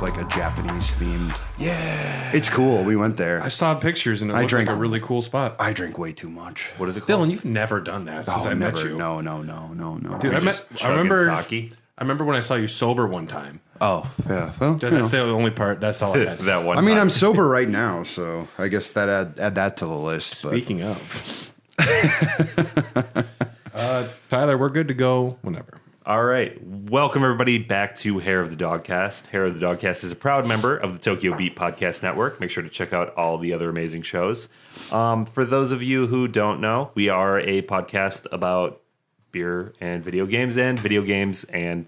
It's like a Japanese themed. Yeah. It's cool. We went there. I saw pictures and it looked like a really cool spot. I drink way too much. What is it called? Dylan, you've never done that since I met you. No. Dude, I remember when I saw you sober one time. Oh, yeah. Well, That's the only part. That's all I had. that one I mean, time. I'm sober right now, so I guess that add that to the list. Speaking of. Tyler, we're good to go whenever. All right. Welcome, everybody, back to Hair of the Dogcast. Hair of the Dogcast is a proud member of the Tokyo Beat Podcast Network. Make sure to check out all the other amazing shows. For those of you who don't know, we are a podcast about beer and video games and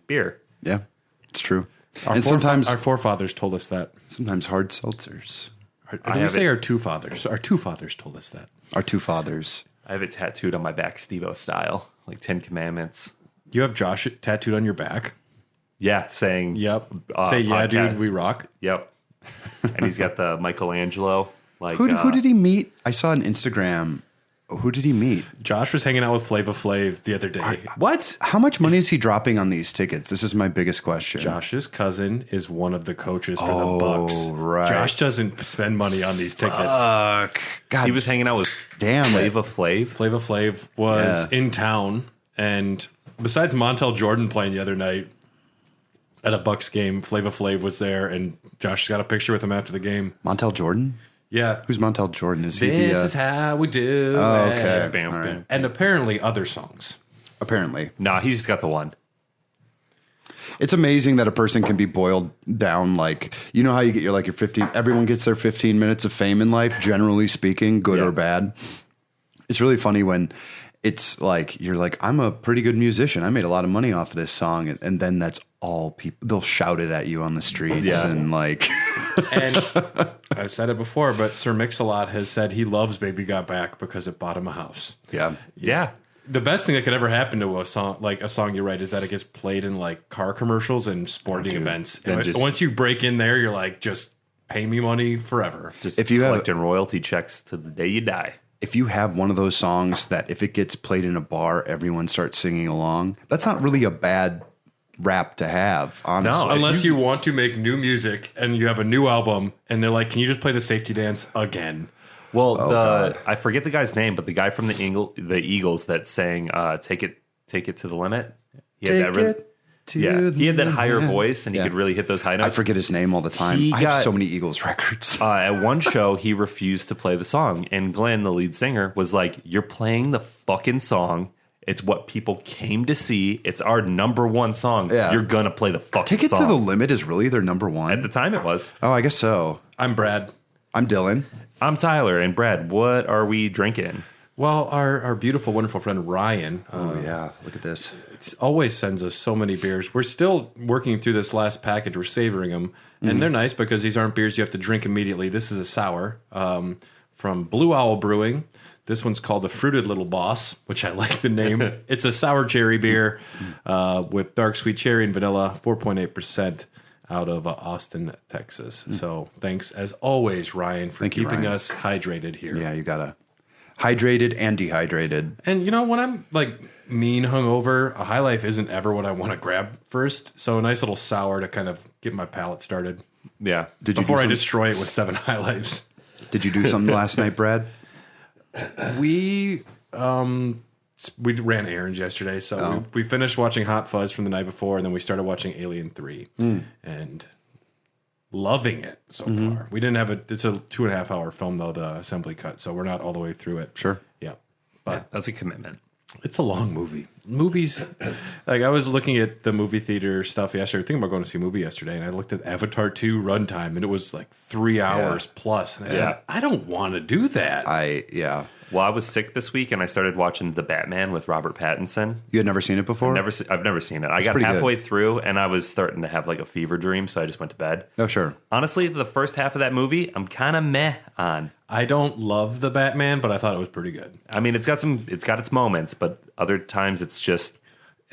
beer. Yeah, it's true. And sometimes our forefathers told us that. Sometimes hard seltzers. Did we say our two fathers? Our two fathers told us that. Our two fathers. I have it tattooed on my back, Steve-O style, like 10 Commandments. You have Josh tattooed on your back? Yeah, saying... Yep. Say, yeah, dude, we rock. Yep. And he's got the Michelangelo. Like Who did he meet? I saw on Instagram. Who did he meet? Josh was hanging out with Flava Flav the other day. What? How much money is he dropping on these tickets? This is my biggest question. Josh's cousin is one of the coaches for the Bucks. Right. Josh doesn't spend money on these tickets. God. He was hanging out with Flava Flav. Flava Flav was in town, and besides Montel Jordan playing the other night at a Bucks game, Flava Flav was there, and Josh got a picture with him after the game. Montel Jordan? Yeah. Who's Montel Jordan? Is he This is how we do Oh, it. okay. Bam, All right. bam. And apparently other songs. Apparently. Nah, he's just got the one. It's amazing that a person can be boiled down like, you know how you get your 15, everyone gets their 15 minutes of fame in life, generally speaking, good or bad. It's really funny when it's like, you're like, I'm a pretty good musician. I made a lot of money off of this song. And then that's all people, they'll shout it at you on the streets and like. And I've said it before, but Sir Mix-a-Lot has said he loves Baby Got Back because it bought him a house. Yeah. Yeah. The best thing that could ever happen to a song, like a song you write, is that it gets played in like car commercials and sporting events. And once you break in there, you're like, just pay me money forever. Just if you collecting royalty checks to the day you die. If you have one of those songs that if it gets played in a bar, everyone starts singing along, that's not really a bad rap to have, honestly. No, unless you want to make new music and you have a new album and they're like, can you just play the safety dance again? Well, I forget the guy's name, but the guy from the Eagles that sang Take It to the Limit. He had he had that higher voice and he could really hit those high notes. I forget his name all the time. I have so many Eagles records. At one show, he refused to play the song. And Glenn, the lead singer, was like, you're playing the fucking song. It's what people came to see. It's our number one song. Yeah. You're going to play the fucking Take It song. to the Limit is really their number one? At the time, it was. Oh, I guess so. I'm Brad. I'm Dylan. I'm Tyler. And Brad, what are we drinking? Well, our beautiful, wonderful friend Ryan. Look at this. Always sends us so many beers. We're still working through this last package. We're savoring them. And they're nice because these aren't beers you have to drink immediately. This is a sour from Blue Owl Brewing. This one's called the Fruited Little Boss, which I like the name. It's a sour cherry beer with dark sweet cherry and vanilla, 4.8% out of Austin, Texas. So thanks, as always, Ryan, for keeping us hydrated here. Yeah, you got to hydrated and dehydrated. And, you know, when I'm, like, mean hungover, a High Life isn't ever what I want to grab first. So a nice little sour to kind of get my palate started. Yeah. Before I destroy it with 7 High Lifes. Did you do something last night, Brad? We ran errands yesterday, so we finished watching Hot Fuzz from the night before, and then we started watching Alien 3, and loving it so far. We didn't have it's a 2.5 hour film though, the assembly cut, so we're not all the way through it. Sure. Yeah, but that's a commitment. It's a long movie. Movies, like I was looking at the movie theater stuff yesterday, thinking about going to see a movie yesterday, and I looked at Avatar 2 runtime, and it was like 3 hours plus. And I said, I don't want to do that. Well, I was sick this week, and I started watching The Batman with Robert Pattinson. You had never seen it before? I've never seen it. I got halfway through, and I was starting to have like a fever dream, so I just went to bed. Oh, sure. Honestly, the first half of that movie, I'm kind of meh on. I don't love The Batman, but I thought it was pretty good. I mean, it's got its moments, but other times it's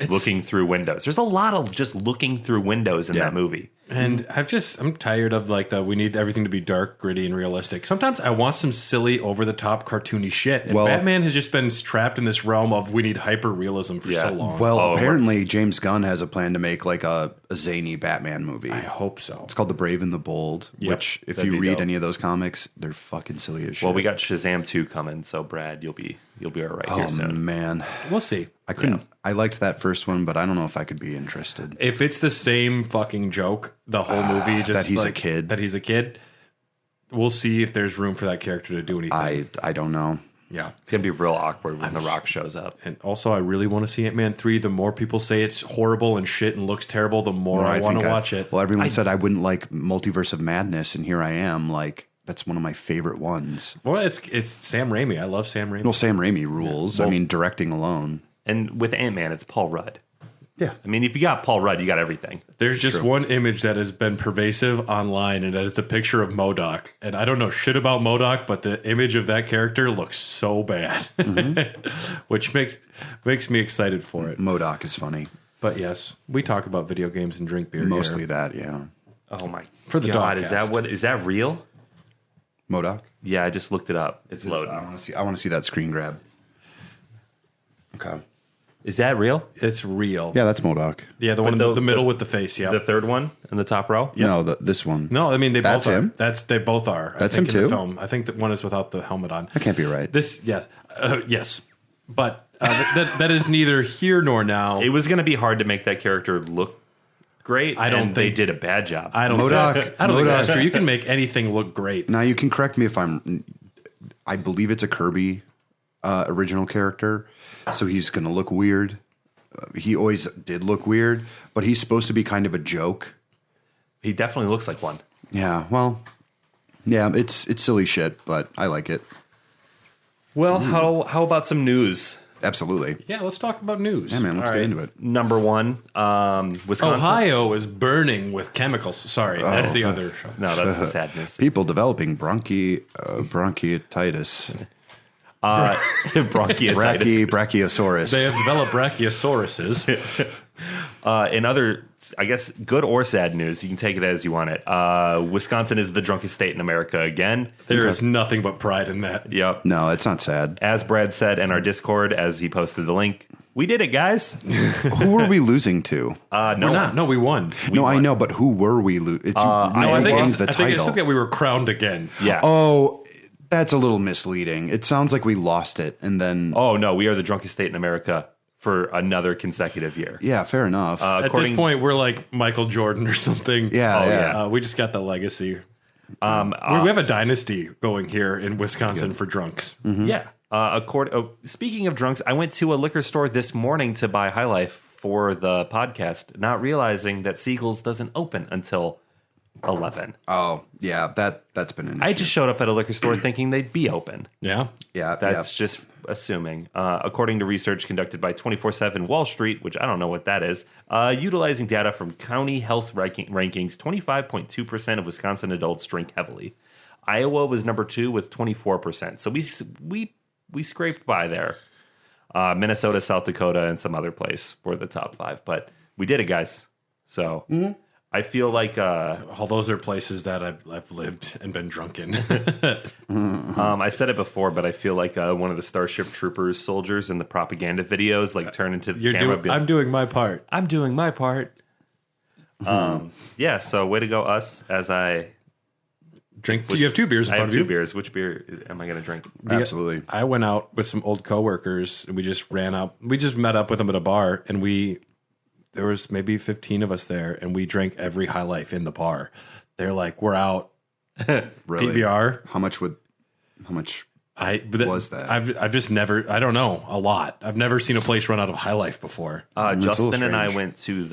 looking through windows. There's a lot of just looking through windows in that movie. And I'm tired of like we need everything to be dark, gritty, and realistic. Sometimes I want some silly, over the top, cartoony shit. And Batman has just been trapped in this realm of we need hyper realism for so long. Well, apparently James Gunn has a plan to make like a zany Batman movie. I hope so. It's called The Brave and the Bold, which if you read any of those comics, they're fucking silly as shit. Well, we got Shazam 2 coming, so Brad, you'll be all right here soon. Oh man, we'll see. I couldn't. I liked that first one, but I don't know if I could be interested. If it's the same fucking joke, the whole movie, just that he's a kid. That he's a kid. We'll see if there's room for that character to do anything. I don't know. Yeah. It's going to be real awkward when The Rock shows up. And also, I really want to see Ant-Man 3. The more people say it's horrible and shit and looks terrible, the more I want to watch it. Well, everyone said I wouldn't like Multiverse of Madness, and here I am. Like, that's one of my favorite ones. Well, it's Sam Raimi. I love Sam Raimi. Well, Sam Raimi rules. I mean, directing alone. And with Ant-Man, it's Paul Rudd. Yeah. I mean, if you got Paul Rudd, you got everything. There's just one image that has been pervasive online, and that is a picture of MODOK. And I don't know shit about MODOK, but the image of that character looks so bad, which makes me excited for it. MODOK is funny. But yes, we talk about video games and drink beer. Mostly here. that, yeah. Oh my For the God, Dogcast. is that real? MODOK? Yeah, I just looked it up. It's loading. I want to see that screen grab. Okay. Is that real? It's real. Yeah, that's MODOK. Yeah, the one in the middle with the face. Yeah, The third one in the top row? No, this one. no, I mean they That's both him? are. They both are. That's I think, him in the too? film. I think that one is without the helmet on. That can't be right. This, yes, yes, but that is neither here nor now. It was going to be hard to make that character look great. I don't and they think- did a bad job. I don't MODOK. think that's true. You can make anything look great. Now, you can correct me if I believe it's a Kirby original character, so he's going to look weird. He always did look weird, but he's supposed to be kind of a joke. He definitely looks like one. Yeah, well, yeah, it's silly shit, but I like it. Well, how about some news? Absolutely. Yeah, let's talk about news. Yeah, man, let's get into it. Number one, Wisconsin. Ohio is burning with chemicals. Sorry, that's the other show. No, that's the sad news. People developing bronchitis. Bronchitis. Brachiosaurus. They have developed brachiosauruses. In other, I guess, good or sad news, you can take it as you want it. Wisconsin is the drunkest state in America again. There is nothing but pride in that. Yep. No, it's not sad. As Brad said in our Discord, as he posted the link, we did it, guys. Who were we losing to? No, We're not. No, we won. I know, but who were we losing? I think the it's title. that we were crowned again. Yeah. Oh, that's a little misleading. It sounds like we lost it, and then Oh, no, we are the drunkest state in America for another consecutive year. yeah, fair enough. At this point, we're like Michael Jordan or something. Yeah. We just got the legacy. We have a dynasty going here in Wisconsin for drunks. Yeah. Speaking of drunks, I went to a liquor store this morning to buy High Life for the podcast, not realizing that Siegel's doesn't open until 11. Oh, yeah, that's been an issue. I just showed up at a liquor store thinking they'd be open. Yeah. yeah, That's just assuming. According to research conducted by 24/7 Wall Street, which I don't know what that is, utilizing data from county health rankings, 25.2% of Wisconsin adults drink heavily. Iowa was number 2 with 24%. So we scraped by there. Minnesota, South Dakota, and some other place were the top 5. But we did it, guys. So I feel like... All those are places that I've lived and been drunk in. I said it before, but I feel like one of the Starship Troopers soldiers in the propaganda videos turn into the camera. I'm doing my part. I'm doing my part. Yeah, so way to go, us, as I... Drink. You have 2 beers in I front have of you. 2 beers. Which beer am I going to drink? Absolutely. I went out with some old coworkers and we just ran up. We just met up with them at a bar and there was maybe 15 of us there and we drank every High Life in the bar. They're like, we're out. Really? PBR. How much was that? I've just never, I don't know, a lot. I've never seen a place run out of High Life before. Justin and I strange.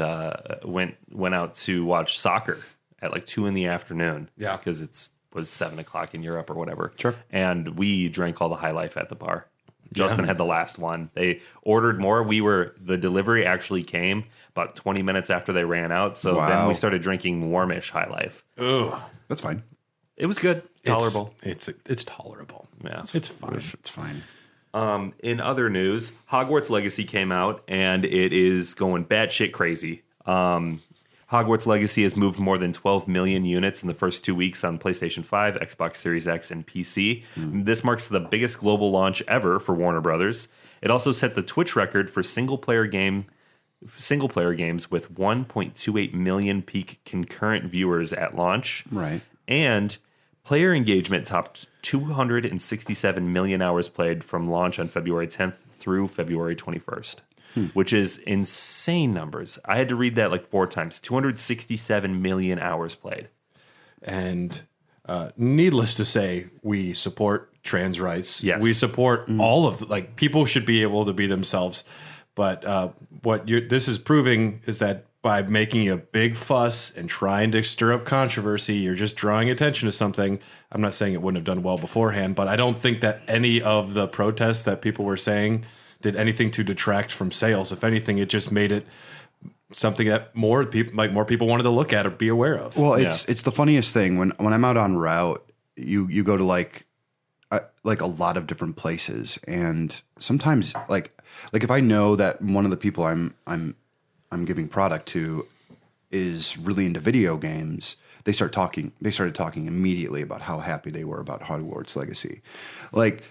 went out to watch soccer at like 2 p.m. Yeah. Because it was 7 o'clock in Europe or whatever. Sure. And we drank all the High Life at the bar. Justin had the last one. They ordered more. The delivery actually came about 20 minutes after they ran out. So then we started drinking warmish High Life. Ugh. That's fine. It was good. Tolerable. It's tolerable. Yeah. It's fine. It's fine. In other news, Hogwarts Legacy came out and it is going batshit crazy. Hogwarts Legacy has moved more than 12 million units in the first 2 weeks on PlayStation 5, Xbox Series X, and PC. This marks the biggest global launch ever for Warner Brothers. It also set the Twitch record for single-player games with 1.28 million peak concurrent viewers at launch. Right. And player engagement topped 267 million hours played from launch on February 10th through February 21st. Which is insane numbers. I had to read that like 4 times. 267 million hours played. And needless to say, we support trans rights. Yes. We support all of, like, people should be able to be themselves. But this is proving is that by making a big fuss and trying to stir up controversy, you're just drawing attention to something. I'm not saying it wouldn't have done well beforehand, but I don't think that any of the protests that people were saying did anything to detract from sales. If anything, it just made it something that more people wanted to look at or be aware of. Well, it's the funniest thing when I'm out on route, you go to like a lot of different places, and sometimes like if I know that one of the people I'm giving product to is really into video games, they started talking immediately about how happy they were about Hogwarts Legacy. Like,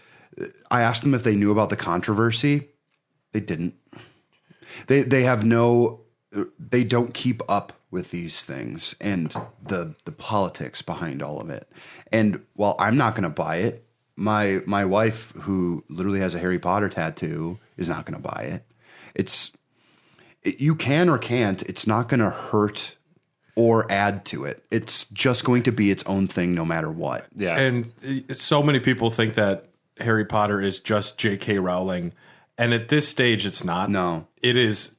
I asked them if they knew about the controversy. They didn't. They have no. They don't keep up with these things and the politics behind all of it. And while I'm not going to buy it, my wife, who literally has a Harry Potter tattoo, is not going to buy it. You can or can't. It's not going to hurt or add to it. It's just going to be its own thing, no matter what. Yeah, and so many people think that Harry Potter is just J.K. Rowling, and at this stage, it's not. No, it is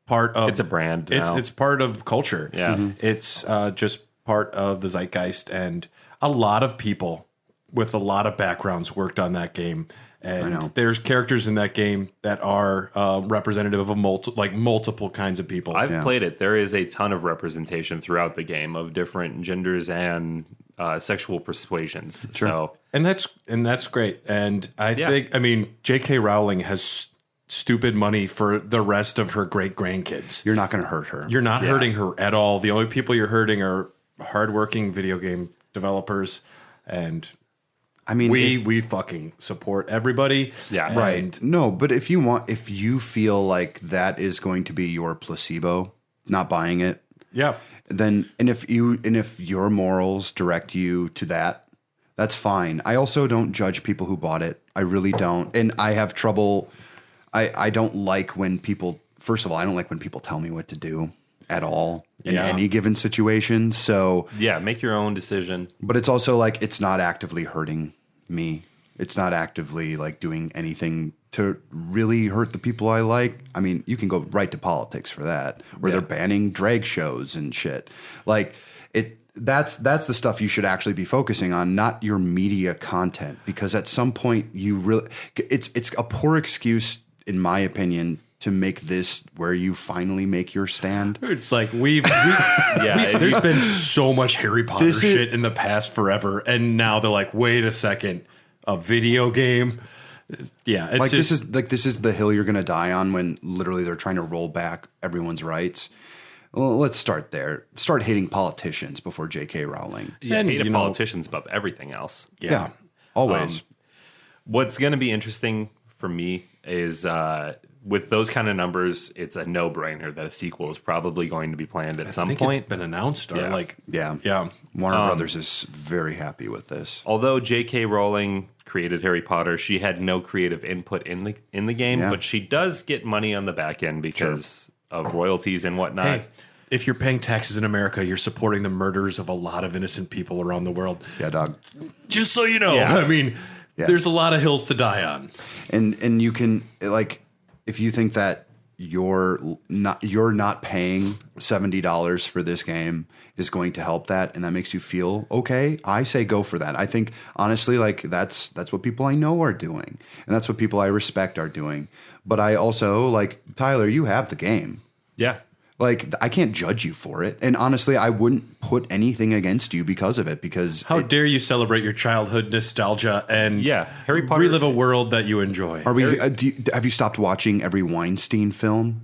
part of. It's a brand. Now. It's part of culture. Yeah, it's just part of the zeitgeist, and a lot of people with a lot of backgrounds worked on that game. And there's characters in that game that are representative of multiple kinds of people. I've played it. There is a ton of representation throughout the game of different genders and sexual persuasions. Sure. So, and that's great. And I think, J.K. Rowling has stupid money for the rest of her great grandkids. You're not going to hurt her. You're not hurting her at all. The only people you're hurting are hardworking video game developers, and I mean, we fucking support everybody. Yeah. Right. No, but if you feel like that is going to be your placebo, not buying it. Yeah. Then, and if your morals direct you to that, that's fine. I also don't judge people who bought it. I really don't. And I have trouble. I don't like when people, first of all, I don't like when people tell me what to do at all in any given situation. So yeah, make your own decision. But it's also like, it's not actively hurting me. It's not actively like doing anything to really hurt the people I like. I mean, you can go right to politics for that, where they're banning drag shows and shit. Like that's the stuff you should actually be focusing on, not your media content, because at some point it's a poor excuse, in my opinion, to make this where you finally make your stand. It's like there's been so much Harry Potter shit in the past forever, and now they're like, wait a second, a video game. Yeah, it's this is the hill you're going to die on, when literally they're trying to roll back everyone's rights. Well, let's start there. Start hating politicians before J.K. Rowling. Yeah, and hate politicians above everything else. Yeah, always. What's going to be interesting for me is with those kind of numbers, it's a no-brainer that a sequel is probably going to be planned at some point. It's been announced, or yeah. Warner Brothers is very happy with this. Although J.K. Rowling created Harry Potter, she had no creative input in the game, but she does get money on the back end because of royalties and whatnot. Hey, if you're paying taxes in America, you're supporting the murders of a lot of innocent people around the world. Yeah, dog. Just so you know, I mean, there's a lot of hills to die on, and you can if you think that you're not paying $70 for this game is going to help that, and that makes you feel okay, I say go for that. I think honestly, that's what people I know are doing, and that's what people I respect are doing. But I also Tyler, you have the game. Yeah. I can't judge you for it. And honestly, I wouldn't put anything against you because of it. Because how dare you celebrate your childhood nostalgia and Harry Potter, relive a world that you enjoy? Have you stopped watching every Weinstein film?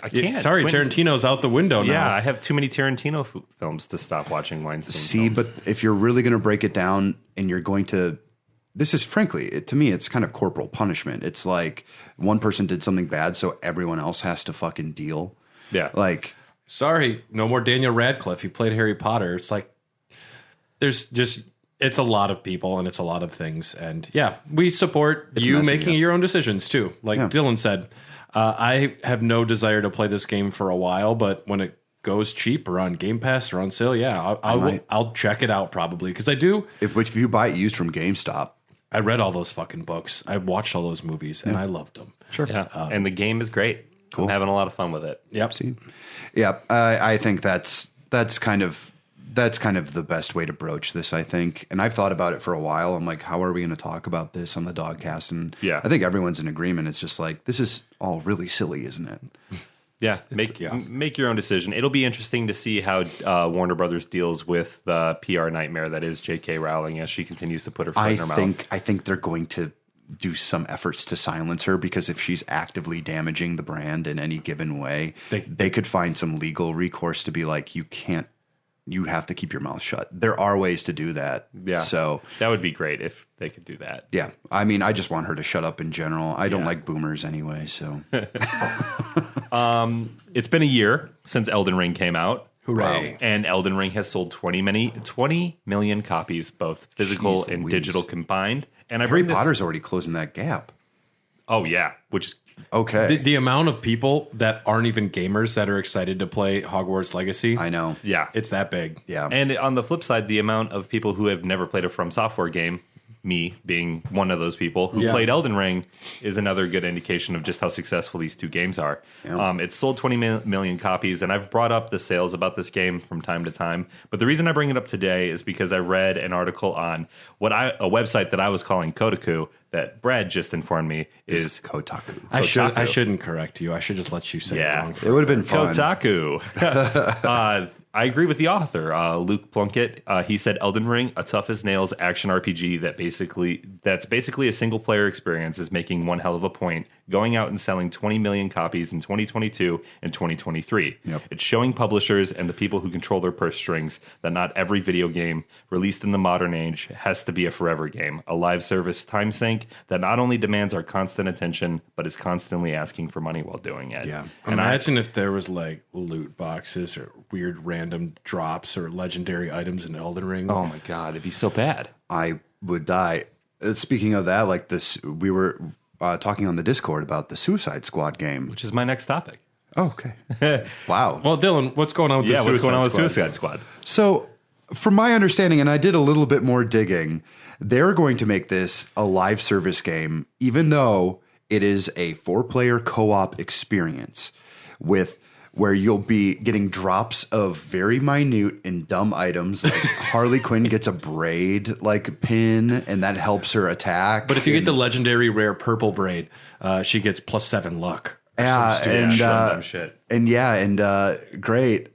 I can't. Sorry, Tarantino's out the window now. Yeah, I have too many Tarantino films to stop watching Weinstein films. But if you're really going to break it down and you're going to, this is frankly, to me, it's kind of corporal punishment. It's like one person did something bad, so everyone else has to fucking deal. Yeah. Like, sorry, no more Daniel Radcliffe. He played Harry Potter. It's like, it's a lot of people and it's a lot of things. And yeah, we support you messy, making your own decisions too. Like Dylan said, I have no desire to play this game for a while, but when it goes cheap or on Game Pass or on sale, I'll check it out probably. Because I do. If you buy it used from GameStop. I read all those fucking books. I watched all those movies and I loved them. Sure. Yeah. And the game is great. Cool. I'm having a lot of fun with it. Yep. Yeah. I think that's kind of the best way to broach this, I think. And I've thought about it for a while. I'm like, how are we going to talk about this on the Dogcast? And I think everyone's in agreement. It's just like, this is all really silly, isn't it? Yeah, make your own decision. It'll be interesting to see how Warner Brothers deals with the PR nightmare that is J.K. Rowling as she continues to put her foot in her mouth. I think they're going to do some efforts to silence her, because if she's actively damaging the brand in any given way, they could find some legal recourse to be like, you have to keep your mouth shut. There are ways to do that. Yeah. So that would be great if they could do that. Yeah. I mean, I just want her to shut up in general. I don't like boomers anyway, so. It's been a year since Elden Ring came out. Hooray. Wow. And Elden Ring has sold 20 million copies, both physical and digital combined. And Harry Potter's already closing that gap. Oh, yeah. Which is okay. The amount of people that aren't even gamers that are excited to play Hogwarts Legacy. I know. Yeah. It's that big. Yeah. And on the flip side, the amount of people who have never played a From Software game, me being one of those people who played Elden Ring, is another good indication of just how successful these two games are. Yeah. It's sold 20 million copies, and I've brought up the sales about this game from time to time. But the reason I bring it up today is because I read an article on a website that I was calling Kotaku that Brad just informed me is Kotaku. I shouldn't correct you. I should just let you say it wrong. It would have been fun. Kotaku. I agree with the author, Luke Plunkett. He said Elden Ring, a tough as nails action RPG that's basically a single player experience, is making one hell of a point, going out and selling 20 million copies in 2022 and 2023. Yep. It's showing publishers and the people who control their purse strings that not every video game released in the modern age has to be a forever game, a live service time sink that not only demands our constant attention, but is constantly asking for money while doing it. Yeah. And imagine if there was like loot boxes or weird random drops or legendary items in Elden Ring. Oh my God, it'd be so bad. I would die. Speaking of that, like this, we were talking on the Discord about the Suicide Squad game, Which is my next topic. Oh, okay. Wow. Well, Dylan, what's going on with what's going on with Suicide Squad? So, from my understanding, and I did a little bit more digging, they're going to make this a live service game, even though it is a 4-player co-op experience where you'll be getting drops of very minute and dumb items. Like Harley Quinn gets a braid like pin, and that helps her attack. But if you get the legendary rare purple braid, she gets +7 luck. Yeah, shit. Great.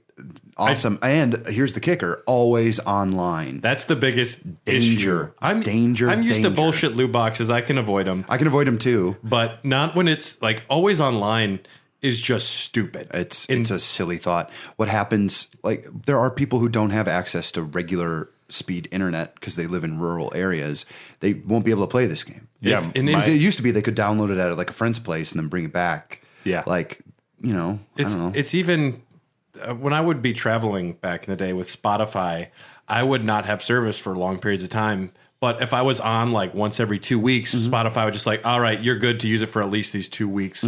Awesome. And here's the kicker, always online. That's the biggest Danger. issue. I'm used to bullshit loot boxes. I can avoid them. I can avoid them too. But not when it's like always online is just stupid. It's a silly thought. What happens, like there are people who don't have access to regular speed internet because they live in rural areas. They won't be able to play this game. Yeah. It used to be they could download it at like a friend's place and then bring it back. Yeah. Like, I don't know. It's even when I would be traveling back in the day with Spotify, I would not have service for long periods of time. But if I was on like once every 2 weeks, Spotify would just like, all right, you're good to use it for at least these 2 weeks.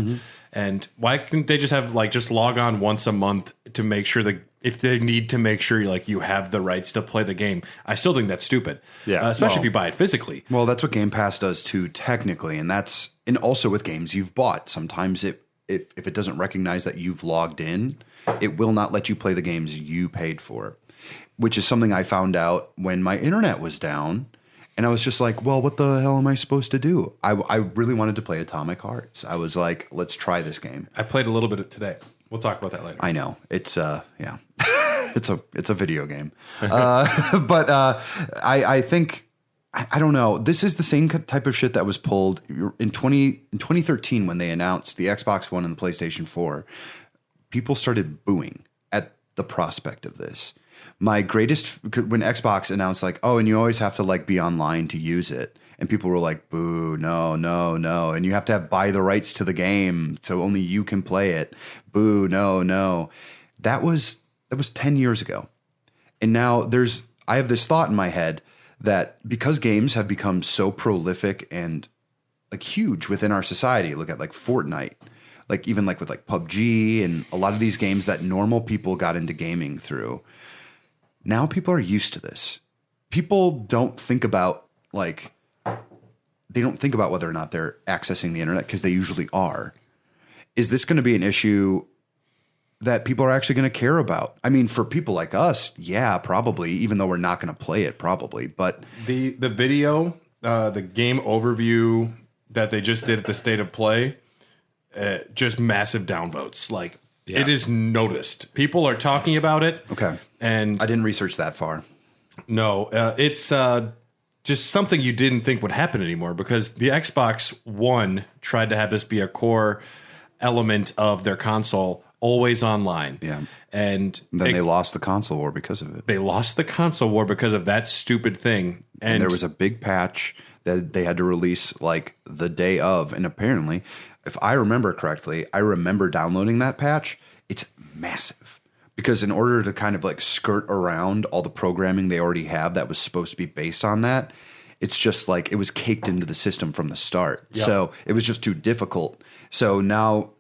And why couldn't they just have like just log on once a month to make sure that if they need to make sure you have the rights to play the game? I still think that's stupid. Yeah, especially if you buy it physically. Well, that's what Game Pass does too, technically, and also with games you've bought. Sometimes if it doesn't recognize that you've logged in, it will not let you play the games you paid for, which is something I found out when my internet was down. And I was just like, well, what the hell am I supposed to do? I really wanted to play Atomic Hearts. I was like, let's try this game. I played a little bit of today. We'll talk about that later. I know. It's, it's a video game. But I think, I don't know. This is the same type of shit that was pulled in 2013 when they announced the Xbox One and the PlayStation 4. people started booing at the prospect of this. My greatest, when Xbox announced like, oh, and you always have to like be online to use it. And people were like, boo, no, no, no. And you have to buy the rights to the game so only you can play it. Boo, no, no. That was 10 years ago. And now I have this thought in my head that because games have become so prolific and like huge within our society, look at like Fortnite, like even like with like PUBG and a lot of these games that normal people got into gaming through. Now people are used to this. People don't think about they don't think about whether or not they're accessing the internet because they usually are. Is this going to be an issue that people are actually going to care about? I mean, for people like us, yeah, probably, even though we're not going to play it probably. But the video, the game overview that they just did at the State of Play, just massive downvotes. Like, it is noticed. People are talking about it. Okay. And I didn't research that far. No, it's just something you didn't think would happen anymore because the Xbox One tried to have this be a core element of their console, always online. Yeah. And then they lost the console war because of it. They lost the console war because of that stupid thing. And there was a big patch that they had to release like the day of. And apparently, if I remember correctly, I remember downloading that patch. It's massive. Because in order to kind of like skirt around all the programming they already have that was supposed to be based on that, it's just like it was caked into the system from the start. Yep. So it was just too difficult. So now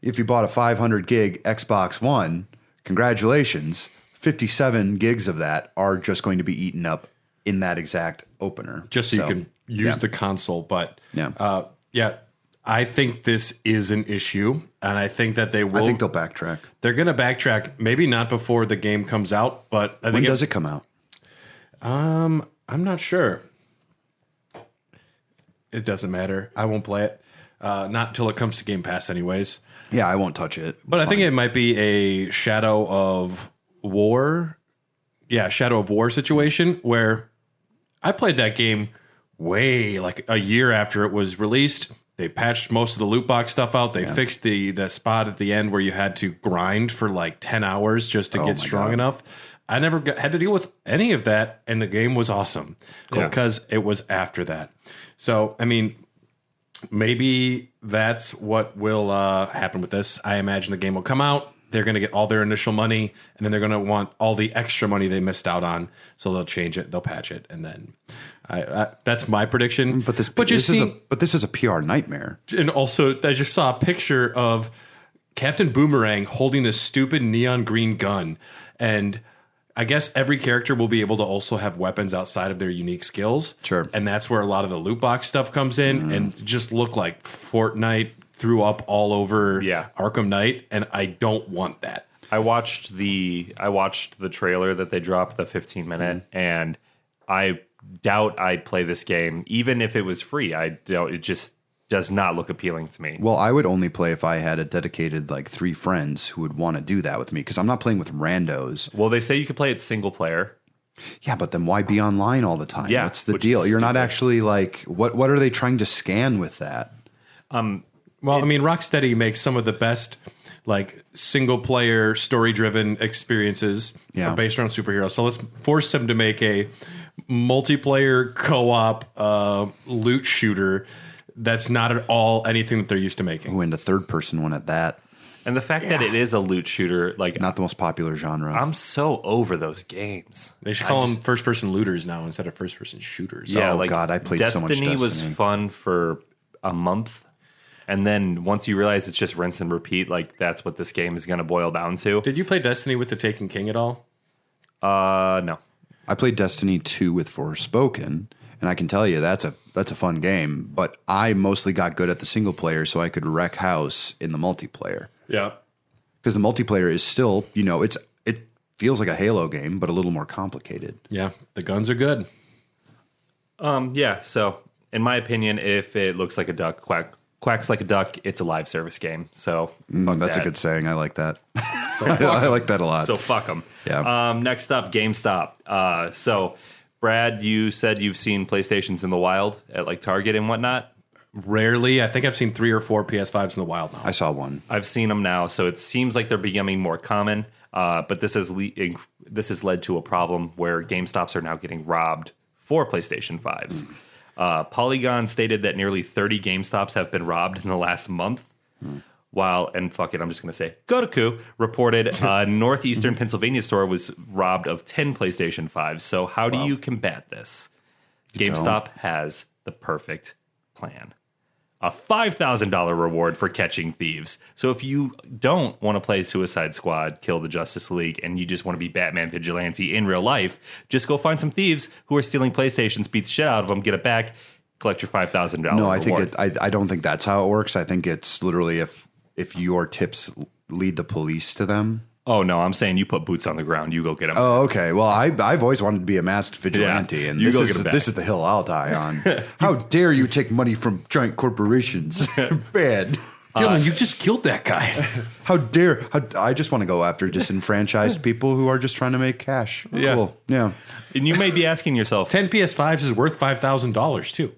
if you bought a 500 gig Xbox One, congratulations, 57 gigs of that are just going to be eaten up in that exact opener. Just so you can use the console. But I think this is an issue, and I think that they will. I think they'll backtrack. They're going to backtrack, maybe not before the game comes out, but I think when does it come out? I'm not sure. It doesn't matter. I won't play it. Not until it comes to Game Pass, anyways. Yeah, I won't touch it. But I think it might be a Shadow of War. Yeah, Shadow of War situation where I played that game way like a year after it was released. They patched most of the loot box stuff out. They fixed the spot at the end where you had to grind for like 10 hours just to get strong enough. I never had to deal with any of that, and the game was awesome because it was after that. So, I mean, maybe that's what will happen with this. I imagine the game will come out. They're going to get all their initial money, and then they're going to want all the extra money they missed out on. So they'll change it, they'll patch it, and then that's my prediction. But this is a PR nightmare. And also, I just saw a picture of Captain Boomerang holding this stupid neon green gun, and I guess every character will be able to also have weapons outside of their unique skills. Sure. And that's where a lot of the loot box stuff comes in, and just look like Fortnite threw up all over Arkham Knight, and I don't want that. I watched the trailer that they dropped, the 15-minute, and I doubt I'd play this game even if it was free. It just does not look appealing to me. Well, I would only play if I had a dedicated like 3 friends who would want to do that with me because I'm not playing with randos. Well, they say you can play it single player. Yeah, but then why be online all the time? Yeah, what's the deal? You're not actually like what are they trying to scan with that? Well, I mean, Rocksteady makes some of the best like single player story driven experiences based around superheroes. So let's force them to make a multiplayer co-op loot shooter that's not at all anything that they're used to making. Ooh, and a third person one at that. And the fact that it is a loot shooter, like not the most popular genre. I'm so over those games. They should call them first person looters now instead of first person shooters. Yeah, God, I played so much Destiny. Was fun for a month. And then once you realize it's just rinse and repeat, like that's what this game is going to boil down to. Did you play Destiny with the Taken King at all? No. I played Destiny 2 with Forspoken, and I can tell you that's a fun game. But I mostly got good at the single player, so I could wreck house in the multiplayer. Yeah, because the multiplayer is still, it feels like a Halo game, but a little more complicated. Yeah, the guns are good. Yeah. So, in my opinion, if it looks like a duck, quacks like a duck, it's a live service game. So that's a good saying. I like that. I like that a lot. So fuck them. Yeah. Next up, GameStop. So Brad, you said you've seen PlayStations in the wild at like Target and whatnot. Rarely. I think I've seen 3 or 4 PS5s in the wild now. I saw one. I've seen them now, so it seems like they're becoming more common. But this has led to a problem where GameStops are now getting robbed for PlayStation 5s. Polygon stated that nearly 30 GameStops have been robbed in the last month. While, and fuck it, I'm just going to say, Gotoku reported a northeastern Pennsylvania store was robbed of 10 PlayStation 5s. So how do you combat this? GameStop has the perfect plan. A $5,000 reward for catching thieves. So if you don't want to play Suicide Squad, Kill the Justice League, and you just want to be Batman Vigilante in real life, just go find some thieves who are stealing PlayStations, beat the shit out of them, get it back, collect your $5,000 No, I reward. think I don't think that's how it works. I think it's literally if your tips lead the police to them. Oh, no, I'm saying you put boots on the ground. You go get them. Oh, okay. Well, I've always wanted to be a masked vigilante, and you go get 'em back. this is the hill I'll die on. How dare you take money from giant corporations? Bad. Dylan, you just killed that guy. I just want to go after disenfranchised people who are just trying to make cash. Yeah. Cool. Yeah. And you may be asking yourself, 10 PS5s is worth $5,000 too.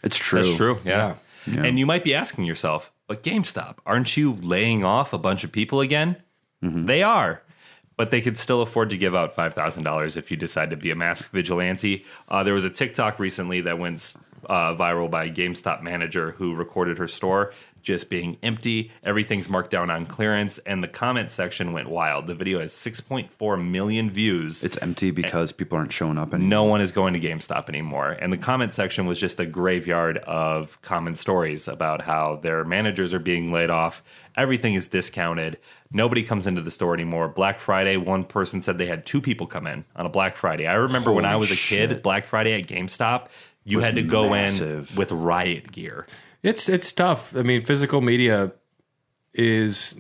It's true. that's true. Yeah. Yeah. And you might be asking yourself, but GameStop, aren't you laying off a bunch of people again? Mm-hmm. They are. But they could still afford to give out $5,000 if you decide to be a masked vigilante. There was a TikTok recently that went viral by a GameStop manager who recorded her store just being empty. Everything's marked down on clearance, and the comment section went wild. The video has 6.4 million views. It's empty because people aren't showing up anymore. No one is going to GameStop anymore. And the comment section was just a graveyard of common stories about how their managers are being laid off. Everything is discounted. Nobody comes into the store anymore. Black Friday, one person said they had 2 people come in on a Black Friday. I remember when I was a kid, Black Friday at GameStop, you had to go massive. in with riot gear. It's tough. I mean, physical media is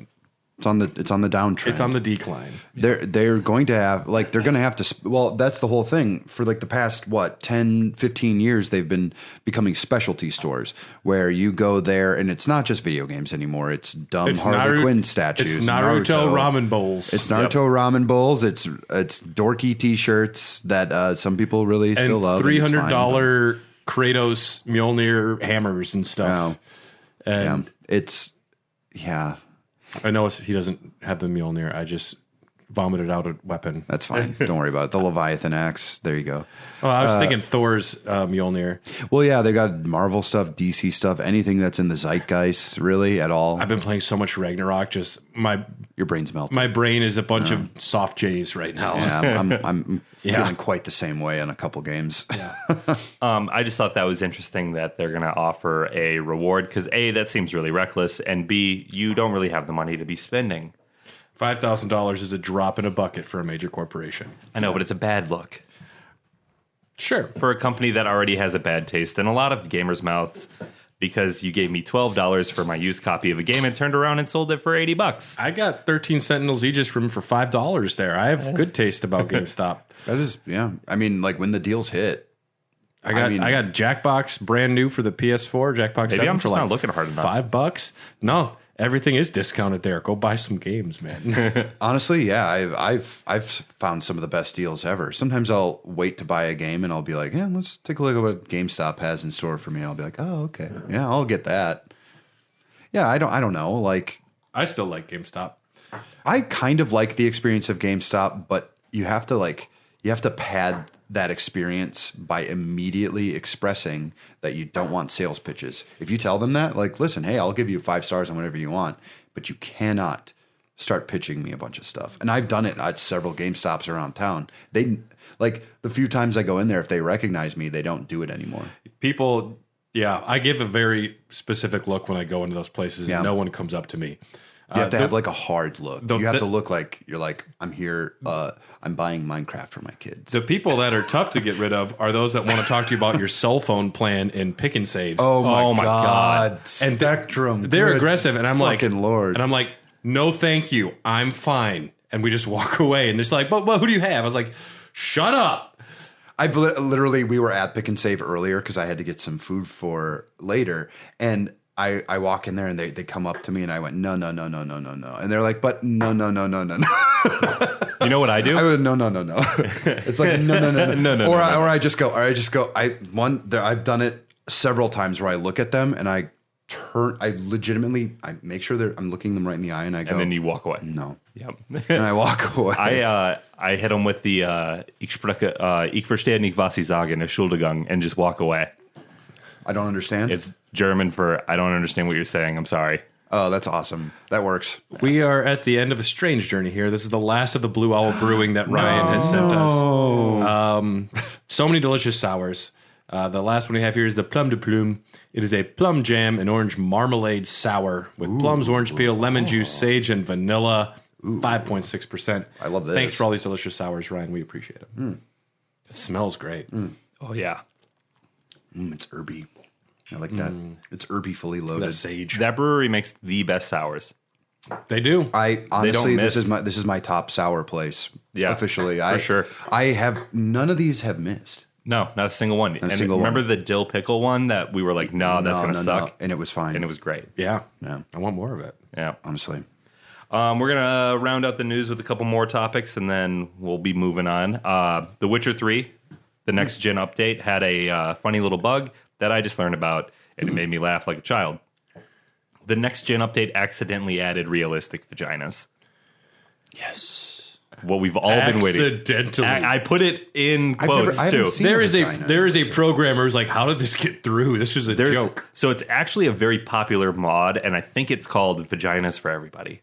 It's on the downtrend. it's on the decline. They're going to have they're going to have to well, that's the whole thing. For the past 10 15 years they've been becoming specialty stores where you go there and it's not just video games anymore. It's dumb Harley Quinn statues. It's Naruto ramen bowls. It's Naruto ramen bowls. It's dorky t-shirts that some people really still love. $300 Kratos Mjolnir hammers and stuff. And I know he doesn't have the Mjolnir. I just vomited out a weapon. That's fine. Don't worry about it. The Leviathan axe. There you go. Oh, I was thinking Thor's Mjolnir. Well, yeah, they got Marvel stuff, DC stuff, anything that's in the zeitgeist, really, at all. I've been playing so much Ragnarok. Just Your brain's melting. my brain is a bunch of soft J's right now. Yeah, I'm feeling quite the same way in a couple games. I just thought that was interesting that they're going to offer a reward because A, that seems really reckless, and B, you don't really have the money to be spending. $5,000 is a drop in a bucket for a major corporation. I know, but it's a bad look. Sure. For a company that already has a bad taste in a lot of gamers' mouths because you gave me $12 for my used copy of a game and turned around and sold it for $80. I got 13 Sentinels Aegis from for $5 there. I have good taste about GameStop. That is, yeah. I mean, when the deals hit. I got Jackbox brand new for the PS4. Jackbox 7 I'm for just not looking hard enough. $5. No, everything is discounted there. Go buy some games, man. Honestly, yeah, I've found some of the best deals ever. Sometimes I'll wait to buy a game and I'll be like, yeah, let's take a look at what GameStop has in store for me. I'll be like, oh, okay, yeah, I'll get that. Yeah, I don't know. I still like GameStop. I kind of like the experience of GameStop, but you have to pad that experience by immediately expressing that you don't want sales pitches. If you tell them that, listen, hey, I'll give you 5 stars on whatever you want, but you cannot start pitching me a bunch of stuff. And I've done it at several GameStops around town. They the few times I go in there, if they recognize me, they don't do it anymore. People, I give a very specific look when I go into those places and no one comes up to me. You have to have a hard look. You have to look like you're I'm here. I'm buying Minecraft for my kids. The people that are tough to get rid of are those that want to talk to you about your cell phone plan and pick and saves. Oh my God. Spectrum. And they're aggressive, and I'm like, Lord. And I'm like, no, thank you. I'm fine. And we just walk away. And they're like, but who do you have? I was like, shut up. I've literally, we were at Pick and Save earlier because I had to get some food for later, and I walk in there and they come up to me and I went, no. And they're like, but no. You know what I do? I went, no. It's like, no. Or I just go, I've done it several times where I look at them and I make sure I'm looking them right in the eye and I go, and then you walk away. no. Yep. And I walk away. I hit them with the ich verstehe nicht, was Sie sagen, Entschuldigung, and just walk away. I don't understand. It's German for I don't understand what you're saying. I'm sorry. Oh, that's awesome. That works. We are at the end of a strange journey here. This is the last of the Blue Owl Brewing that Ryan has sent us. So many delicious sours. The last one we have here is the Plum de Plume. It is a plum jam and orange marmalade sour with plums, orange peel, lemon juice, sage, and vanilla. 5.6%. I love this. Thanks for all these delicious sours, Ryan. We appreciate it. It smells great. Oh yeah. It's herby. I like that. It's herby, fully loaded. That sage. That brewery makes the best sours. They do. I honestly, miss. this is my top sour place. Yeah, officially, for sure. I have none of these have missed. No, not a single one. And single remember one. the dill pickle one that we were like, no, that's going to suck. And it was fine. And it was great. Yeah. Yeah. I want more of it. Yeah. Honestly. We're going to round out the news with a couple more topics, and then we'll be moving on. The Witcher 3, the next gen update, had a funny little bug that I just learned about, and it made me laugh like a child. The next gen update accidentally added realistic vaginas. Yes. What we've all been waiting. Accidentally. I put it in quotes I haven't too. seen There is vagina. a programmer who's like, how did this get through? This was a joke. So it's actually a very popular mod, and I think it's called Vaginas for Everybody.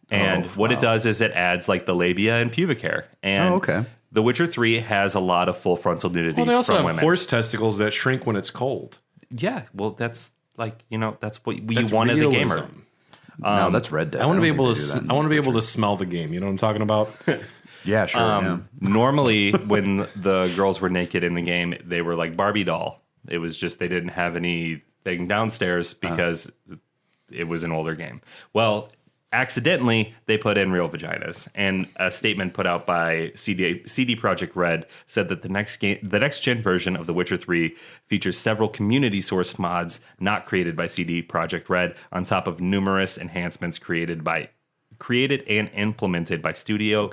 And what it does is it adds like the labia and pubic hair. And okay. The Witcher 3 has a lot of full frontal nudity Well, they also from have women. horse testicles that shrink when it's cold. Yeah, well, that's like, that's what you That's want as a gamer. realism. No, that's Red Dead. I want to be don't able think to. they do that I want to be in able to smell the game. You know what I'm talking about? Yeah, sure. Yeah. Normally, when the girls were naked in the game, they were like Barbie doll. It was just they didn't have anything downstairs because it was an older game. Well, accidentally, they put in real vaginas. And a statement put out by CD Projekt Red said that the next gen version of The Witcher 3 features several community-sourced mods not created by CD Projekt Red, on top of numerous enhancements created and implemented by Studio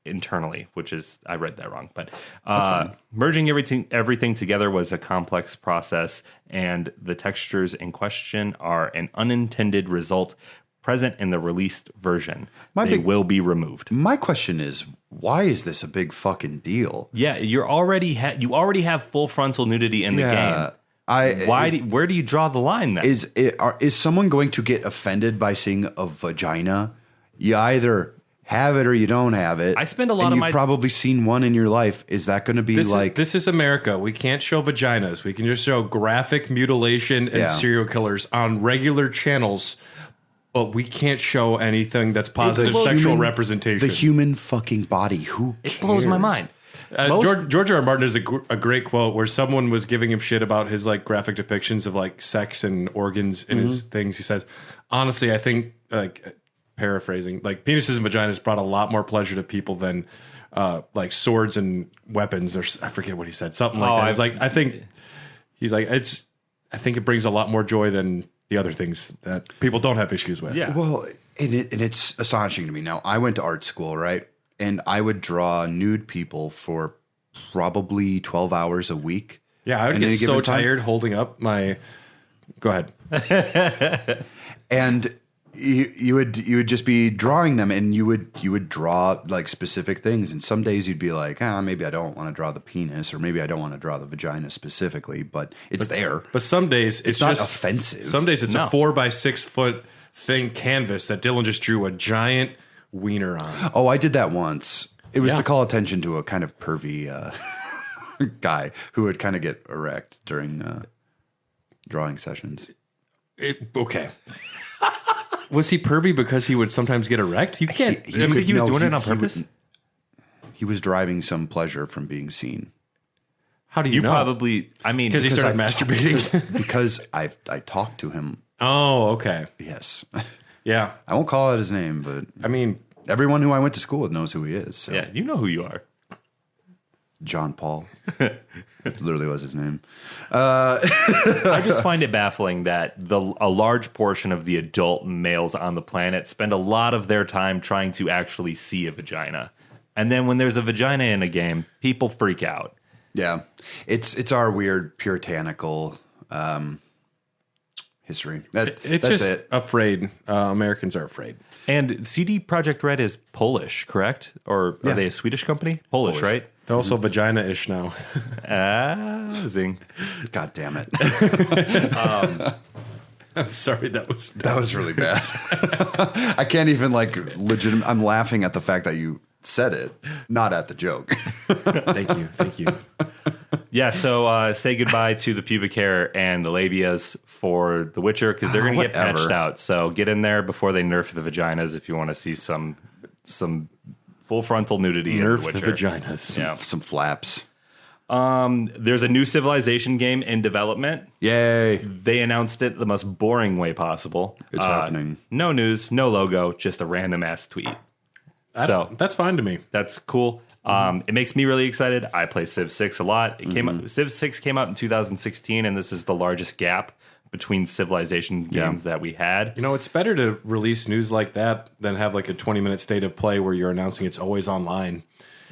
internally, which is, I read that wrong, but merging everything together was a complex process, and the textures in question are an unintended result present in the released version. They will be removed. My question is, why is this a big fucking deal? Yeah, you already have full frontal nudity in the game. Where do you draw the line then? Is someone going to get offended by seeing a vagina? You either have it or you don't have it. I spend a lot of you've probably seen one in your life. Is that going to be This is America. We can't show vaginas. We can just show graphic mutilation and serial killers on regular channels. But we can't show anything that's positive sexual representation. The human fucking body. Who cares? It blows my mind. George R. R. Martin has a great quote where someone was giving him shit about his like graphic depictions of like sex and organs in his things. He says, honestly, I think, like paraphrasing, like penises and vaginas brought a lot more pleasure to people than like swords and weapons, or I forget what he said, something like that. He's like, I think it brings a lot more joy than the other things that people don't have issues with. Yeah. Well, and it's astonishing to me. Now, I went to art school, right? And I would draw nude people for probably 12 hours a week. Yeah, I would get so tired holding up my... Go ahead. And you would just be drawing them, and you would draw like specific things. And some days you'd be like, maybe I don't want to draw the penis, or maybe I don't want to draw the vagina specifically, but it's there. But some days it's not just offensive. Some days it's a 4 by 6 foot thing canvas that Dylan just drew a giant wiener on. Oh, I did that once. It was to call attention to a kind of pervy guy who would kind of get erect during drawing sessions. Okay. Was he pervy because he would sometimes get erect? You can't. Do you think he was doing it on purpose? He was deriving some pleasure from being seen. How do you know? Probably, I mean... Because he started masturbating? Because I talked to him. Oh, okay. Yes. Yeah. I won't call out his name, but... I mean... Everyone who I went to school with knows who he is. So. Yeah, you know who you are. John Paul. That literally was his name. I just find it baffling that a large portion of the adult males on the planet spend a lot of their time trying to actually see a vagina. And then when there's a vagina in a game, people freak out. Yeah. It's our weird puritanical history. It's That's just it. afraid. Americans are afraid. And CD Projekt Red is Polish, correct? Or are they a Swedish company? Polish, right? They're also vagina-ish now. Zing. God damn it. I'm sorry, that was really bad. I can't even legitimate. I'm laughing at the fact that you said it, not at the joke. Thank you. Yeah, so say goodbye to the pubic hair and the labias for The Witcher because they're going to get patched out. So get in there before they nerf the vaginas if you want to see some full frontal nudity. Nerf in The the Witcher. vaginas. Some flaps. There's a new Civilization game in development. Yay. They announced it the most boring way possible. It's happening. No news, no logo, just a random ass tweet. That's fine to me. That's cool. It makes me really excited. I play Civ 6 a lot. Civ 6 came out in 2016, and this is the largest gap between Civilization games that we had. You know, it's better to release news like that than have like a 20-minute state of play where you're announcing it's always online.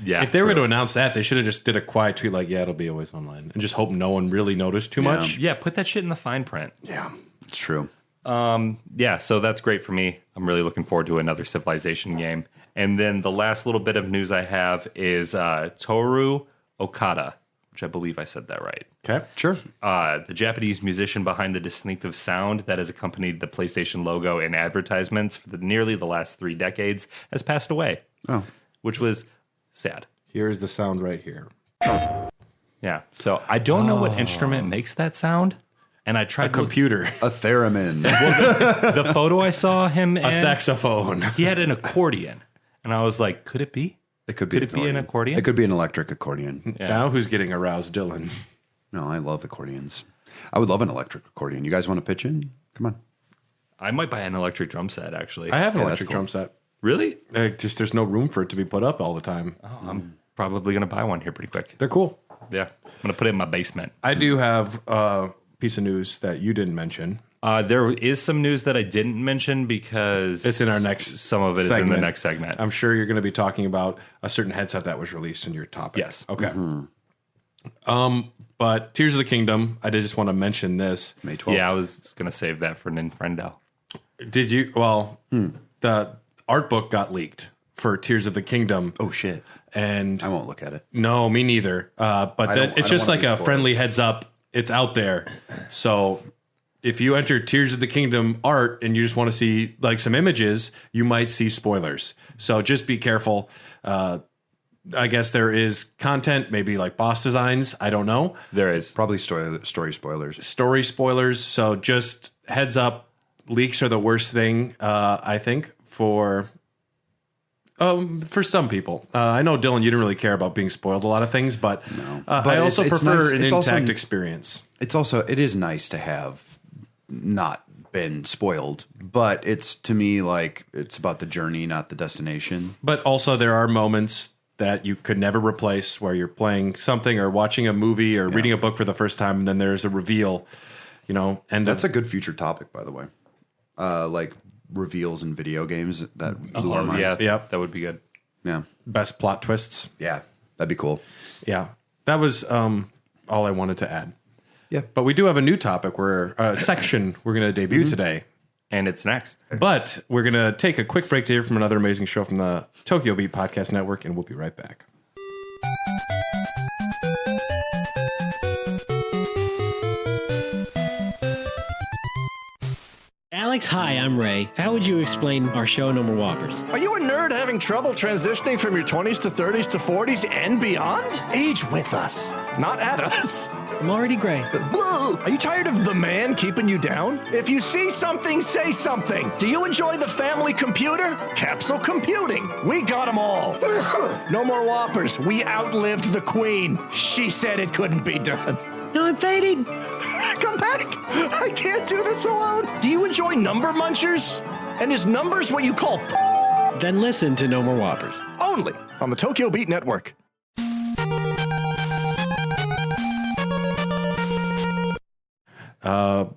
Yeah, if they were going to announce that, they should have just did a quiet tweet like, yeah, it'll be always online, and just hope no one really noticed too much. Yeah, put that shit in the fine print. Yeah, it's true. Yeah, so that's great for me. I'm really looking forward to another Civilization game. And then the last little bit of news I have is Toru Okada, which I believe I said that right. Okay, sure. The Japanese musician behind the distinctive sound that has accompanied the PlayStation logo in advertisements for nearly the last 3 decades has passed away. Oh, which was sad. Here's the sound right here. Yeah, so I don't know what instrument makes that sound. And I tried a computer, a theremin. Well, the photo I saw him in, a saxophone. He had an accordion, and I was like, "Could it be? It could be. Could it be an accordion? It could be an electric accordion. Yeah. Now who's getting aroused, Dylan? No, I love accordions. I would love an electric accordion. You guys want to pitch in? Come on. I might buy an electric drum set. Actually, I have an electric drum set. Really? Just there's no room for it to be put up all the time. Oh, I'm probably gonna buy one here pretty quick. They're cool. Yeah, I'm gonna put it in my basement. I do have piece of news that you didn't mention. There is some news that I didn't mention because it's in our next. Some of it segment. is in the next segment. I'm sure you're going to be talking about a certain headset that was released in your topic. Yes. Okay. But Tears of the Kingdom. I did just want to mention this. May 12th. Yeah, I was going to save that for Ninfriendo. Did you? Well, the art book got leaked for Tears of the Kingdom. Oh shit! And I won't look at it. No, me neither. But it's just like a friendly heads up. It's out there. So if you enter Tears of the Kingdom art and you just want to see like some images, you might see spoilers. So just be careful. I guess there is content, maybe like boss designs. I don't know. There is. Probably story spoilers. Story spoilers. So just heads up. Leaks are the worst thing, I think, for some people. I know, Dylan, you didn't really care about being spoiled a lot of things, but, I also prefer an intact experience. It is nice to have not been spoiled, but it's, to me, like, it's about the journey, not the destination. But also there are moments that you could never replace where you're playing something or watching a movie or reading a book for the first time, and then there's a reveal, and that's a good future topic, by the way. Like reveals in video games that blew our mind. Yeah, yep. That would be good. Yeah. Best plot twists. Yeah, that'd be cool. Yeah. That was all I wanted to add. Yeah. But we do have a new topic section we're going to debut today. And it's next. But we're going to take a quick break to hear from another amazing show from the Tokyo Beat Podcast Network, and we'll be right back. Alex, hi, I'm Ray. How would you explain our show No More Whoppers? Are you a nerd having trouble transitioning from your 20s to 30s to 40s and beyond? Age with us, not at us. I'm already gray. Are you tired of the man keeping you down? If you see something, say something. Do you enjoy the family computer? Capsule computing. We got them all. No more Whoppers. We outlived the queen. She said it couldn't be done. No, I'm fading. Come back. I can't do this alone. Do you enjoy number munchers? And is numbers what you call Then listen to No More Whoppers. Only on the Tokyo Beat Network.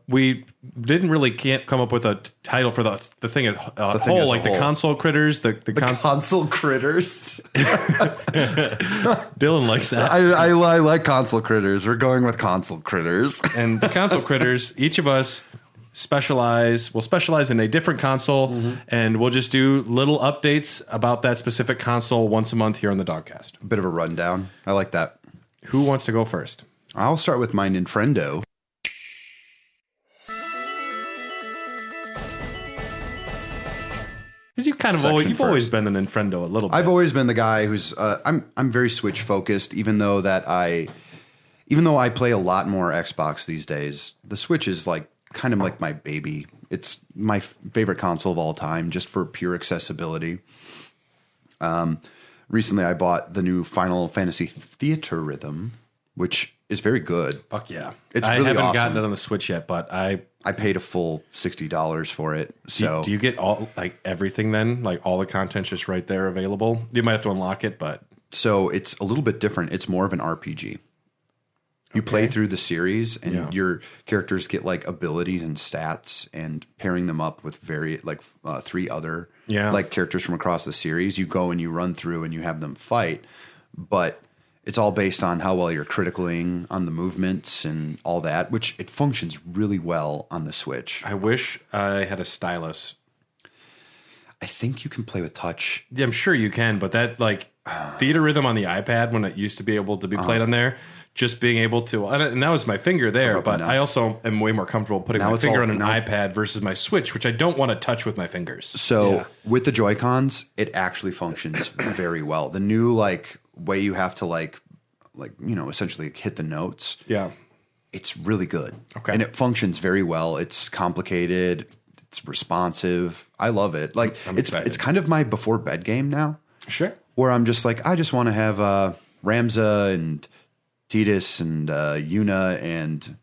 We didn't really can't come up with a title for the thing at whole, as a like the whole. console critters. The Console critters. Dylan likes that. I like console critters. We're going with console critters. And the console critters, each of us will specialize in a different console, and we'll just do little updates about that specific console once a month here on the Dogcast. Bit of a rundown. I like that. Who wants to go first? I'll start with my Ninfriendo. Because you've always been the Ninfriendo a little bit. I've always been the guy who's I'm very Switch focused, even though I play a lot more Xbox these days. The Switch is like kind of like my baby. It's my favorite console of all time, just for pure accessibility. Recently I bought the new Final Fantasy Theater Rhythm, which is very good. Fuck yeah. It's I really haven't awesome. gotten it on the Switch yet, but I paid a full $60 for it. So do you get all like everything then? Like all the content's just right there available? You might have to unlock it, but so it's a little bit different. It's more of an RPG. You play through the series, and your characters get like abilities and stats, and pairing them up with three other like characters from across the series. You go and you run through and you have them fight, but it's all based on how well you're criticaling on the movements and all that, which it functions really well on the Switch. I wish I had a stylus. I think you can play with touch. Yeah, I'm sure you can, but that like Theater Rhythm on the iPad when it used to be able to be played on there, just being able to, and that was my finger there, but I also am way more comfortable putting my finger on an iPad versus my Switch, which I don't want to touch with my fingers. So with the Joy-Cons, it actually functions very well. The new like way you have to like essentially hit the notes. Yeah. It's really good. Okay. And it functions very well. It's complicated. It's responsive. I love it. Like it's kind of my before bed game now. Sure. Where I'm just like, I just want to have Ramza and Tidus and Yuna and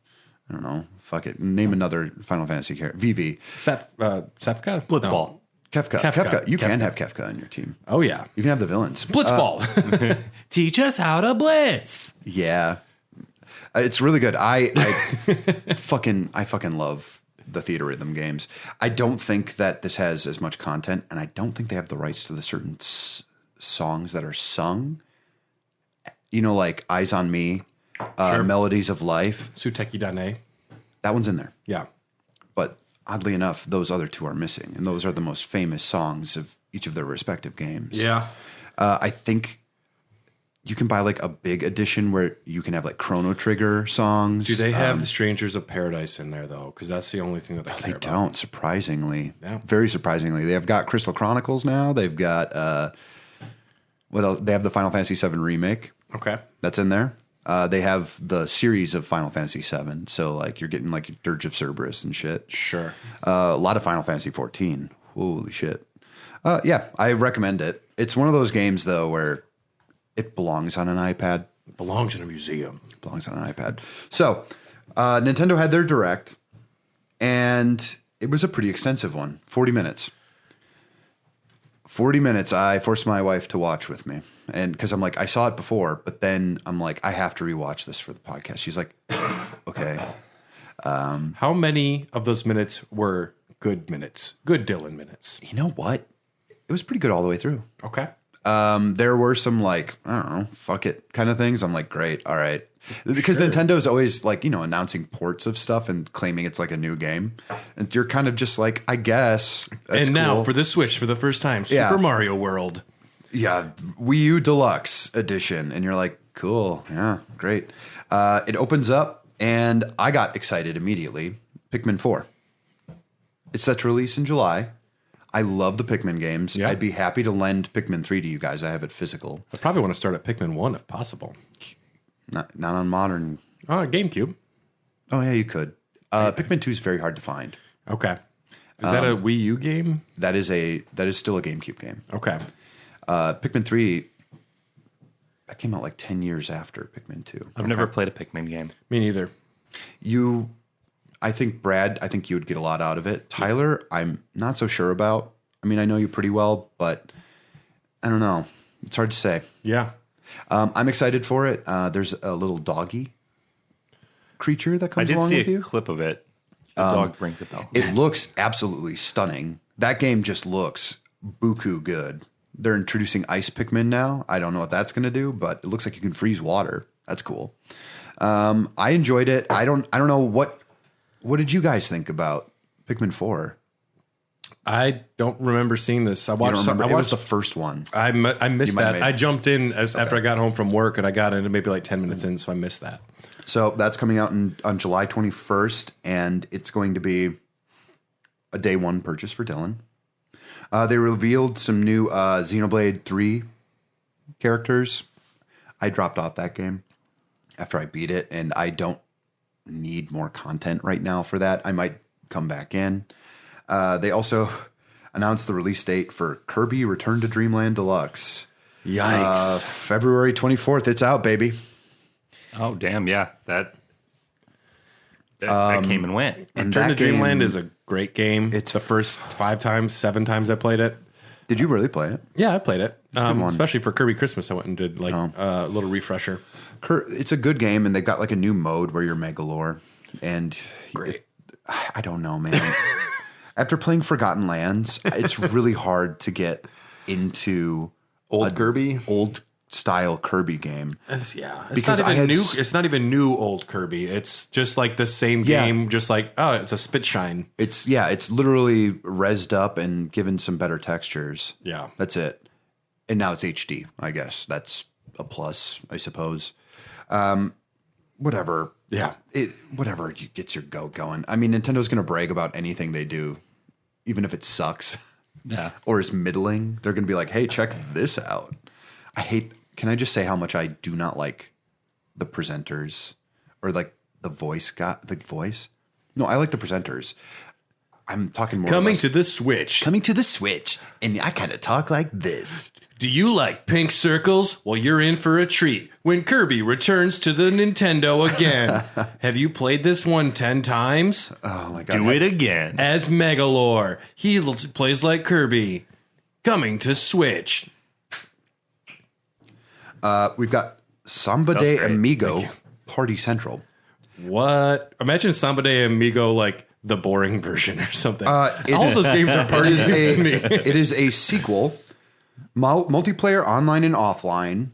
I don't know, fuck it. Name another Final Fantasy character. Vivi. Sefka? Blitzball. No. Kefka. You can have Kefka on your team. Oh, yeah. You can have the villains. Blitzball. Teach us how to blitz. Yeah. It's really good. I fucking love the Theater Rhythm games. I don't think that this has as much content, and I don't think they have the rights to the certain songs that are sung. You know, like Eyes on Me, Melodies of Life. Suteki Dane. That one's in there. Yeah. But oddly enough, those other two are missing, and those are the most famous songs of each of their respective games. Yeah. I think you can buy like a big edition where you can have like Chrono Trigger songs. Do they have the Strangers of Paradise in there, though? Because that's the only thing that I care They about. don't, surprisingly. Yeah. Very surprisingly. They have got Crystal Chronicles now. They've got, what else? They have the Final Fantasy VII Remake. Okay. That's in there. They have the series of Final Fantasy VII. So like you're getting like Dirge of Cerberus and shit. Sure. A lot of Final Fantasy XIV. Holy shit. Yeah, I recommend it. It's one of those games, though, where it belongs on an iPad. It belongs in a museum. It belongs on an iPad. So, Nintendo had their Direct, and it was a pretty extensive one. 40 minutes. 40 minutes I forced my wife to watch with me. And because I'm like, I saw it before, but then I'm like, I have to rewatch this for the podcast. She's like, okay. How many of those minutes were good minutes? Good Dylan minutes. You know what? It was pretty good all the way through. Okay. There were some like, I don't know, fuck it kind of things. I'm like, great, all right. Because Nintendo's always like, announcing ports of stuff and claiming it's like a new game. And you're kind of just like, I guess. That's and now cool. for the Switch for the first time, Super Mario World. Yeah, Wii U Deluxe Edition. And you're like, cool, yeah, great. It opens up and I got excited immediately. Pikmin 4. It's set to release in July. I love the Pikmin games. Yeah. I'd be happy to lend Pikmin 3 to you guys. I have it physical. I probably want to start at Pikmin 1 if possible. Not on modern. GameCube. Oh, yeah, you could. Pikmin 2 is very hard to find. Okay. Is that a Wii U game? That is still a GameCube game. Okay. Pikmin 3, that came out like 10 years after Pikmin 2. I've never played a Pikmin game. Me neither. I think, Brad, you would get a lot out of it. Tyler, I'm not so sure about. I mean, I know you pretty well, but I don't know. It's hard to say. Yeah. I'm excited for it. There's a little doggy creature that I comes did along see with a you. clip of it. The dog brings a bell. It looks absolutely stunning. That game just looks buku good. They're introducing ice Pikmin now. I don't know what that's going to do, but it looks like you can freeze water. That's cool. I enjoyed it. I don't know what did you guys think about Pikmin 4? I don't remember seeing this. I watched. It was the first one. I missed might have that. made I it. jumped in after I got home from work, and I got in maybe like 10 minutes in, so I missed that. So that's coming out on July 21st, and it's going to be a day one purchase for Dylan. They revealed some new Xenoblade 3 characters. I dropped off that game after I beat it, and I don't need more content right now for that. I might come back in. They also announced the release date for Kirby Return to Dreamland Deluxe. Yikes. February 24th. It's out, baby. Oh, damn. Yeah. That came and went. And Return that to Dreamland game- is a great game. It's the first 7 times I played it. Did you really play it? Yeah, I played it. a good one. Especially for Kirby Christmas, I went and did like a little refresher. It's a good game, and they've got like a new mode where you're Megalore. And I don't know, man. After playing Forgotten Lands, it's really hard to get into Old Kirby? old style Kirby game. It's Because not I even had new. It's not even new old Kirby. It's just like the same Yeah. game. Just like it's a spit shine. It's literally rezzed up and given some better textures. Yeah. That's it. And now it's HD, I guess. That's a plus, I suppose. Whatever. Yeah. Whatever gets your goat going. I mean, Nintendo's going to brag about anything they do, even if it sucks. Yeah. Or is middling. They're going to be like, hey, check this out. Can I just say how much I do not like the presenters or like the voice? No, I like the presenters. I'm talking more. Coming to the Switch. Coming to the Switch. And I kind of talk like this. Do you like pink circles? Well, you're in for a treat when Kirby returns to the Nintendo again. Have you played this one 10 times? Oh my God. Do it again. As Megalore, he plays like Kirby. Coming to Switch. We've got Samba That's de great. Amigo Party Central. What? Imagine Samba de Amigo like the boring version or something. All All those games are party games to me. It is a sequel, multiplayer online and offline.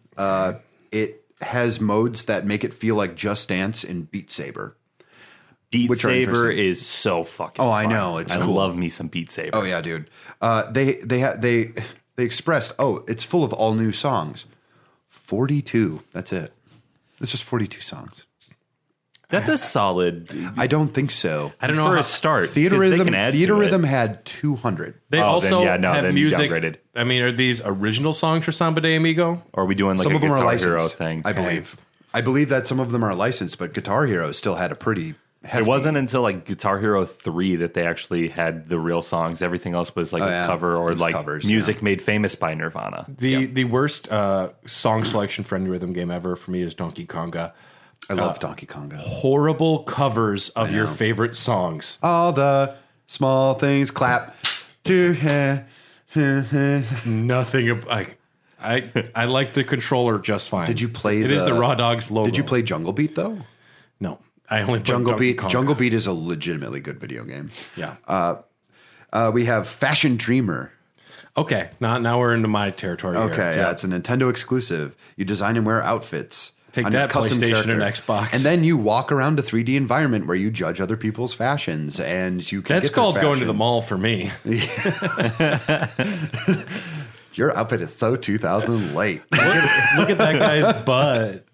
It has modes that make it feel like Just Dance and Beat Saber. Beat which are Saber interesting. is so fucking Oh, I fun. know. It's I cool. love me some Beat Saber. Oh yeah, dude. They expressed, it's full of all new songs. 42. That's it. It's just 42 songs. That's a solid I don't think so. I don't know for how a start. Theater 'cause they Rhythm. can add Theater to it. Rhythm had 200. They Oh, also then, yeah, no, have then you music. downgraded. I mean, are these original songs for Samba de Amigo? Or are we doing like Some a of them are Guitar Hero licensed. thing? I believe. I believe that some of them are licensed, but Guitar Hero still had a pretty hefty. It wasn't until like Guitar Hero 3 that they actually had the real songs. Everything else was like yeah. a cover or It was like covers, music made famous by Nirvana. The worst song selection for any rhythm game ever for me is Donkey Konga. I love Donkey Konga. Horrible covers of your favorite songs. All the small things clap to Nothing like I like the controller just fine. Did you play It is the Raw Dogs logo. Did you play Jungle Beat though? No, I only played Jungle Donkey Beat. Konga. Jungle Beat is a legitimately good video game. Yeah. We have Fashion Dreamer. Okay. Now we're into my territory. Okay, Here. yeah, it's a Nintendo exclusive. You design and wear outfits. Take on your that, custom PlayStation and character. Xbox. And then you walk around a 3D environment where you judge other people's fashions, and you can. That's get their called going to the fashion. mall for me. Your outfit is so 2000 late. Look at that guy's butt.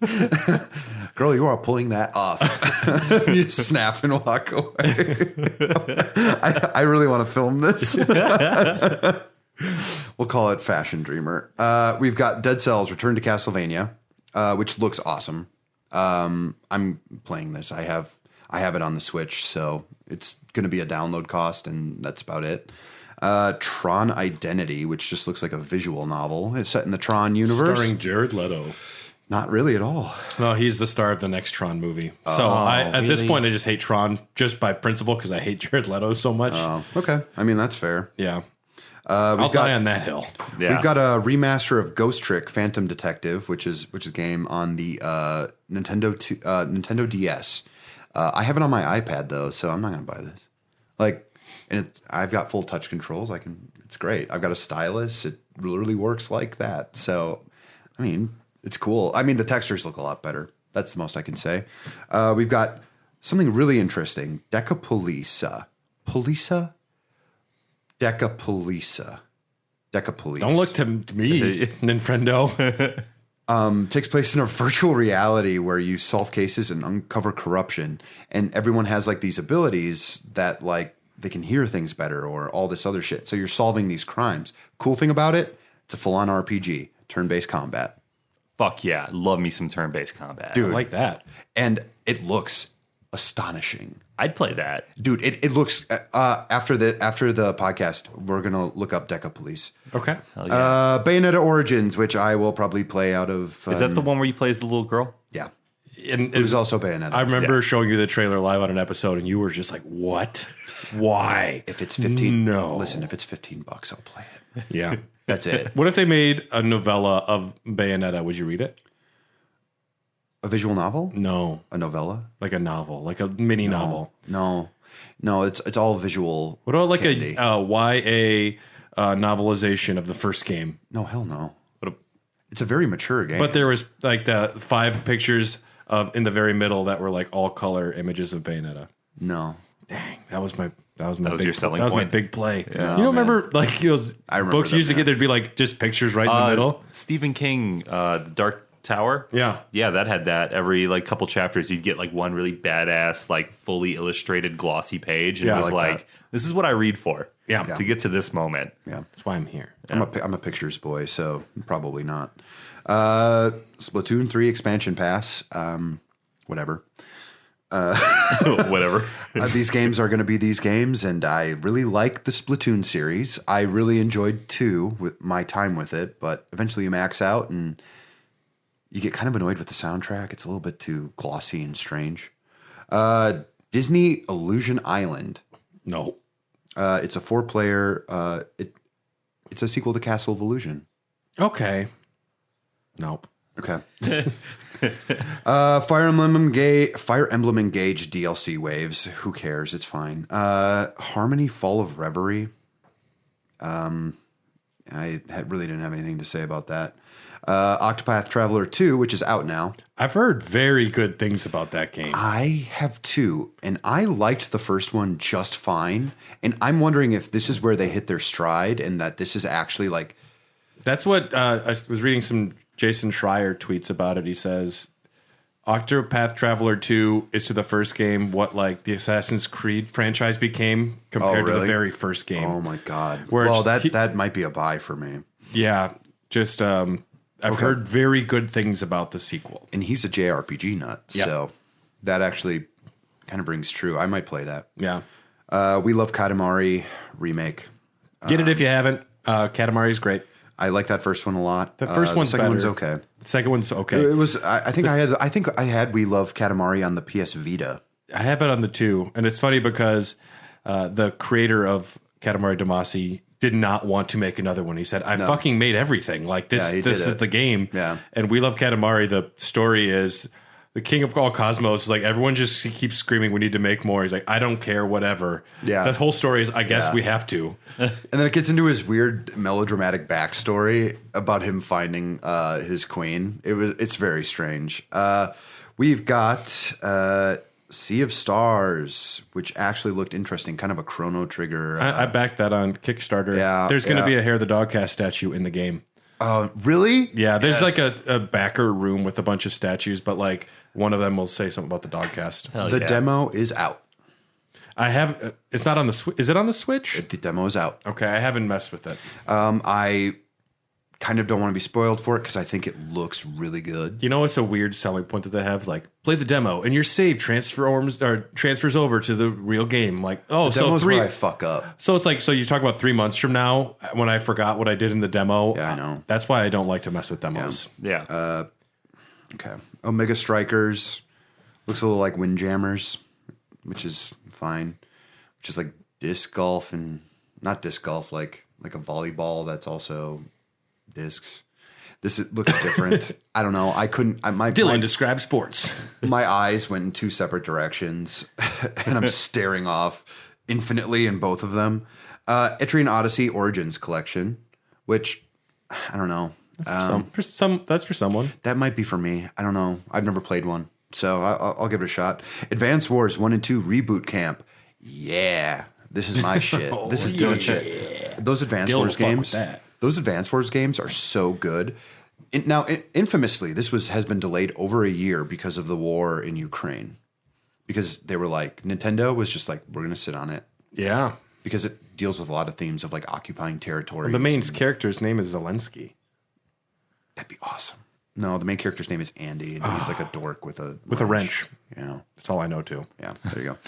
Girl, you are pulling that off. You snap and walk away. I really want to film this. We'll call it Fashion Dreamer. We've got Dead Cells Return to Castlevania, which looks awesome. I'm playing this. I have it on the Switch, so it's going to be a download cost, and that's about it. Tron Identity, which just looks like a visual novel. It's set in the Tron universe. Starring Jared Leto. Not really at all. No, he's the star of the next Tron movie. So at this point, I just hate Tron just by principle because I hate Jared Leto so much. Okay. I mean, that's fair. Yeah. I'll die on that hill. Yeah. We've got a remaster of Ghost Trick Phantom Detective, which is a game on the Nintendo DS. I have it on my iPad though, so I'm not going to buy this. Like, and I've got full touch controls. It's great. I've got a stylus. It literally works like that. So, I mean, it's cool. I mean, the textures look a lot better. That's the most I can say. We've got something really interesting. Decapolisa. Polisa? Decapolisa. Decapolice. Don't look to me, Ninfriendo. Takes place in a virtual reality where you solve cases and uncover corruption. And everyone has like these abilities that like they can hear things better or all this other shit. So you're solving these crimes. Cool thing about it, it's a full-on RPG, turn-based combat. Fuck yeah. Love me some turn-based combat. Dude. I like that. And it looks astonishing. I'd play that. Dude, it looks after the podcast, we're gonna look up Decapolice. Okay. Hell yeah. Bayonetta Origins, which I will probably play out of. Is that the one where you play as the little girl? Yeah, And it was also Bayonetta. I remember showing you the trailer live on an episode, and you were just like, "What? Why?" If it's 15, No. Listen, if it's $15, I'll play it. Yeah. That's it. What if they made a novella of Bayonetta? Would you read it? A visual novel? No, A novella? like a novel, like a mini novel. No, it's all visual. What about like candy. a YA novelization of the first game? No, hell no. What a- It's a very mature game. But there was like the 5 pictures of in the very middle that were like all color images of Bayonetta. no. Dang, that was my was big, your selling that was my point. big play. Yeah. You don't man. remember like those I remember books them, used to yeah. get? There'd be like just pictures right in the middle. Stephen King, The Dark Tower. Yeah. Yeah, that had that. Every like couple chapters, you'd get like one really badass, like fully illustrated, glossy page. And Yeah, it was I like like, that. this is what I read for. Yeah. To get to this moment. Yeah. That's why I'm here. I'm a pictures boy, so probably not. Splatoon 3 expansion pass. Whatever. Whatever. These games are going to be these games, and I really like the Splatoon series. I really enjoyed 2 with my time with it, but eventually you max out and you get kind of annoyed with the soundtrack. It's a little bit too glossy and strange. Disney Illusion Island. No. It's a 4-player. It's a sequel to Castle of Illusion. Okay. Nope. Okay. Fire Emblem Engage DLC waves. Who cares? It's fine. Harmony Fall of Reverie. Really didn't have anything to say about that. Octopath Traveler 2, which is out now. I've heard very good things about that game. I have 2, and I liked the first one just fine. And I'm wondering if this is where they hit their stride and that this is actually like... That's what I was reading some Jason Schreier tweets about it. He says Octopath Traveler 2 is to the first game what like the Assassin's Creed franchise became compared to the really? very first game. Oh my God. Where Well, it's- that might be a buy for me. Yeah, just I've heard very good things about the sequel. And he's a JRPG nut, Yep. so that actually kind of rings true. I might play that. Yeah. We Love Katamari remake. Get it if you haven't. Katamari's great. I like that first one a lot. The first one's the second better. one's okay. The second one's okay. It was. I think I had We Love Katamari on the PS Vita. I have it on the 2, and it's funny because the creator of Katamari Damacy did not want to make another one. He said, "I fucking made everything. Like this. Yeah, he this did is it. the game." Yeah. And We Love Katamari. The story is the king of all cosmos is like everyone just keeps screaming, "We need to make more." He's like, "I don't care, whatever." Yeah. The whole story is, I guess Yeah. we have to. And then it gets into his weird melodramatic backstory about him finding his queen. It's very strange. We've got Sea of Stars, which actually looked interesting, kind of a Chrono Trigger. I backed that on Kickstarter. Yeah, There's going to yeah. be a Hair the Dogcast statue in the game. Really? Yeah, there's Yes. like a backer room with a bunch of statues, but like one of them will say something about the Dogcast. Hell The yeah. demo is out. I have. It's not on the Switch. Is it on the Switch? The demo is out. Okay, I haven't messed with it. I kind of don't want to be spoiled for it because I think it looks really good. You know what's a weird selling point that they have? Like, play the demo and your save transfers over to the real game. Like, oh, so Demo's 3. where I fuck up. So it's like, so you talk about 3 months from now when I forgot what I did in the demo. Yeah, I know. That's why I don't like to mess with demos. Yeah. Okay. Omega Strikers looks a little like Windjammers, which is fine. Which is like disc golf and not disc golf, like a volleyball that's also discs. looks different. I don't know. I couldn't. Dylan describes sports. My eyes went in two separate directions, and I'm staring off infinitely in both of them. Etrian Odyssey Origins Collection, which I don't know. That's for someone. That might be for me. I don't know. I've never played one, so I'll give it a shot. Advance Wars 1 and 2 Reboot Camp. Yeah, this is my shit. This is Dylan shit. Those Advance Dylan Wars will fuck games. with that. Those Advance Wars games are so good. Now, infamously, this has been delayed over a year because of the war in Ukraine. Because they were like, Nintendo was just like, we're going to sit on it. Yeah. Because it deals with a lot of themes of like occupying territories. The main character's name is Zelensky. That'd be awesome. No, the main character's name is Andy, and he's like a dork with a wrench. You know, that's all I know too. Yeah, there you go.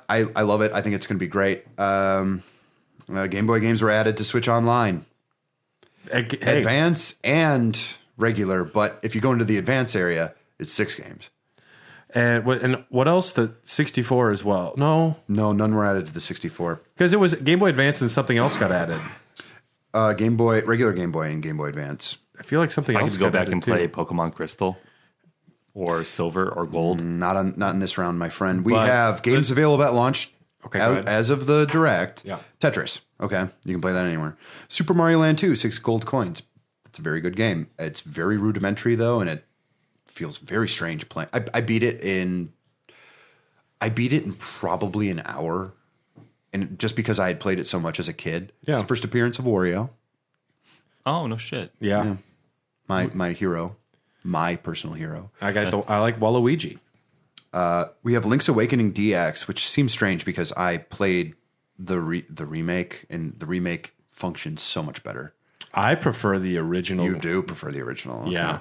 I love it. I think it's going to be great. Game Boy games were added to Switch Online. Advance and regular, but if you go into the advance area, it's 6 games. And what else? The 64 as well. No, none were added to the 64 because it was Game Boy Advance and something else got added. Game Boy, regular Game Boy, and Game Boy Advance. I feel like something else. I could go back and play Pokemon Crystal or Silver or Gold. Not in this round, my friend. We have games available at launch. Okay, as of the Direct. Yeah. Tetris. Okay, you can play that anywhere. Super Mario Land 2, 6 gold coins. It's a very good game. It's very rudimentary though, and it feels very strange playing. I beat it in probably an hour, and just because I had played it so much as a kid. Yeah. It's the first appearance of Wario. Oh no shit! Yeah. My hero, my personal hero. I like Waluigi. We have Link's Awakening DX, which seems strange because I played the remake, and the remake functions so much better. I prefer the original. You do prefer the original. Okay. Yeah.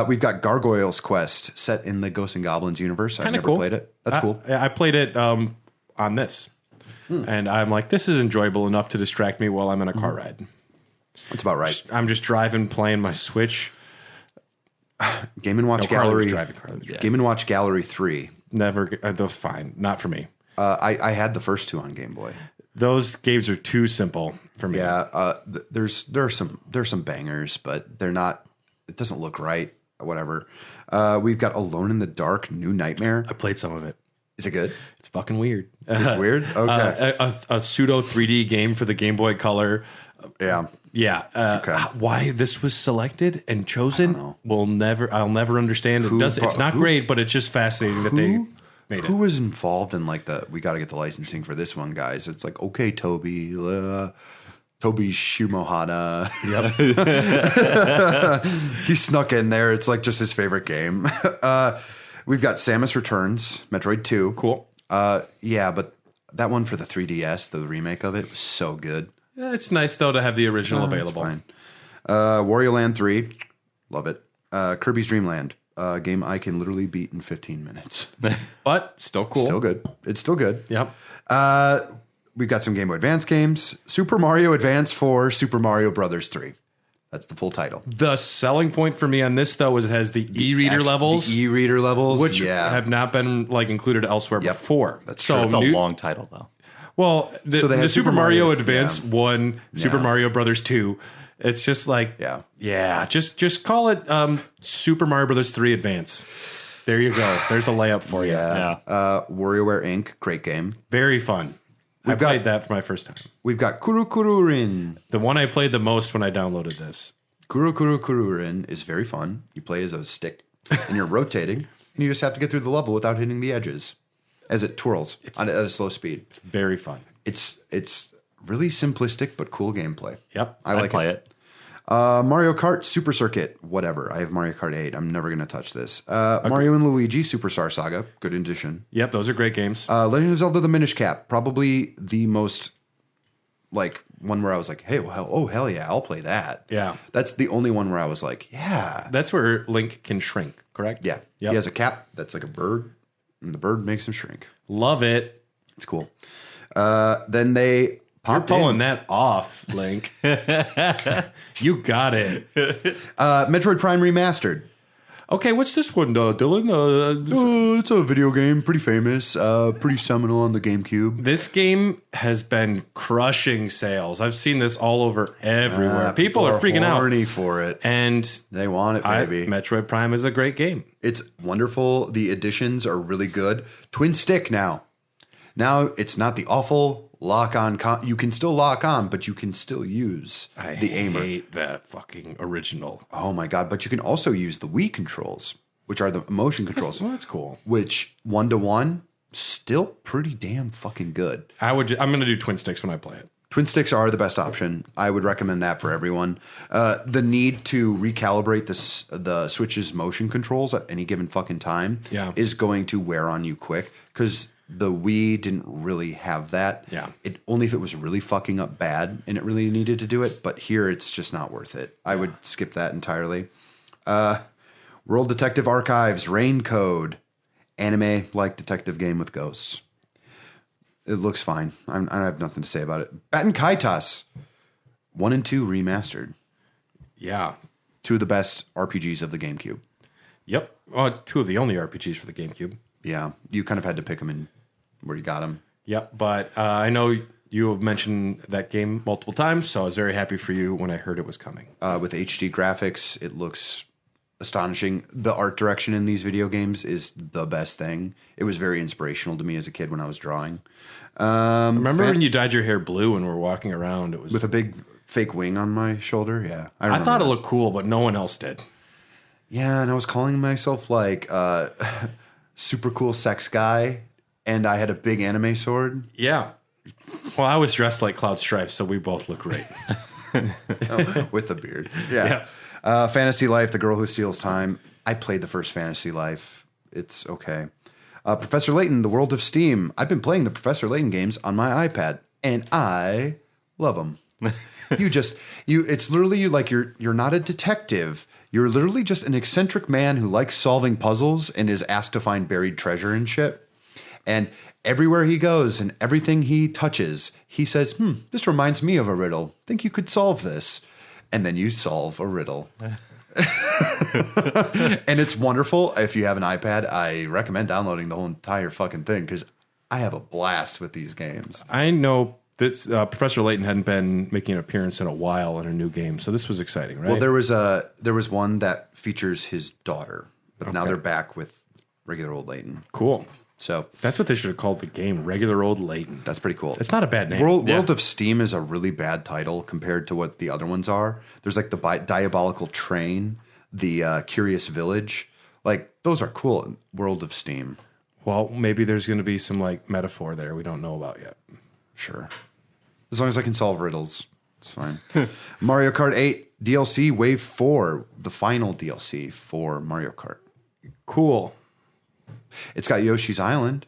We've got Gargoyles Quest set in the Ghosts and Goblins universe. I've never played it. That's cool. I played it on this. And I'm like, this is enjoyable enough to distract me while I'm in a car ride. That's about right. I'm just driving, playing my Switch. Game & Watch Carly Gallery. was driving. Game & Watch Gallery 3. Never. That's fine. Not for me. I had the first 2 on Game Boy. Those games are too simple for me. Yeah. There are some bangers, but they're not. It doesn't look right. Whatever. We've got Alone in the Dark, New Nightmare. I played some of it. Is it good? It's fucking weird. It's weird? Okay. A pseudo 3D game for the Game Boy Color. Yeah. Yeah. Okay. Why this was selected and chosen, I'll never understand. It's not great, but it's just fascinating that they made it. Who was involved in like we got to get the licensing for this one, guys? It's like, okay, Toby Shimohara. Yep. He snuck in there. It's like just his favorite game. We've got Samus Returns, Metroid 2. Cool. Yeah, but that one for the 3DS, the remake of it, was so good. Yeah, it's nice though to have the original available. Fine. Wario Land 3, love it. Kirby's Dream Land, game I can literally beat in 15 minutes. But still cool. Still good. It's still good. Yep. We've got some Game Boy Advance games. Super Mario Advance 4, Super Mario Brothers 3. That's the full title. The selling point for me on this though is it has the e-reader levels. The e-reader levels. Which have not been like included elsewhere before. That's true. It's a long title though. Well, the Super Mario Advance 1, Super Yeah. Mario Brothers 2. It's just like, just call it Super Mario Brothers 3 Advance. There you go. There's a layup for you. Yeah. WarioWare Inc., great game. Very fun. I played that for my first time. We've got Kurukururin. The one I played the most when I downloaded this. Kurukururin is very fun. You play as a stick, and you're rotating, and you just have to get through the level without hitting the edges as it twirls at a slow speed. It's very fun. It's really simplistic but cool gameplay. Yep. I like it. Mario Kart Super Circuit, whatever. I have Mario Kart 8. I'm never going to touch this. Mario and Luigi Superstar Saga, good addition. Yep, those are great games. Legend of Zelda: The Minish Cap, probably the most like one where I was like, hey, well, hell yeah, I'll play that. Yeah. That's the only one where I was like, yeah. That's where Link can shrink, correct? Yeah. Yep. He has a cap that's like a bird, and the bird makes him shrink. Love it. It's cool. Then they popped You're pulling in. that off, Link. You got it. Metroid Prime Remastered. Okay, what's this one, Dylan? It's a video game, pretty famous, pretty seminal on the GameCube. This game has been crushing sales. I've seen this all over everywhere. People are freaking out. Horny for it. And They want it, baby. Metroid Prime is a great game. It's wonderful. The additions are really good. Twin stick now. Now it's not the awful lock on. You can still lock on, but you can still use the aimer. I hate that fucking original. Oh my God. But you can also use the Wii controls, which are the motion controls. Well, that's cool. Which 1-to-1, still pretty damn fucking good. I'm going to do twin sticks when I play it. Twin sticks are the best option. I would recommend that for everyone. The need to recalibrate the Switch's motion controls at any given fucking time is going to wear on you quick, because the Wii didn't really have that. Yeah. Only if it was really fucking up bad and it really needed to do it. But here it's just not worth it. I would skip that entirely. World Detective Archives, Rain Code, anime-like detective game with ghosts. It looks fine. I have nothing to say about it. Batten Kaitas, 1 and 2 remastered. Yeah. 2 of the best RPGs of the GameCube. Yep. 2 of the only RPGs for the GameCube. Yeah. You kind of had to pick them in where you got them. Yep. But I know you have mentioned that game multiple times, so I was very happy for you when I heard it was coming. With HD graphics, it looks astonishing. The art direction in these video games is the best thing. It was very inspirational to me as a kid when I was drawing. Remember when you dyed your hair blue and were walking around? It was with a big fake wing on my shoulder? Yeah. I thought it looked cool, but no one else did. Yeah, and I was calling myself like super cool sex guy, and I had a big anime sword. Yeah. Well, I was dressed like Cloud Strife, so we both look great. With the beard. Yeah. Fantasy Life, The Girl Who Steals Time. I played the first Fantasy Life. It's okay. Professor Layton, The World of Steam. I've been playing the Professor Layton games on my iPad, and I love them. It's literally you're not a detective. You're literally just an eccentric man who likes solving puzzles and is asked to find buried treasure and shit. And everywhere he goes and everything he touches, he says, this reminds me of a riddle. Think you could solve this? And then you solve a riddle. And it's wonderful. If you have an iPad, I recommend downloading the whole entire fucking thing, because I have a blast with these games. I know that Professor Layton hadn't been making an appearance in a while in a new game, so this was exciting, right? Well, there was one that features his daughter, but now they're back with regular old Layton. Cool. So that's what they should have called the game, Regular Old Layton. That's pretty cool. It's not a bad name. World of Steam is a really bad title compared to what the other ones are. There's like the Diabolical Train, the Curious Village. Like, those are cool. World of Steam. Well, maybe there's going to be some like metaphor there we don't know about yet. Sure. As long as I can solve riddles, it's fine. Mario Kart 8 DLC Wave 4, the final DLC for Mario Kart. Cool. It's got Yoshi's Island.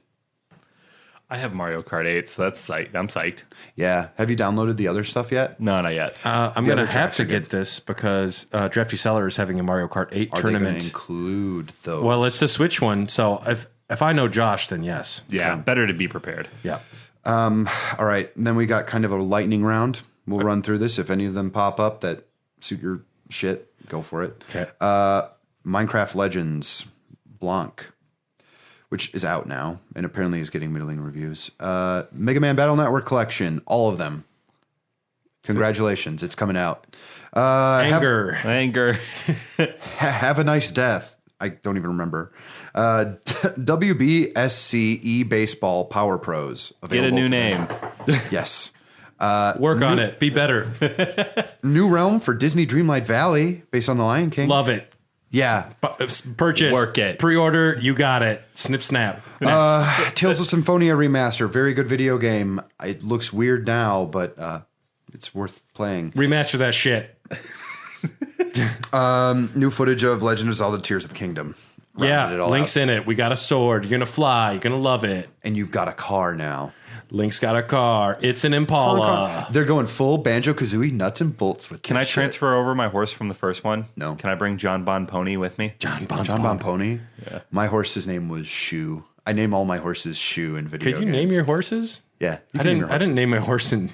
I have Mario Kart 8, so that's psyched. I'm psyched. Yeah. Have you downloaded the other stuff yet? No, not yet. I'm going to have to get this because Drafty Seller is having a Mario Kart 8 Are tournament. they going to include those? Well, it's the Switch one, so if I know Josh, then yes. Yeah, better to be prepared. Yeah. All right. And then we got kind of a lightning round. We'll run through this. If any of them pop up that suit your shit, go for it. Okay. Minecraft Legends Blanc, which is out now and apparently is getting middling reviews. Mega Man Battle Network Collection, all of them. Congratulations, it's coming out. Anger. Have a Nice Death. I don't even remember. WBSC Baseball Power Pros. Get a new name. Yes. Work on it. Be better. New Realm for Disney Dreamlight Valley, based on The Lion King. Love it. Yeah. Purchase. Work it. Pre-order. You got it. Snip, snap. Tales of Symphonia Remaster. Very good video game. It looks weird now, but it's worth playing. Remaster that shit. New footage of Legend of Zelda Tears of the Kingdom. Yeah, Link's in it. We got a sword. You're going to fly. You're going to love it. And you've got a car now. Link's got a car. It's an Impala. They're going full Banjo-Kazooie nuts and bolts with this Can I shit. transfer over my horse from the first one? No. Can I bring John Bon Pony with me? John Bon Pony? Yeah. My horse's name was Shoe. I name all my horses Shoe in video games. Could you name your horses? Yeah. I didn't name my horse in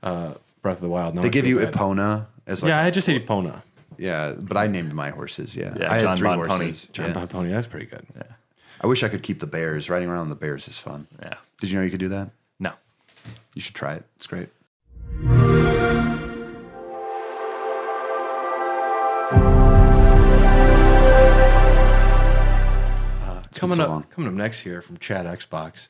Breath of the Wild. No, they give you Epona as like I just hate Epona. Yeah, but I named my horses. Yeah, Yeah, I John had 3 Bon Pony. horses. John Bon Pony, that's pretty good. Yeah. I wish I could keep the bears. Riding around on the bears is fun. Yeah. Did you know you could do that? No. You should try it. It's great. Coming so up long. next here from Chat Xbox.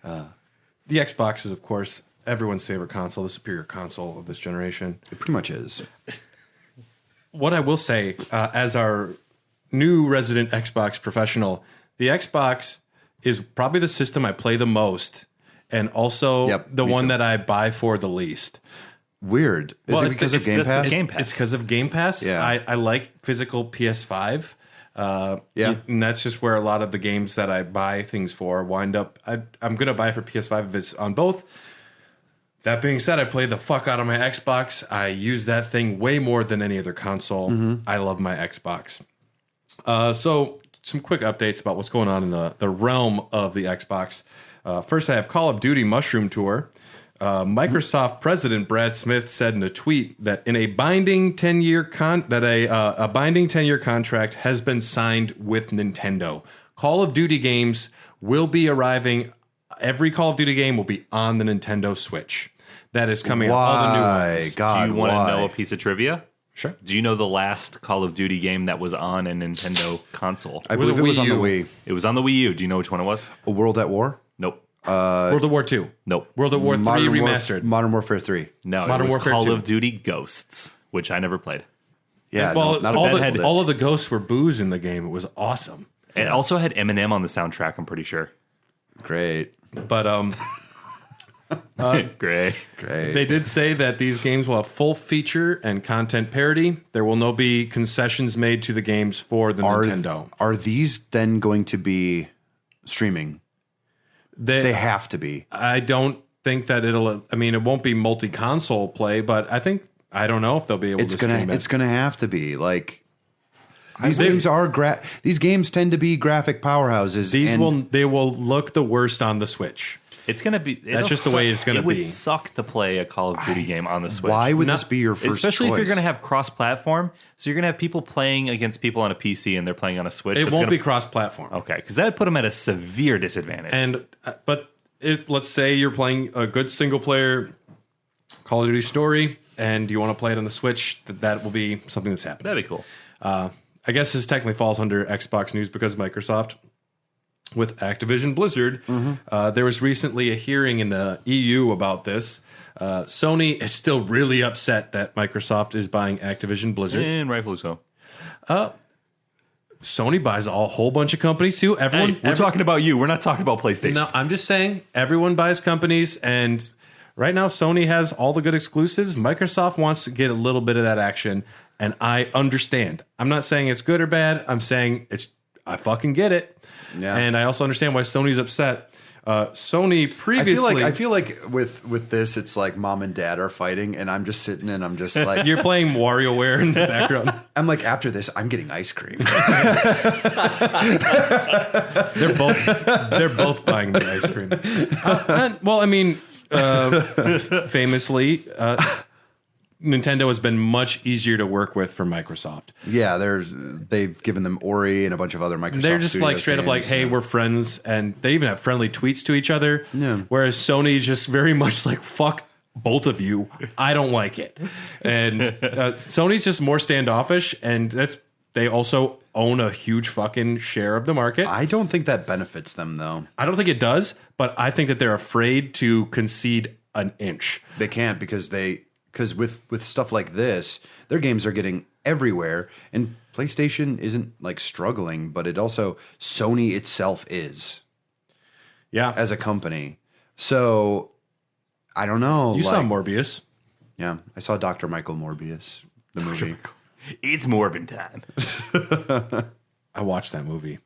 The Xbox is, of course, everyone's favorite console, the superior console of this generation. It pretty much is. What I will say, as our new resident Xbox professional, the Xbox is probably the system I play the most, and also Yep, the me one too. that I buy for the least. Weird. Is Well, it it's because the- of Game it's- Pass? it's Game Pass. It's because of Game Pass. Yeah. I like physical PS5. Yeah. And that's just where a lot of the games that I buy things for wind up. I'm going to buy for PS5 if it's on both. That being said, I play the fuck out of my Xbox. I use that thing way more than any other console. I love my Xbox. So some quick updates about what's going on in the realm of the Xbox. First, I have Call of Duty Mushroom Tour. Microsoft President Brad Smith said in a tweet that in a binding 10-year a binding 10-year contract has been signed with Nintendo. Call of Duty games will be arriving. Every Call of Duty game will be on the Nintendo Switch. That is coming out. All the new Why? ones. God, Do you want to why? know a piece of trivia? Sure. Do you know the last Call of Duty game that was on a Nintendo console? I was believe a it was Wii on the U. Wii. It was on the Wii U. Do you know which one it was? A World at War? Nope. World of War 2. Nope. World of War 3 remastered. Modern Warfare 3. No, Modern it was Warfare Call 2. of Duty Ghosts, which I never played. Yeah, Well, not a all, bad the, all of the ghosts were booze in the game. It was awesome. It also had Eminem on the soundtrack, I'm pretty sure. Great. But Great. Great. they did say that these games will have full feature and content parity. There will no be concessions made to the games for the Nintendo. Are these then going to be streaming? They have to be. I don't think that it'll. I mean, it won't be multi-console play, but I don't know if they'll be able to stream it. It's gonna have to be. Like these games are these games tend to be graphic powerhouses. They will look the worst on the Switch. It's going to be... That's just the way it's gonna It would be. suck to play a Call of Duty game on the Switch. Why would Not- this be your first Especially if you're choice? going to have cross-platform. So you're going to have people playing against people on a PC and they're playing on a Switch. It That's won't gonna- be cross-platform. Okay, because that would put them at a severe disadvantage. And let's say you're playing a good single-player Call of Duty story, and you want to play it on the Switch. That will be something that's happening. that'd be cool. I guess this technically falls under Xbox news because Microsoft, with Activision Blizzard, there was recently a hearing in the EU about this. Sony is still really upset that Microsoft is buying Activision Blizzard. And rightfully so. Sony buys a whole bunch of companies too. Hey, we're talking about you. We're not talking about PlayStation. No, I'm just saying everyone buys companies, and right now Sony has all the good exclusives. Microsoft wants to get a little bit of that action, and I understand. I'm not saying it's good or bad. I'm saying I fucking get it. Yeah. And I also understand why Sony's upset. Sony previously... I feel like with this, it's like mom and dad are fighting, and I'm just sitting and I'm just like, You're playing WarioWare in the background. I'm like, after this, I'm getting ice cream. They're both buying the ice cream. Well, I mean, famously, Nintendo has been much easier to work with for Microsoft. Yeah, they've given them Ori and a bunch of other Microsoft. They're just like Studios straight up games, like, hey, yeah. we're friends, and they even have friendly tweets to each other. Yeah. Whereas Sony just very much like, fuck both of you. I don't like it. And Sony's just more standoffish, and they also own a huge fucking share of the market. I don't think that benefits them though. I don't think it does, but I think that they're afraid to concede an inch. They can't because with stuff like this, their games are getting everywhere, and PlayStation isn't like struggling, but it also Sony itself is Yeah. as a company. So I don't know. You saw Morbius. Yeah, I saw Dr. Michael Morbius, the movie. It's Morbin time. I watched that movie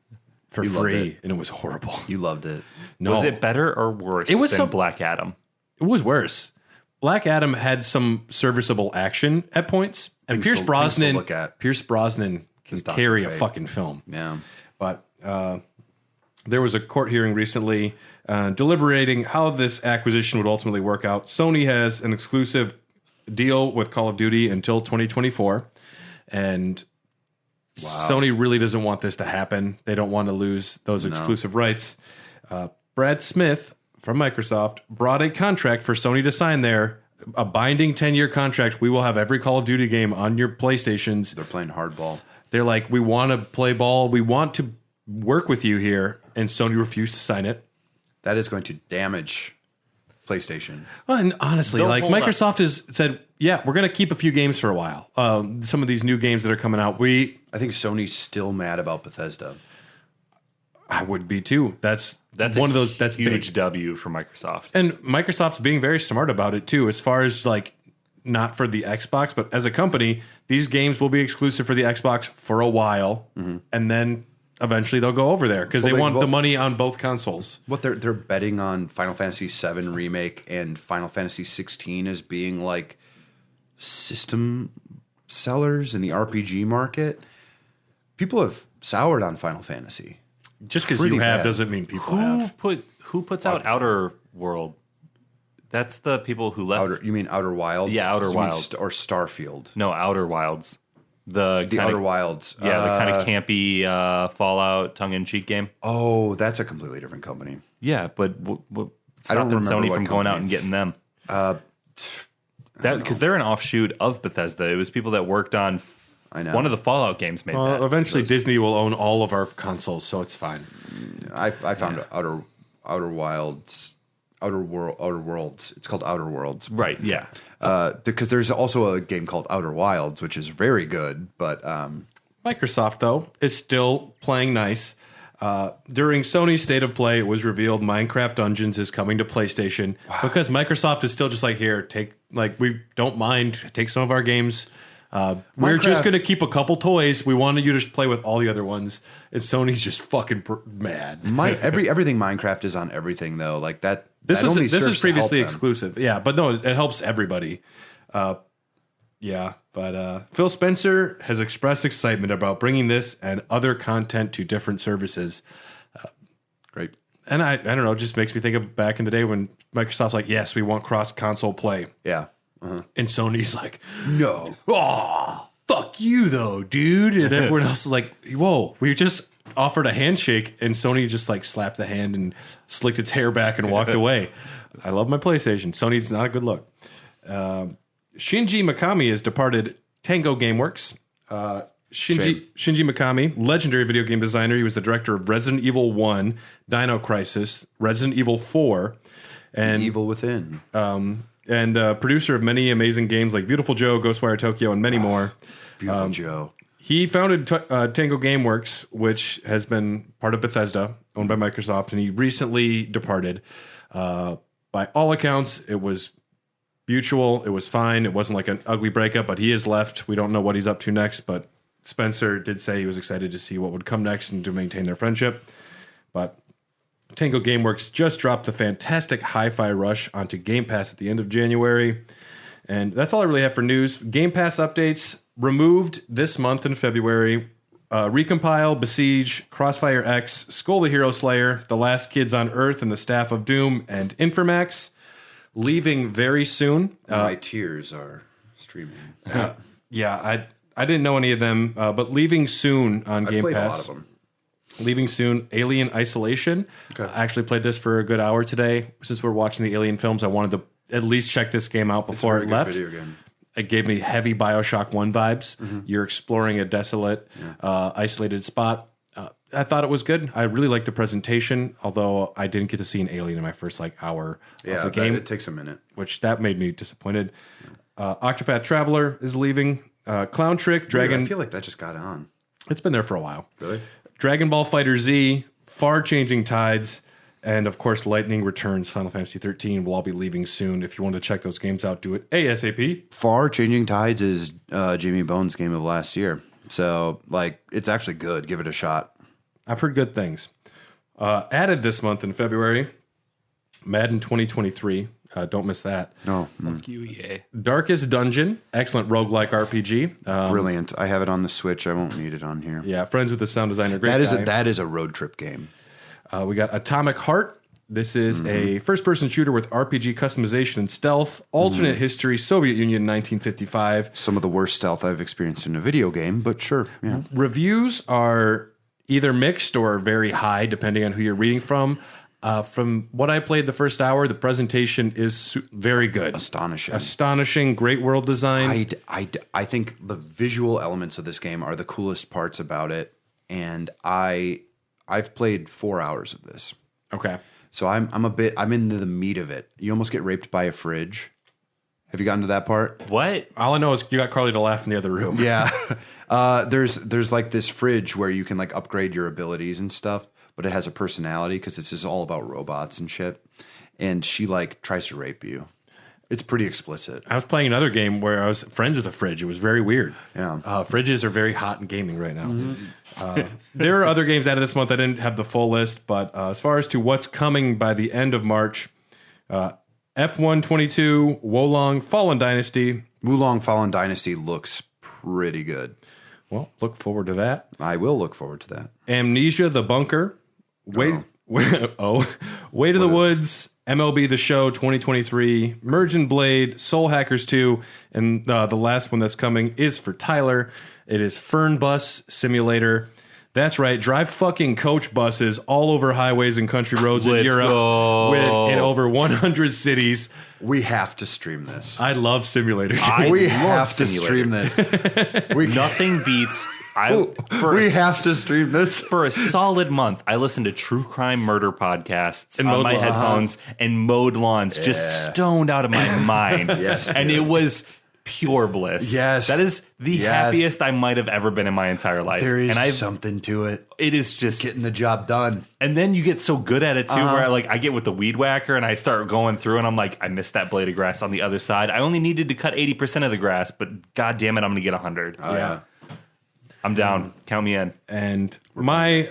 for You loved free, it. and it was horrible. You loved it. No, Was it better or worse It was than some- Black Adam? It was worse. Black Adam had some serviceable action at points, and Things Pierce to Brosnan. look at. Pierce Brosnan can His Dr. carry a Fate. fucking film. Yeah. But there was a court hearing recently deliberating how this acquisition would ultimately work out. Sony has an exclusive deal with Call of Duty until 2024. and Sony really doesn't want this to happen. They don't want to lose those exclusive rights. Brad Smith from Microsoft brought a contract for Sony to sign there, a binding 10-year contract. We will have every Call of Duty game on your PlayStations. They're playing hardball. They're like, we want to play ball. We want to work with you here. And Sony refused to sign it. That is going to damage PlayStation. Well, and honestly, like Microsoft has said, yeah, we're going to keep a few games for a while. Some of these new games that are coming out, I think Sony's still mad about Bethesda. I would be too. That's one of those. That's huge big W for Microsoft. And Microsoft's being very smart about it too, as far as like not for the Xbox, but as a company, these games will be exclusive for the Xbox for a while, and then eventually they'll go over there because they want the money on both consoles. What they're betting on Final Fantasy VII Remake and Final Fantasy 16 as being like system sellers in the RPG market. People have soured on Final Fantasy. Just because you have doesn't mean people have. Who puts out Outer World? That's the people who left. You mean Outer Wilds? Yeah, Outer Wilds. Or Starfield. No, Outer Wilds. The Outer Wilds. Yeah, the kind of campy Fallout tongue-in-cheek game. Oh, that's a completely different company. Yeah, but I don't remember Sony what from going out and getting them. Because they're an offshoot of Bethesda. It was people that worked on one of the Fallout games made that. Eventually, Disney will own all of our consoles, so it's fine. I found Outer Worlds. It's called Outer Worlds. Right, yeah. Because there's also a game called Outer Wilds, which is very good, but Microsoft, though, is still playing nice. During Sony's State of Play, it was revealed Minecraft Dungeons is coming to PlayStation because Microsoft is still just like, here, we don't mind, take some of our games. We're just going to keep a couple toys. We wanted you to play with all the other ones. And Sony's just fucking mad. Everything Minecraft is on everything, though. Like that. This was previously exclusive. Yeah, but no, it helps everybody. But Phil Spencer has expressed excitement about bringing this and other content to different services. Great. And I don't know, it just makes me think of back in the day when Microsoft's like, yes, we want cross-console play. Yeah. And Sony's like, no. Oh, fuck you, though, dude. And everyone else is like, whoa, we just offered a handshake. And Sony just like slapped the hand and slicked its hair back and walked away. I love my PlayStation. Sony's not a good look. Shinji Mikami has departed Tango Gameworks. Shinji Mikami, legendary video game designer. He was the director of Resident Evil 1, Dino Crisis, Resident Evil 4. And The Evil Within. And producer of many amazing games like Beautiful Joe, Ghostwire Tokyo, and many more. Beautiful Joe. He founded Tango Gameworks, which has been part of Bethesda, owned by Microsoft, and he recently departed. By all accounts, it was mutual. It was fine. It wasn't like an ugly breakup, but he has left. We don't know what he's up to next, but Spencer did say he was excited to see what would come next and to maintain their friendship. But Tango Gameworks just dropped the fantastic Hi-Fi Rush onto Game Pass at the end of January. And that's all I really have for news. Game Pass updates removed this month in February. Recompile, Besiege, Crossfire X, Skull the Hero Slayer, The Last Kids on Earth, and The Staff of Doom, and Infamax. Leaving very soon. My tears are streaming. Yeah, I didn't know any of them, but leaving soon on Game Pass. I played a lot of them. Leaving soon, Alien Isolation. Okay. I actually played this for a good hour today. Since we're watching the Alien films, I wanted to at least check this game out before it left. Video game. It gave me heavy Bioshock 1 vibes. You're exploring a desolate, isolated spot. I thought it was good. I really liked the presentation, although I didn't get to see an alien in my first hour of the game. It takes a minute. Which that made me disappointed. Octopath Traveler is leaving. Clown Trick, Dragon... I feel like that just got on. It's been there for a while. Really? Dragon Ball Fighter Z, Far Changing Tides, and of course Lightning Returns, Final Fantasy 13 will all be leaving soon. If you want to check those games out, do it ASAP. Far Changing Tides is Jamie Bones' game of last year. So, it's actually good. Give it a shot. I've heard good things. Added this month in February, Madden 2023. Don't miss that. No. Fuck you, EA. Darkest Dungeon, excellent roguelike RPG. Brilliant. I have it on the Switch. I won't need it on here. Yeah, friends with the sound designer. Great that guy. That is a road trip game. We got Atomic Heart, This is a first-person shooter with RPG customization and stealth, alternate history, Soviet Union, 1955. Some of the worst stealth I've experienced in a video game, but sure. Yeah. Reviews are either mixed or very high, depending on who you're reading from. From what I played the first hour, the presentation is very good. Astonishing, great world design. I think the visual elements of this game are the coolest parts about it, and I've played 4 hours of this. Okay. So I'm into the meat of it. You almost get raped by a fridge. Have you gotten to that part? What? All I know is you got Carly to laugh in the other room. Yeah. There's like this fridge where you can like upgrade your abilities and stuff, but it has a personality because it's just all about robots and shit. And she like tries to rape you. It's pretty explicit. I was playing another game where I was friends with a fridge. It was very weird. Yeah. Fridges are very hot in gaming right now. There are other games out of this month. I didn't have the full list, but as far as to what's coming by the end of March, F122, Wolong Fallen Dynasty. Wulong Fallen Dynasty looks pretty good. Well, look forward to that. I will look forward to that. Amnesia: The Bunker. Way to the Woods. MLB The Show 2023, Mergent Blade, Soul Hackers 2, and the last one that's coming is for Tyler. It is Fern Bus Simulator. That's right, drive fucking coach buses all over highways and country roads in Europe in over 100 cities. We have to stream this. I love simulator games. We have to stream this. Nothing beats... we have to stream this. For a solid month, I listened to true crime murder podcasts and on my headphones and mowed lawns, just stoned out of my mind. Yes, and dude. it was pure bliss. Yes. That is the happiest I might have ever been in my entire life. There is something to it. It is just getting the job done. And then you get so good at it too, where I get with the weed whacker and I start going through and I'm like, I missed that blade of grass on the other side. I only needed to cut 80% of the grass, but god damn it, I'm gonna get 100. Oh, yeah. I'm down. Count me in. And my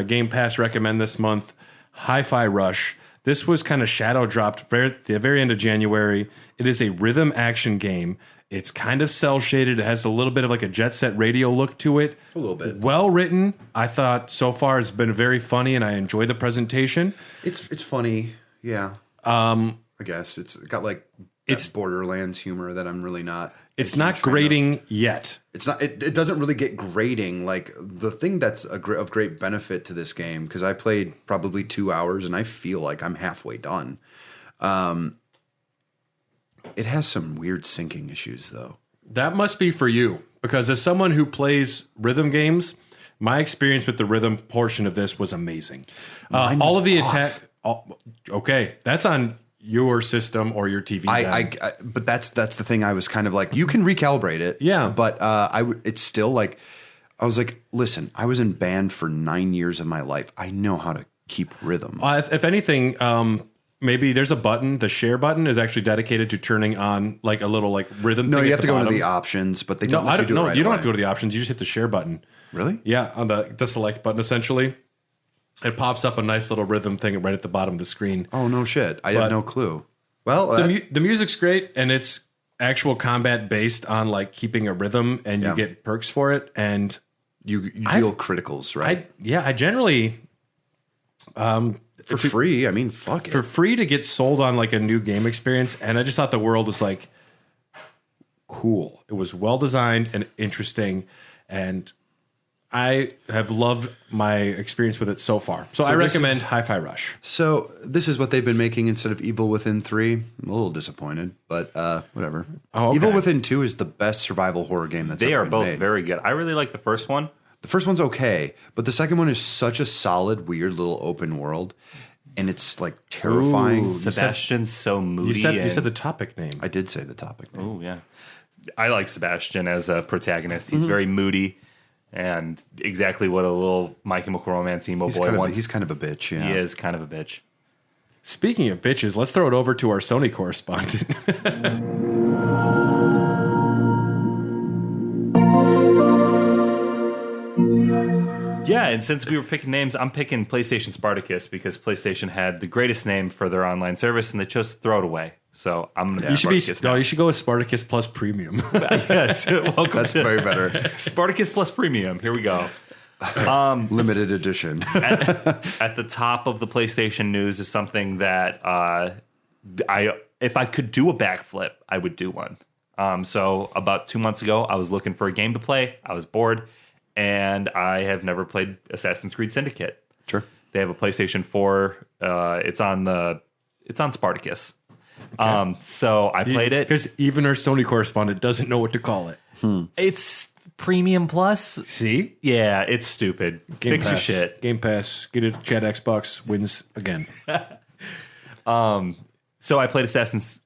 Game Pass recommend this month, Hi-Fi Rush. This was kind of shadow dropped at the very end of January. It is a rhythm action game. It's kind of cell shaded. It has a little bit of like a Jet Set Radio look to it. A little bit. Well written. I thought so far it's been very funny, and I enjoy the presentation. It's funny. Yeah. I guess it's got like it's Borderlands humor that I'm really not. It's not grating yet. It's not. It doesn't really get grating. Like the thing that's of great benefit to this game, because I played probably 2 hours and I feel like I'm halfway done. It has some weird syncing issues though. That must be for you, because as someone who plays rhythm games, my experience with the rhythm portion of this was amazing. All of the attack. Okay, that's on your system or your TV. But that's the thing. I was kind of like, you can recalibrate it. Yeah. But it's still like, I was like, listen, I was in band for 9 years of my life. I know how to keep rhythm. If anything, maybe there's a button. The share button is actually dedicated to turning on like a little like rhythm. No, thing you at have to the go bottom. into the options, but they don't let you do it right you don't away. have to go to the options. You just hit the share button. Really? Yeah, on the select button essentially. It pops up a nice little rhythm thing right at the bottom of the screen. Oh, no shit. I had no clue. Well, the music's great, and it's actual combat based on like keeping a rhythm, and you get perks for it, and you deal criticals, right? I generally for free. I mean, fuck it. For free to get sold on like a new game experience, and I just thought the world was like cool. It was well designed and interesting, and I have loved my experience with it so far. So I recommend Hi-Fi Rush. So this is what they've been making instead of Evil Within 3. I'm a little disappointed, but whatever. Oh, okay. Evil Within 2 is the best survival horror game that's They ever are been both made. very good. I really like the first one. The first one's okay, but the second one is such a solid, weird little open world, and it's like terrifying. Ooh, Sebastian's so moody. You said the topic name. I did say the topic. Oh, yeah. I like Sebastian as a protagonist. He's very moody and exactly what a little My Chemical Romance emo boy wants. He's kind of a bitch, yeah. He is kind of a bitch. Speaking of bitches, let's throw it over to our Sony correspondent. Yeah, and since we were picking names, I'm picking PlayStation Spartacus because PlayStation had the greatest name for their online service, and they chose to throw it away. So I'm going to Spartacus now. No, you should go with Spartacus Plus Premium. Yes, welcome That's way better. Spartacus Plus Premium. Here we go. Limited edition. At the top of the PlayStation news is something that if I could do a backflip, I would do one. So about 2 months ago, I was looking for a game to play. I was bored, and I have never played Assassin's Creed Syndicate. Sure. They have a PlayStation 4. It's on Spartacus. Okay. So I played it because even our Sony correspondent doesn't know what to call it. It's Premium Plus. See? Yeah, it's stupid. Fix your shit. Game Pass. Get it. Chat Xbox wins again. So I played Assassin's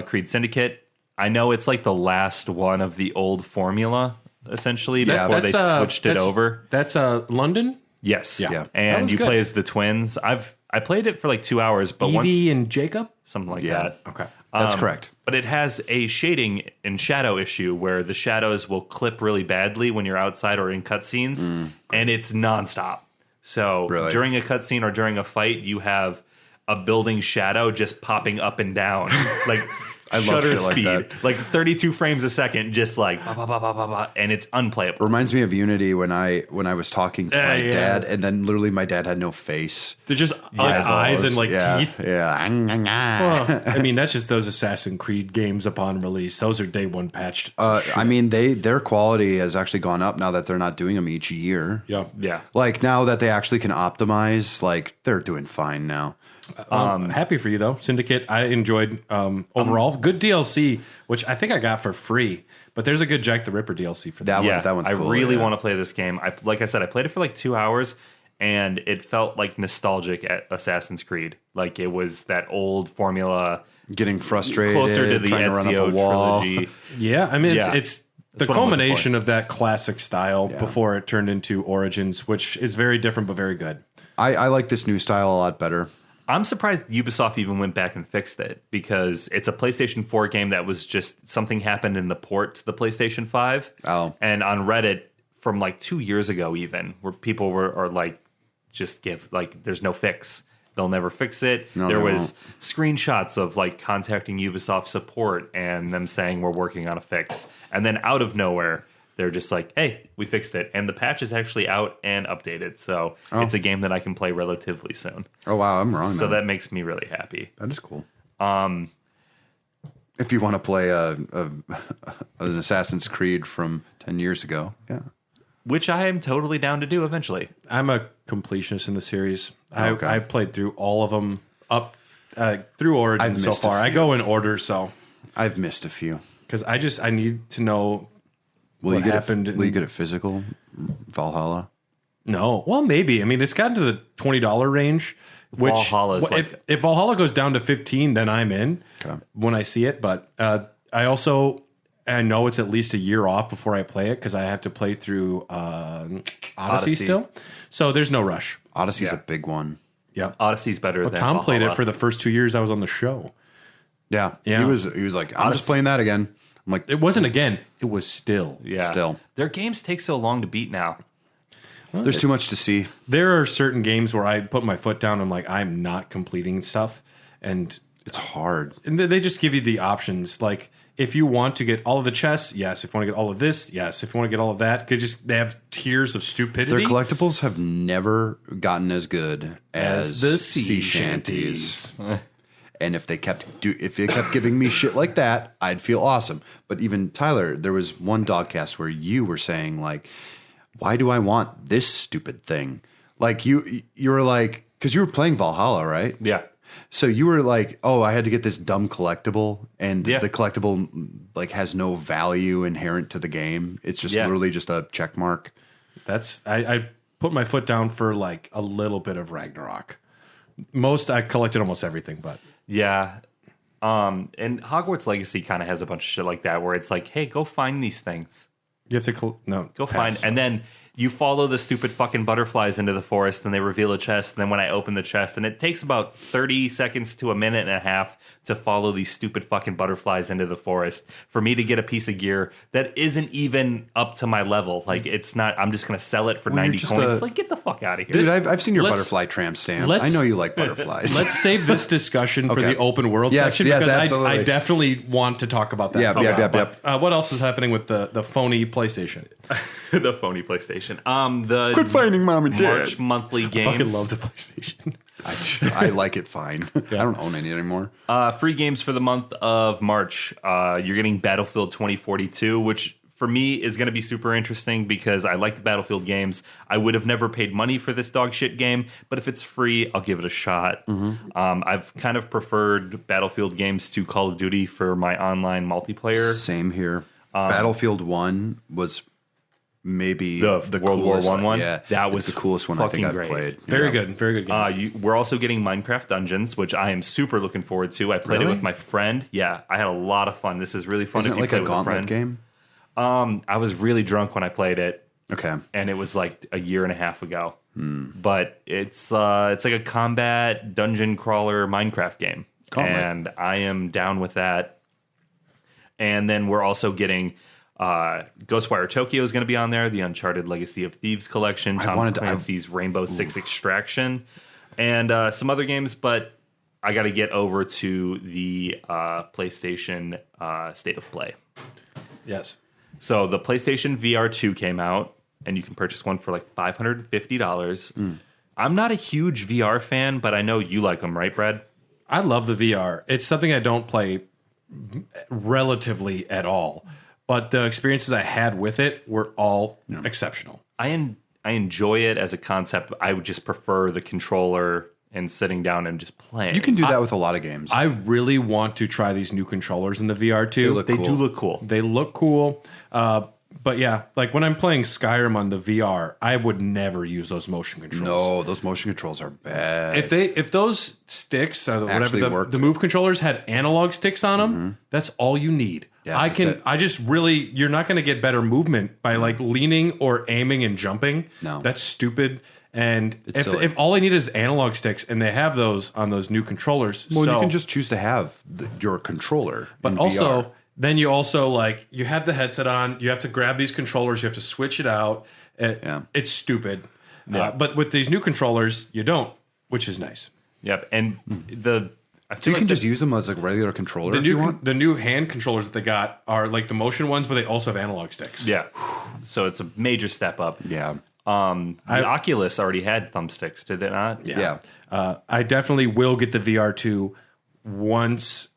Creed Syndicate. I know it's like the last one of the old formula, essentially, before they switched it over. That's London? Yes. Yeah. And you play as the twins. I played it for like 2 hours, but Evie and Jacob? Something like that. Okay. That's correct. But it has a shading and shadow issue where the shadows will clip really badly when you're outside or in cutscenes, and it's nonstop. So during a cutscene or during a fight, you have a building shadow just popping up and down, like I love shutter shit speed, like 32 frames a second, just like bah, bah, bah, bah, bah, bah, and it's unplayable. Reminds me of Unity when I was talking to my dad, and then literally my dad had no face. They're just eyes and like teeth. Yeah. Well, I mean, that's just those Assassin's Creed games upon release. Those are day one patched. I mean, their quality has actually gone up now that they're not doing them each year. Yeah. Like now that they actually can optimize, like they're doing fine now. Happy for you though, Syndicate. I enjoyed overall good DLC, which I think I got for free. But there's a good Jack the Ripper DLC for that. That one's cool. I really want to play this game. Like I said, I played it for like 2 hours, and it felt like nostalgic at Assassin's Creed. Like it was that old formula, getting frustrated, closer to the trying to run up a Ezio wall. trilogy. Yeah, I mean it's the culmination of that classic style Yeah. before it turned into Origins, which is very different but very good. I like this new style a lot better. I'm surprised Ubisoft even went back and fixed it, because it's a PlayStation 4 game that was just something happened in the port to the PlayStation 5. Oh. And on Reddit from like 2 years ago even, where people are like, just give, like, there's no fix. They'll never fix it. There was screenshots of like contacting Ubisoft support and them saying we're working on a fix. And then out of nowhere, they're just like, hey, we fixed it. And the patch is actually out and updated. So it's a game that I can play relatively soon. Oh, wow. I'm wrong. So that makes me really happy. That is cool. If you want to play an Assassin's Creed from 10 years ago. Yeah. Which I am totally down to do eventually. I'm a completionist in the series. Okay. I played through all of them up through Origins so far. I go in order, so I've missed a few. because I need to know Will what you get happened. Will you get a physical Valhalla? No, well, maybe. I mean, it's gotten to the $20 range. Which Valhalla's if Valhalla goes down to 15, then I'm in when I see it. But I know it's at least a year off before I play it because I have to play through Odyssey still. So there's no rush. Odyssey's a big one. Yeah, Odyssey's better than Tom Valhalla. played it for the first 2 years I was on the show. Yeah. Yeah. He was like, I'm just playing that again. I'm like, It wasn't again. It was still. Yeah. Still. Their games take so long to beat now. there's too much to see. There are certain games where I put my foot down. I'm like, I'm not completing stuff, and It's hard. they just give you the options. Like, if you want to get all of the chests, yes. If you want to get all of this, yes. If you want to get all of that, they have tiers of stupidity. Their collectibles have never gotten as good as the sea shanties. And if they kept giving me shit like that, I'd feel awesome. But even Tyler, there was one Dogcast where you were saying like, why do I want this stupid thing? Like you were like, because you were playing Valhalla, right? Yeah. So you were like, oh, I had to get this dumb collectible, and Yeah. the collectible like has no value inherent to the game. It's just literally just a check mark. I put my foot down for like a little bit of Ragnarok. I collected almost everything, but Yeah. And Hogwarts Legacy kind of has a bunch of shit like that where it's like, hey, go find these things. you have to Go find, and then you follow the stupid fucking butterflies into the forest, and they reveal a chest. And then when I open the chest, and it takes about 30 seconds to a minute and a half to follow these stupid fucking butterflies into the forest for me to get a piece of gear that isn't even up to my level. Like, it's not. I'm just gonna sell it for 90 coins. Like, get the fuck out of here, Dude, I've seen your let's- butterfly tramp stamp. I know you like butterflies. Let's save this discussion for Okay. the open world Yes, section yes, because absolutely. I definitely want to talk about that. Yep. What else is happening with the phony PlayStation? The phony PlayStation. The Quit finding mom and dad. March monthly games. I fucking love the PlayStation. I like it fine. I don't own any anymore. Free games for the month of March. You're getting Battlefield 2042, which for me is going to be super interesting because I like the Battlefield games. I would have never paid money for this dog shit game, but if it's free, I'll give it a shot. I've kind of preferred Battlefield games to Call of Duty for my online multiplayer. Same here. Battlefield 1 was maybe the World War I one. Yeah, that was the coolest one I think I've great. played. Very good game. We're also getting Minecraft Dungeons, which I am super looking forward to. I played it with my friend. Yeah, I had a lot of fun. This is really fun. Isn't if it you like play a with gauntlet friend. game? I was really drunk when I played it. Okay. And it was like a year and a half ago. But it's like a combat dungeon crawler Minecraft game. And I am down with that. And then we're also getting Ghostwire Tokyo is going to be on there, the Uncharted Legacy of Thieves collection, Tom Clancy's Rainbow Six Extraction, and some other games, but I got to get over to the PlayStation State of Play. Yes. So the PlayStation VR 2 came out, and you can purchase one for like $550. I'm not a huge VR fan, but I know you like them, right, Brad? I love the VR. It's something I don't play relatively at all, but the experiences I had with it were all exceptional. I enjoy it as a concept. I would just prefer the controller and sitting down and just playing. You can do that with a lot of games. I really want to try these new controllers in the VR too. They do look cool. They look cool. But yeah, like when I'm playing Skyrim on the VR, I would never use those motion controls. No, those motion controls are bad. If those sticks, whatever Actually worked. the move controllers had analog sticks on them, that's all you need. Yeah, you're not going to get better movement by like leaning or aiming and jumping. No. That's stupid. And silly. if all I need is analog sticks and they have those on those new controllers. Well, you can just choose to have your controller. But in also, VR. then you also like you have the headset on. You have to grab these controllers. You have to switch it out. It's stupid. Yeah. But with these new controllers, you don't, which is nice. Yep, and So you can just use them as a regular controller if you want? The new hand controllers that they got are like the motion ones, but they also have analog sticks. Yeah, so it's a major step up. Yeah. The Oculus already had thumbsticks, did it not? Yeah. I definitely will get the VR2 once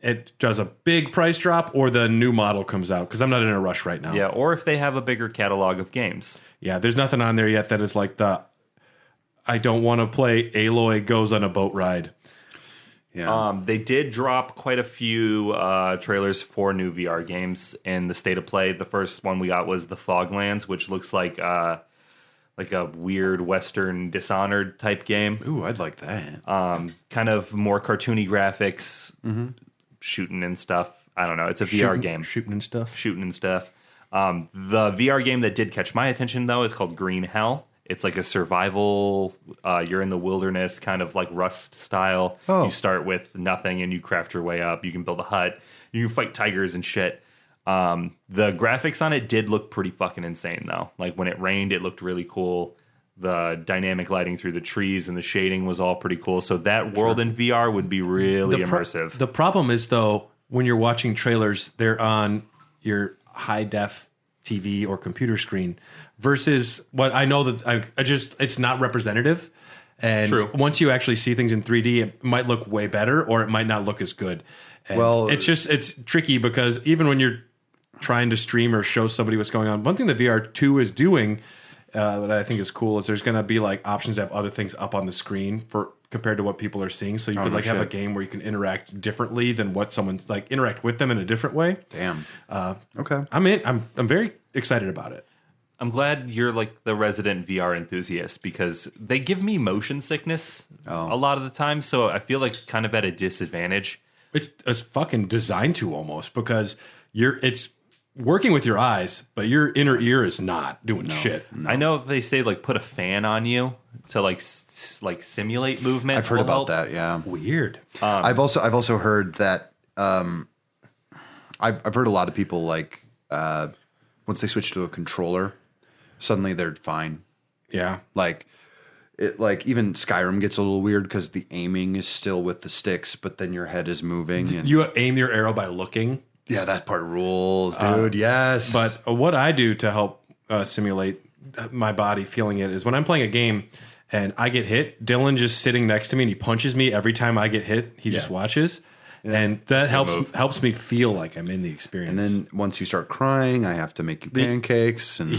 it does a big price drop or the new model comes out, because I'm not in a rush right now. Yeah, or if they have a bigger catalog of games. Yeah, there's nothing on there yet that is like I don't want to play Aloy Goes on a Boat Ride. Yeah. They did drop quite a few trailers for new VR games in the State of Play. The first one we got was the Foglands, which looks like a weird Western Dishonored type game. Ooh, I'd like that. Kind of more cartoony graphics, shooting and stuff. I don't know. It's a VR game. Shooting and stuff. The VR game that did catch my attention, though, is called Green Hell. It's like a survival, you're in the wilderness, kind of like Rust style. Oh. You start with nothing and you craft your way up. You can build a hut. You can fight tigers and shit. The graphics on it did look pretty fucking insane, though. Like when it rained, it looked really cool. The dynamic lighting through the trees and the shading was all pretty cool. So that world in VR would be really immersive. The problem is, though, when you're watching trailers, they're on your high-def TV or computer screen versus what I know that it's not representative. And True. Once you actually see things in 3D, it might look way better or it might not look as good. And Well, it's tricky because even when you're trying to stream or show somebody what's going on, one thing that VR2 is doing that I think is cool is there's going to be like options to have other things up on the screen compared to what people are seeing. So you could have a game where you can interact differently than what someone's like interact with them in a different way. Damn. Okay. I'm very excited about it. I'm glad you're like the resident VR enthusiast because they give me motion sickness a lot of the time. So I feel like kind of at a disadvantage. It's fucking designed to almost because it's working with your eyes, but your inner ear is not doing shit. No. I know they say like put a fan on you to like simulate movement. I've heard about that. Yeah. Weird. I've also heard that. I've heard a lot of people like once they switch to a controller, suddenly they're fine. Yeah. Like even Skyrim gets a little weird because the aiming is still with the sticks, but then your head is moving. And You aim your arrow by looking. yeah, that part rules, dude. Yes. But what I do to help simulate my body feeling it is when I'm playing a game and I get hit. Dylan just sitting next to me and he punches me every time I get hit. He just watches. And that helps me feel like I'm in the experience. And then once you start crying, I have to make you pancakes. And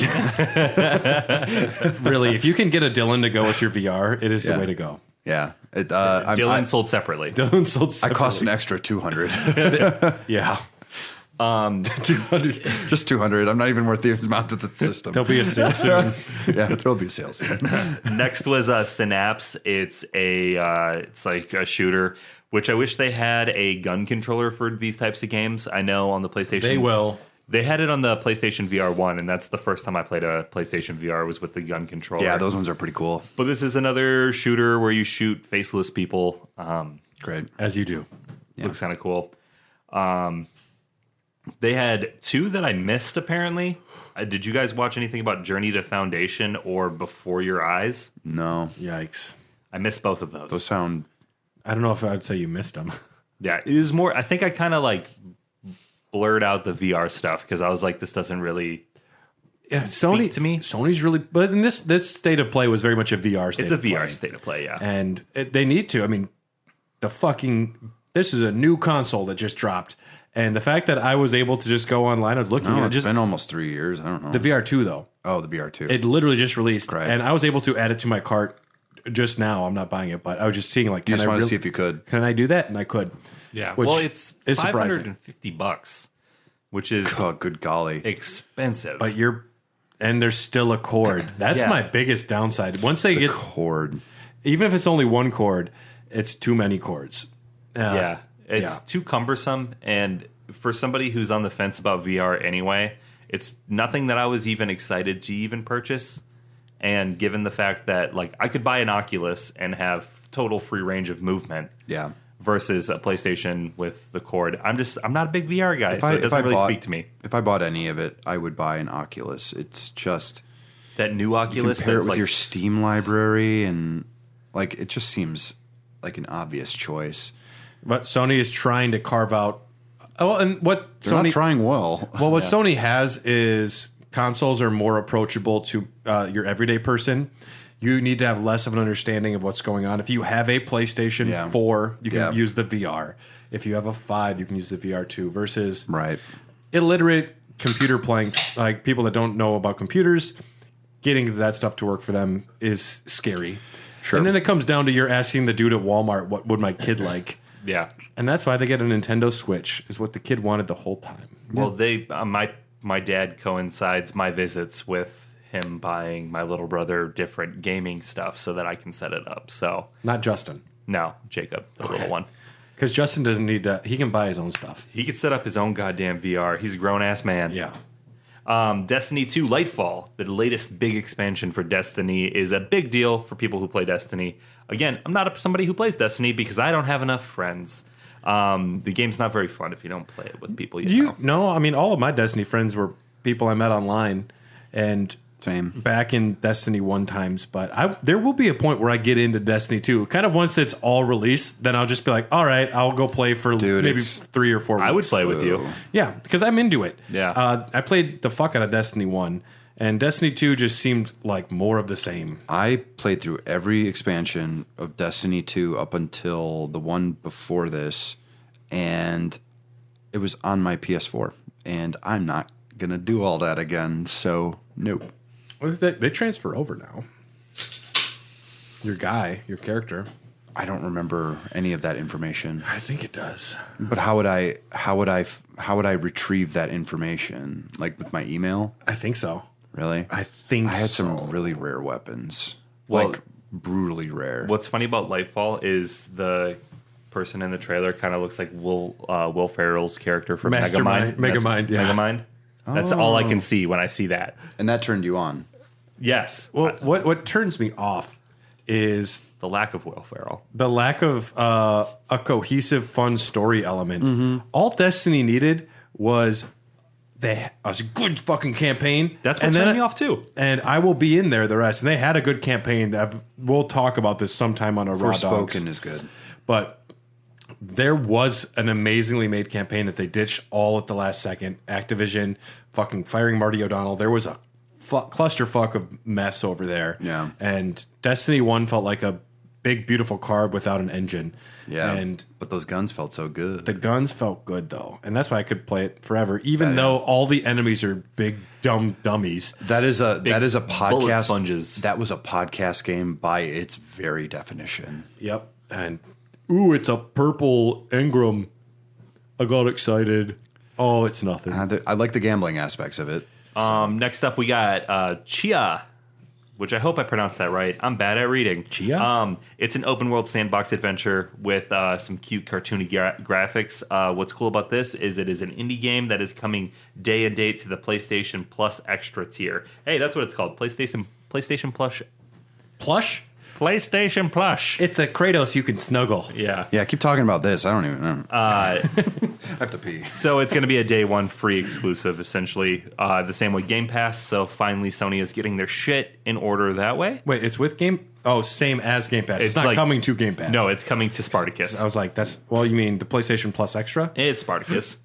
really, if you can get a Dylan to go with your VR, it is the way to go. Yeah. Dylan sold separately. Dylan sold separately. I cost an extra $200. Yeah. 200. Just 200. I'm not even worth the amount of the system. There'll be a sale soon. Yeah, there'll be a sale soon. Next was Synapse. It's like a shooter, which I wish they had a gun controller for these types of games. I know on the PlayStation They will. They had it on the PlayStation VR 1, and that's the first time I played a PlayStation VR was with the gun controller. Yeah, those ones are pretty cool. But this is another shooter where you shoot faceless people. Great. As you do. Looks kind of cool. They had two that I missed, apparently. Did you guys watch anything about Journey to Foundation or Before Your Eyes? No. Yikes. I missed both of those. Those sound... I don't know if I'd say you missed them. Yeah, it was more... I think I kind of like blurred out the VR stuff because I was like, this doesn't really speak to me. Sony's really... But in this state of play was very much a VR state of play. It's a VR state of play, yeah. And they need to. I mean, this is a new console that just dropped. And the fact that I was able to just go online, I was looking at it. It's been almost 3 years. I don't know. The VR2, though. Oh, the VR2. It literally just released. Right. And I was able to add it to my cart just now. I'm not buying it, but I was just seeing, like, you just wanted to see if you could. Can I do that? And I could. Yeah. Which well, it's is surprising. $550, which is good golly. expensive. But and there's still a cord. That's my biggest downside. Once they get cord. Even if it's only one cord, it's too many cords. It's too cumbersome, and for somebody who's on the fence about VR anyway, it's nothing that I was even excited to even purchase. And given the fact that like I could buy an Oculus and have total free range of movement, versus a PlayStation with the cord, I'm not a big VR guy, so it doesn't really speak to me. If I bought any of it, I would buy an Oculus. It's just that new Oculus. Compare it with like, your Steam library, and like it just seems like an obvious choice. But Sony is trying to carve out. Oh, and what They're Sony not trying well. Well, what Sony has is consoles are more approachable to your everyday person. You need to have less of an understanding of what's going on. If you have a PlayStation 4, you can use the VR. If you have a 5, you can use the VR 2. Versus illiterate computer playing, like people that don't know about computers, getting that stuff to work for them is scary. Sure. And then it comes down to you're asking the dude at Walmart, what would my kid like? Yeah. And that's why they get a Nintendo Switch, is what the kid wanted the whole time. Well, they my dad coincides my visits with him buying my little brother different gaming stuff so that I can set it up. So not Justin. No, Jacob, the little one. Because Justin doesn't need to. He can buy his own stuff. He could set up his own goddamn VR. He's a grown-ass man. Yeah. Destiny 2 Lightfall, the latest big expansion for Destiny, is a big deal for people who play Destiny. Again, I'm not somebody who plays Destiny because I don't have enough friends. The game's not very fun if you don't play it with people you know. No, I mean, all of my Destiny friends were people I met online. And same back in Destiny 1 times, but there will be a point where I get into Destiny 2. Kind of once it's all released, then I'll just be like, all right, I'll go play for maybe 3 or 4 weeks. I would play with you. Yeah, because I'm into it. Yeah. I played the fuck out of Destiny 1, and Destiny 2 just seemed like more of the same. I played through every expansion of Destiny 2 up until the one before this, and it was on my PS4, and I'm not going to do all that again, so nope. Well, they transfer over now. Your character. I don't remember any of that information. I think it does. But how would I retrieve that information? Like with my email? I think so. Really? I think I had so. some really rare weapons. Well, like brutally rare. What's funny about Lightfall is the person in the trailer kind of looks like Will Ferrell's character from Megamind. Megamind. That's all I can see when I see that. And that turned you on? Yes. Well, what turns me off is the lack of Will Ferrell. The lack of a cohesive, fun story element. Mm-hmm. All Destiny needed was a good fucking campaign. That's what turned me off too. And I will be in there the rest. And they had a good campaign. We'll talk about this sometime on a Raw Dogs. Forspoken is good. But there was an amazingly made campaign that they ditched all at the last second. Activision fucking firing Marty O'Donnell. There was a clusterfuck of mess over there. Yeah. And Destiny 1 felt like a big, beautiful car without an engine. Yeah. And but those guns felt so good. the guns felt good, though. And that's why I could play it forever, even though all the enemies are big, dumb dummies. That is a bullet podcast. sponges. That was a podcast game by its very definition. Yep. And, ooh, it's a purple Engram. I got excited. Oh, it's nothing. I like the gambling aspects of it. Next up, we got Chia, which I hope I pronounced that right. I'm bad at reading. Chia? It's an open world sandbox adventure with some cute cartoony graphics. What's cool about this is it is an indie game that is coming day and date to the PlayStation Plus Extra tier. Hey, that's what it's called. PlayStation Plus. Plush? PlayStation Plush. It's a Kratos you can snuggle. Yeah. Yeah, keep talking about this. I don't even know. I have to pee. So it's going to be a day one free exclusive, essentially. The same with Game Pass. So finally, Sony is getting their shit in order that way. Wait, it's with Game... Oh, same as Game Pass. It's not like- coming to Game Pass. No, it's coming to Spartacus. I was like, that's... Well, you mean the PlayStation Plus Extra? It's Spartacus.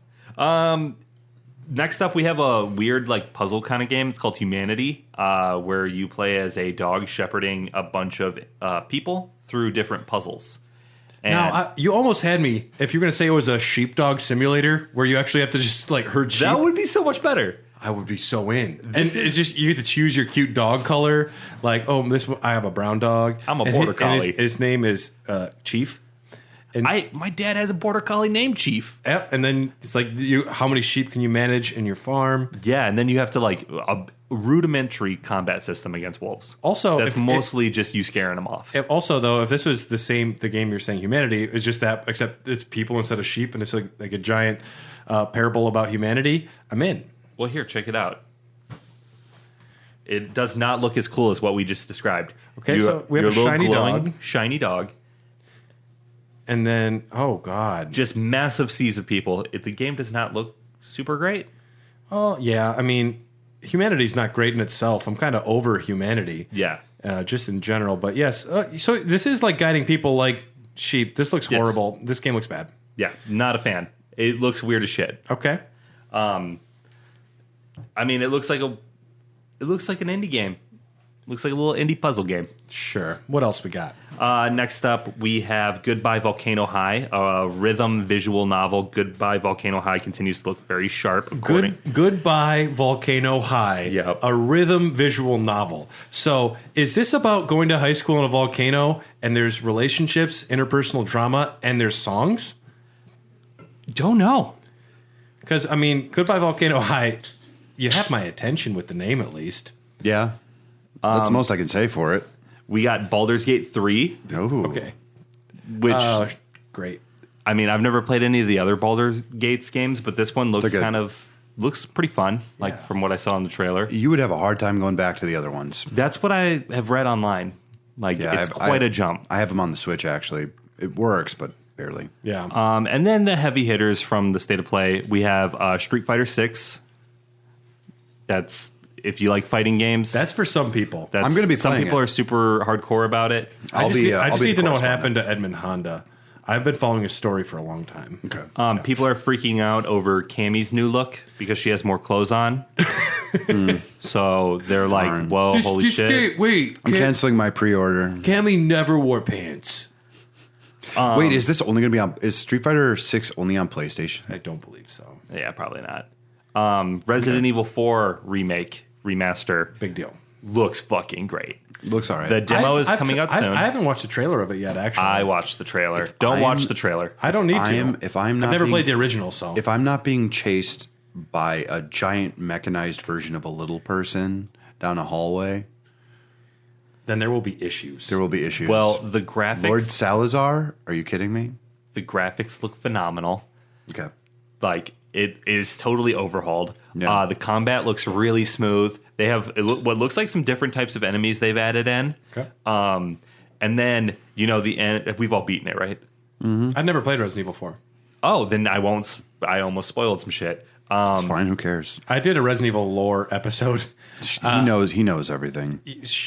Next up, we have a weird like puzzle kind of game. It's called Humanity, where you play as a dog shepherding a bunch of people through different puzzles. And Now, you almost had me if you're going to say it was a sheepdog simulator where you actually have to just like herd sheep. that would be so much better. I would be so in. And it's just you get to choose your cute dog color. Like, oh, this one, I have a brown dog. I'm a And border and collie. his name is Chief. And My dad has a border collie named Chief. Yep, and then it's like, how many sheep can you manage in your farm? Yeah, and then you have to like a rudimentary combat system against wolves. Also, that's mostly just you scaring them off. Also, though, if this was the game you're saying, Humanity, it's just that, except it's people instead of sheep, and it's like a giant parable about humanity, I'm in. Well, here, check it out. It does not look as cool as what we just described. Okay, so we have a little shiny glowing, dog. shiny dog. And then, oh, God. Just massive seas of people. The game does not look super great. Oh, yeah, I mean, humanity's not great in itself. I'm kind of over humanity. Yeah. Just in general. But yes, so this is like guiding people like sheep. This looks horrible. This game looks bad. Yeah, not a fan. It looks weird as shit. Okay. I mean, it looks like an indie game. Looks like a little indie puzzle game. Sure. What else we got? Next up, we have Goodbye Volcano High, a rhythm visual novel. Goodbye Volcano High continues to look very sharp. Goodbye Volcano High. Yep. A rhythm visual novel. So is this about going to high school in a volcano and there's relationships, interpersonal drama, and there's songs? Don't know. Because, I mean, Goodbye Volcano High, you have my attention with the name at least. Yeah. That's the most I can say for it. We got Baldur's Gate 3, Oh. Okay. which, Great. I mean, I've never played any of the other Baldur's Gates games, but this one looks They're good. looks pretty fun, like from what I saw in the trailer. You would have a hard time going back to the other ones. That's what I have read online. Like, Yeah, it's quite a jump. I have them on the Switch, actually. It works, but barely. Yeah. And then the heavy hitters from the State of Play, we have Street Fighter 6. That's, if you like fighting games. That's for some people. That's, I'm gonna be some playing people it. are super hardcore about it. I just I'll need be to know what the happened to Edmund Honda. I've been following his story for a long time. Okay. People are freaking out over Cammy's new look because she has more clothes on. So they're like, Darn. "Whoa, holy shit!" Wait, I'm canceling my pre-order. Cammy never wore pants. Wait, is this only going to be on? Is Street Fighter 6 only on PlayStation? I don't believe so. Yeah, probably not. Resident Evil 4 remaster Big deal. looks fucking great. Looks all right. The demo is coming out soon. I haven't watched the trailer of it yet, actually. I watched the trailer. Don't watch the trailer. I don't need to. if I'm not I've never being- played the original, so. If I'm not being chased by a giant mechanized version of a little person down a hallway, then there will be issues. there will be issues. Well, the graphics, Lord Salazar? Are you kidding me? the graphics look phenomenal. Okay. Like, it is totally overhauled. Yeah. The combat looks really smooth. They have what looks like some different types of enemies they've added in. Okay. And then, the end. We've all beaten it, right? I've never played Resident Evil 4. Oh, then I won't. I almost spoiled some shit. It's fine. Who cares? I did a Resident Evil lore episode. He knows everything.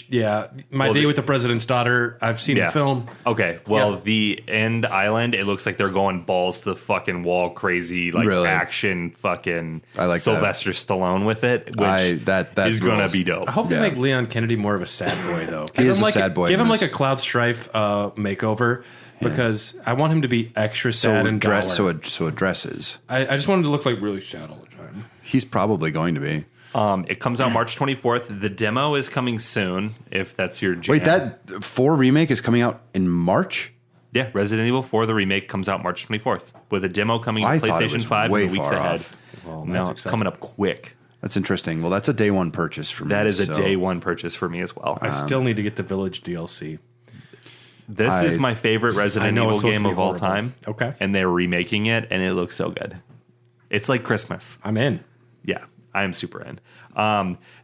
Yeah, My Date with the President's Daughter. I've seen the film. Okay, well, the end island, it looks like they're going balls to the fucking wall, crazy like Really? action, fucking. I like Sylvester Stallone with it, which that is gonna rules. be dope. I hope they make Leon Kennedy more of a sad boy, though. He is a sad boy Give in him like this. a Cloud Strife makeover because I want him to be extra sad and dour. so it dresses. I just want him to look like really sad all the time. He's probably going to be. It comes out March 24th. The demo is coming soon, if that's your jam. Wait, that 4 remake is coming out in March? Yeah, Resident Evil 4, the remake, comes out March 24th, with a demo coming to I thought it PlayStation was 5 way in the weeks far ahead. off. Well, No, that's it's exciting. coming up quick. That's interesting. Well, that's a day one purchase for me. That is a so- day one purchase for me as well. I still need to get the Village DLC. This is my favorite Resident I know it's Evil supposed game to be of all horrible. time. Okay. And they're remaking it, and it looks so good. It's like Christmas. I'm in. Yeah, I am super in.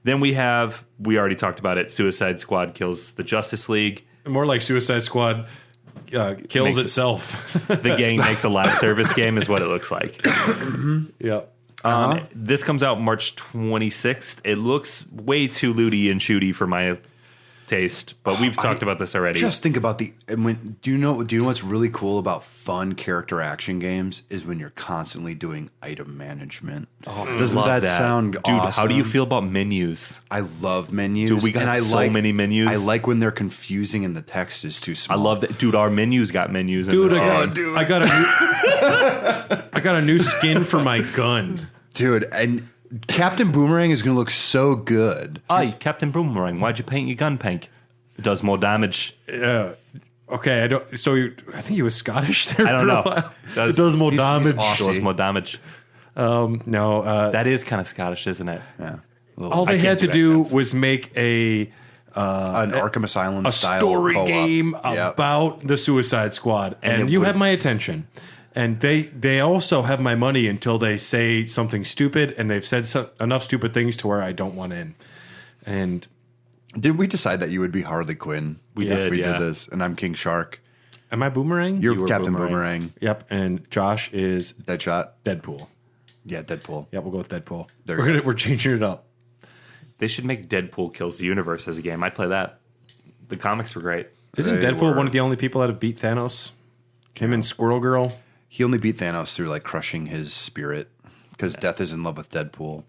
Then we already talked about it, Suicide Squad kills the Justice League. More like Suicide Squad kills Makes it- itself. The gang makes a live service game is what it looks like. Yeah. This comes out March 26th. It looks way too looty and shooty for my taste, but we've talked about this already. Just think about do you know what's really cool about fun character action games is when you're constantly doing item management. Doesn't Love that sound Dude, awesome? how do you feel about menus? I love menus. Dude, we got and I so many menus. I like when they're confusing and the text is too I small. love that. Dude, our menus got menus in Dude, this I got a new skin for my gun. Dude, and Captain Boomerang is going to look so good. Aye, Captain Boomerang, why'd you paint your gun pink? It does more damage. Okay, I don't. So I think he was Scottish there. I don't for a know. while. Does- It does more he's damage. awesome. Does more damage. No, That is kind of Scottish, isn't it? Yeah. all I they can't had to do do accents. was make an Arkham Asylum style story co-op. game Yep. about the Suicide Squad, and it you would- have my attention. And they also have my money until they say something stupid, and they've said enough stupid things to where I don't want in. And Did we decide that you would be Harley Quinn? We if did, we yeah. did this, and I'm King Shark. am I Boomerang? You're were Captain Boomerang. Boomerang. Yep. And Josh is Deadshot. Deadpool. Yeah, Deadpool. Yep, we'll go with Deadpool. There you go. We're changing it up. They should make Deadpool Kills the Universe as a game. I'd play that. The comics were great. Isn't They Deadpool were. one of the only people that have beat Thanos? Him and Squirrel Girl. He only beat Thanos through like crushing his spirit because Death is in love with Deadpool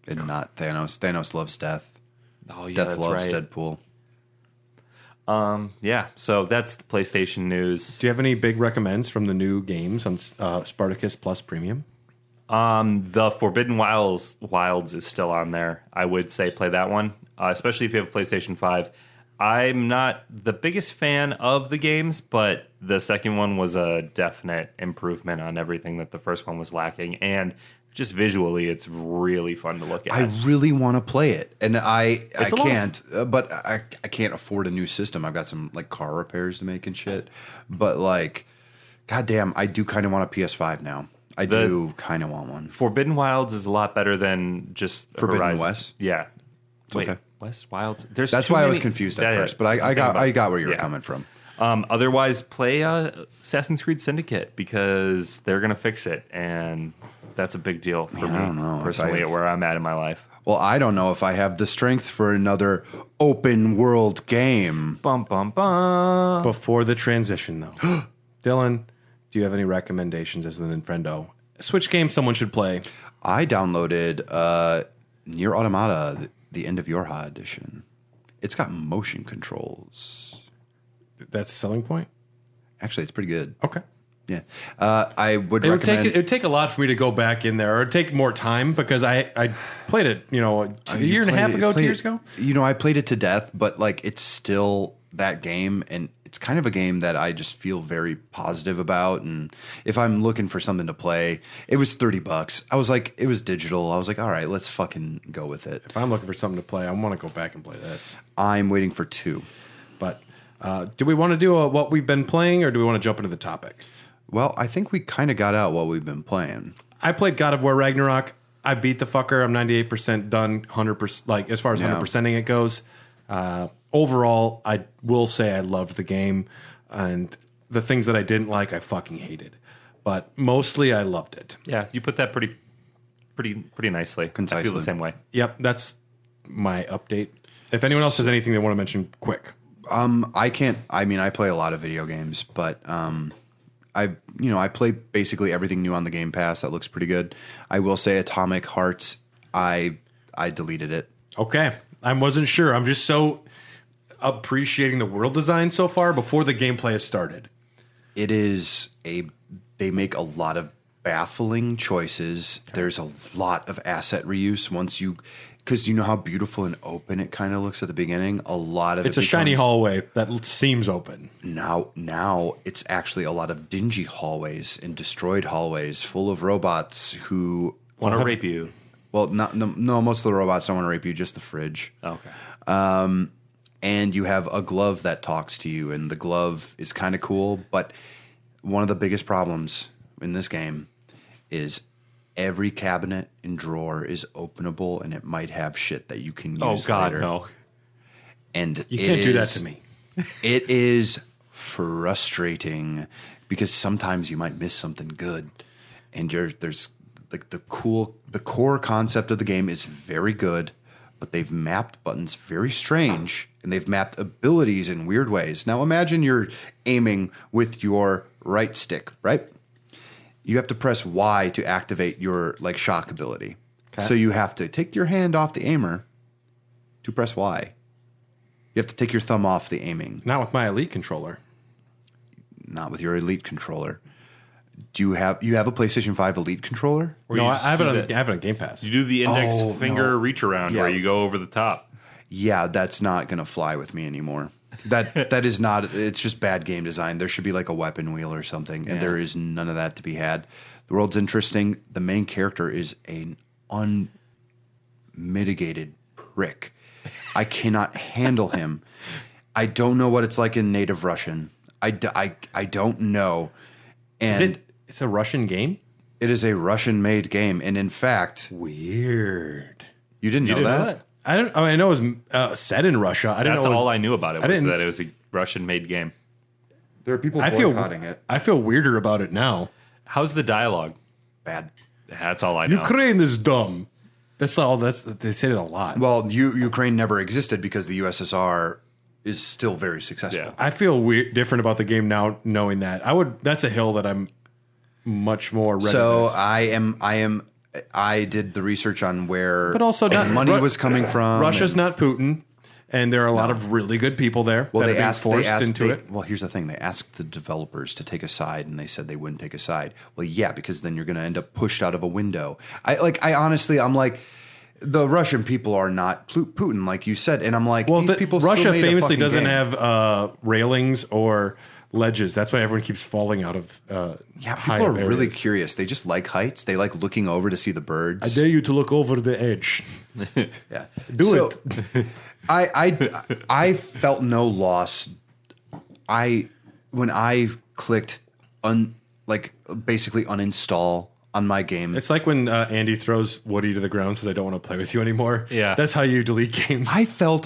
and not Thanos. Thanos loves Death. Oh, yeah, Death that's loves right. Deadpool. Yeah, so that's the PlayStation news. Do you have any big recommends from the new games on Spartacus Plus Premium? The Forbidden Wilds is still on there. I would say play that one, especially if you have a PlayStation 5. I'm not the biggest fan of the games, but the second one was a definite improvement on everything that the first one was lacking. And just visually, it's really fun to look at. I really want to play it, and I a lot of- can't. But I can't afford a new system. I've got some like car repairs to make and shit. But like, goddamn, I do kind of want a PS5 now. I do kind of want one. Forbidden Wilds is a lot better than just Forbidden Horizon. West? Yeah. Wait, okay. West Wilds. There's That's too why I was many- confused Yeah, at yeah. first. But I got where you were coming from. Otherwise, play Assassin's Creed Syndicate because they're going to fix it, and that's a big deal for I don't know me if personally I've- where I'm at in my life. Well, I don't know if I have the strength for another open world game. Bum bum bum. Before the transition, though. Dylan, do you have any recommendations as the Ninfriendo? A Switch game someone should play. I downloaded Nier Automata, the End of Yorha edition. It's got motion controls. That's a selling point? Actually, it's pretty good. Okay. Yeah, I would It would recommend. take a lot for me to go back in there, or it'd take more time because I played it, a year and a half ago, 2 years ago. I played it to death, but like it's still that game, and it's kind of a game that I just feel very positive about. And if I'm looking for something to play, it was $30. I was like, it was digital. I was like, all right, let's fucking go with it. If I'm looking for something to play, I want to go back and play this. I'm waiting for 2. But do we want to do what we've been playing, or do we want to jump into the topic? Well, I think we kind of got out what we've been playing. I played God of War Ragnarok. I beat the fucker. I'm 98% done, 100%, like as far as 100%ing it goes. Overall, I will say I loved the game, and the things that I didn't like, I fucking hated. but mostly I loved it. Yeah, you put that pretty nicely. Concisely. I feel the same way. Yep, that's my update. If anyone else has anything they want to mention, quick. I can't. I mean, I play a lot of video games, but I play basically everything new on the Game Pass. That looks pretty good. I will say, Atomic Hearts. I deleted it. Okay, I wasn't sure. I'm just so appreciating the world design so far before the gameplay has started. It is they make a lot of baffling choices. Okay. There's a lot of asset reuse because you know how beautiful and open it kind of looks at the beginning. A lot of it's a shiny hallway that seems open. Now it's actually a lot of dingy hallways and destroyed hallways full of robots who want to rape you. Well, no, most of the robots don't want to rape you. Just the fridge. Okay. And you have a glove that talks to you, and the glove is kind of cool. But one of the biggest problems in this game is every cabinet and drawer is openable, and it might have shit that you can use. Oh God, later. no! And you can't do that to me. It is frustrating because sometimes you might miss something good, and there's like the core concept of the game is very good, but they've mapped buttons very strange, and they've mapped abilities in weird ways. Now imagine you're aiming with your right stick, right? You have to press Y to activate your shock ability. Okay. So you have to take your hand off the aimer to press Y. You have to take your thumb off the aiming. Not with my Elite controller. Not with your Elite controller. Do you have a PlayStation 5 Elite controller? No, I have it on Game Pass. You do the index finger reach around where you go over the top. Yeah, that's not going to fly with me anymore. That is not. It's just bad game design. There should be like a weapon wheel or something, and there is none of that to be had. The world's interesting. The main character is an unmitigated prick. I cannot handle him. I don't know what it's like in native Russian. I don't know. And it's a Russian game? It is a Russian-made game, and in fact, weird. You didn't know that? I know it was set in Russia. That's all I knew about it was that it was a Russian-made game. There are people boycotting it. I feel weirder about it now. How's the dialogue? Bad. That's all I know. Ukraine is dumb. That's all. They say that a lot. Well, Ukraine never existed because the USSR is still very successful. Yeah. I feel different about the game now, knowing that. That's a hill that I'm much more ready. So I did the research on where, but also money was coming from. Russia's not Putin, and there are a lot of really good people there. Well, that are being forced into it. Well, here's the thing: they asked the developers to take a side, and they said they wouldn't take a side. Well, yeah, because then you're going to end up pushed out of a window. I honestly, I'm like, the Russian people are not Putin, like you said, and I'm like, these people. Russia still made famously a doesn't game. have railings or ledges. That's why everyone keeps falling out of. People are really curious. They just like heights. They like looking over to see the birds. I dare you to look over the edge. Yeah, do it. I felt no loss. When I clicked basically uninstall on my game. It's like when Andy throws Woody to the ground, says, "I don't want to play with you anymore." Yeah, that's how you delete games. I felt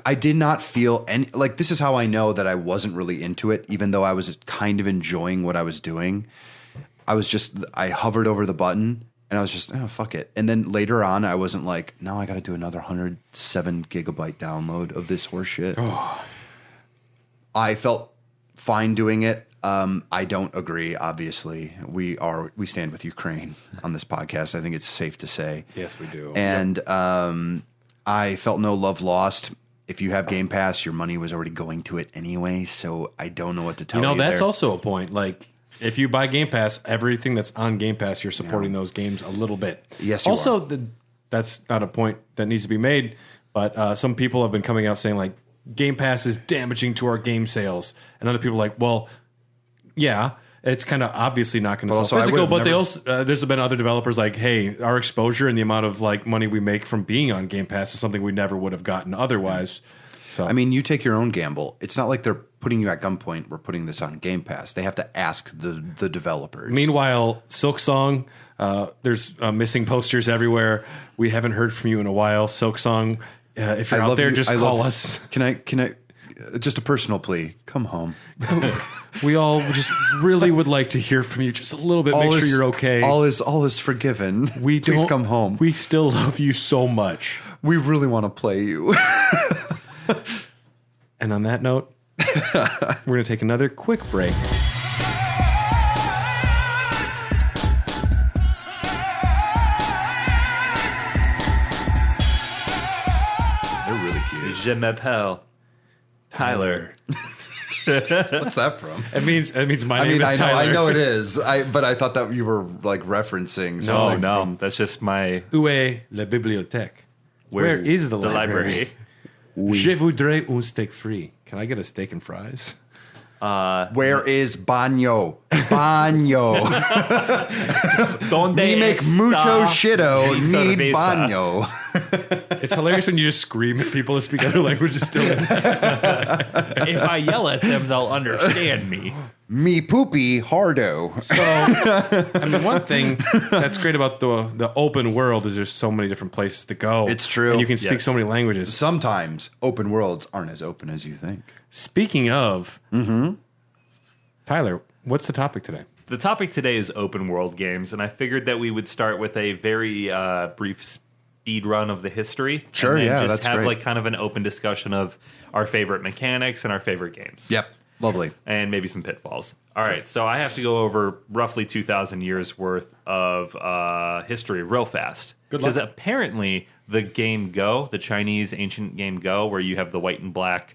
I did not feel any this is how I know that I wasn't really into it, even though I was kind of enjoying what I was doing. I hovered over the button and I was just, oh, fuck it. And then later on, I wasn't like, now I got to do another 107 gigabyte download of this horse shit. Oh. I felt fine doing it. I don't agree. Obviously, we stand with Ukraine on this podcast. I think it's safe to say. Yes, we do. And I felt no love lost. If you have Game Pass, your money was already going to it anyway. So I don't know what to tell you. That's also a point. Like, if you buy Game Pass, everything that's on Game Pass, you're supporting those games a little bit. Yes, you are. That's not a point that needs to be made. But some people have been coming out saying like Game Pass is damaging to our game sales, and other people are like, well. Yeah, it's kind of obviously not going to sell physical, but there's been other developers like, hey, our exposure and the amount of money we make from being on Game Pass is something we never would have gotten otherwise. So I mean, you take your own gamble. It's not like they're putting you at gunpoint. We're putting this on Game Pass. They have to ask the developers. Meanwhile, Silksong, there's missing posters everywhere. We haven't heard from you in a while. Silksong, if you're out there, just call us. Can I? Just a personal plea. Come home. We all just really would like to hear from you just a little bit. Make sure you're okay. All is forgiven. Please come home. We still love you so much. We really want to play you. And on that note, we're going to take another quick break. They're really cute. Je m'appelle Tyler. What's that from? It means my name is Tyler. I know it is. But I thought that you were like referencing something. No, that's just my. Où est la bibliothèque? Where is the library? Je voudrais un steak frit. Can I get a steak and fries? Where is baño? Baño. Donde Me make está mucho shito. mi Need cerveza? baño. It's hilarious when you just scream at people that speak other languages still. If I yell at them, they'll understand me. Me poopy hardo. So, I mean, one thing that's great about the open world is there's so many different places to go. It's true. And you can speak so many languages. Sometimes open worlds aren't as open as you think. Speaking of, Tyler, what's the topic today? The topic today is open world games, and I figured that we would start with a very brief speed run of the history. Sure, and then yeah, just that's have great. like kind of an open discussion of our favorite mechanics and our favorite games. Yep. Lovely. And maybe some pitfalls. All right, so I have to go over roughly 2,000 years worth of history real fast. Good luck. Because apparently the game Go, the Chinese ancient game Go, where you have the white and black,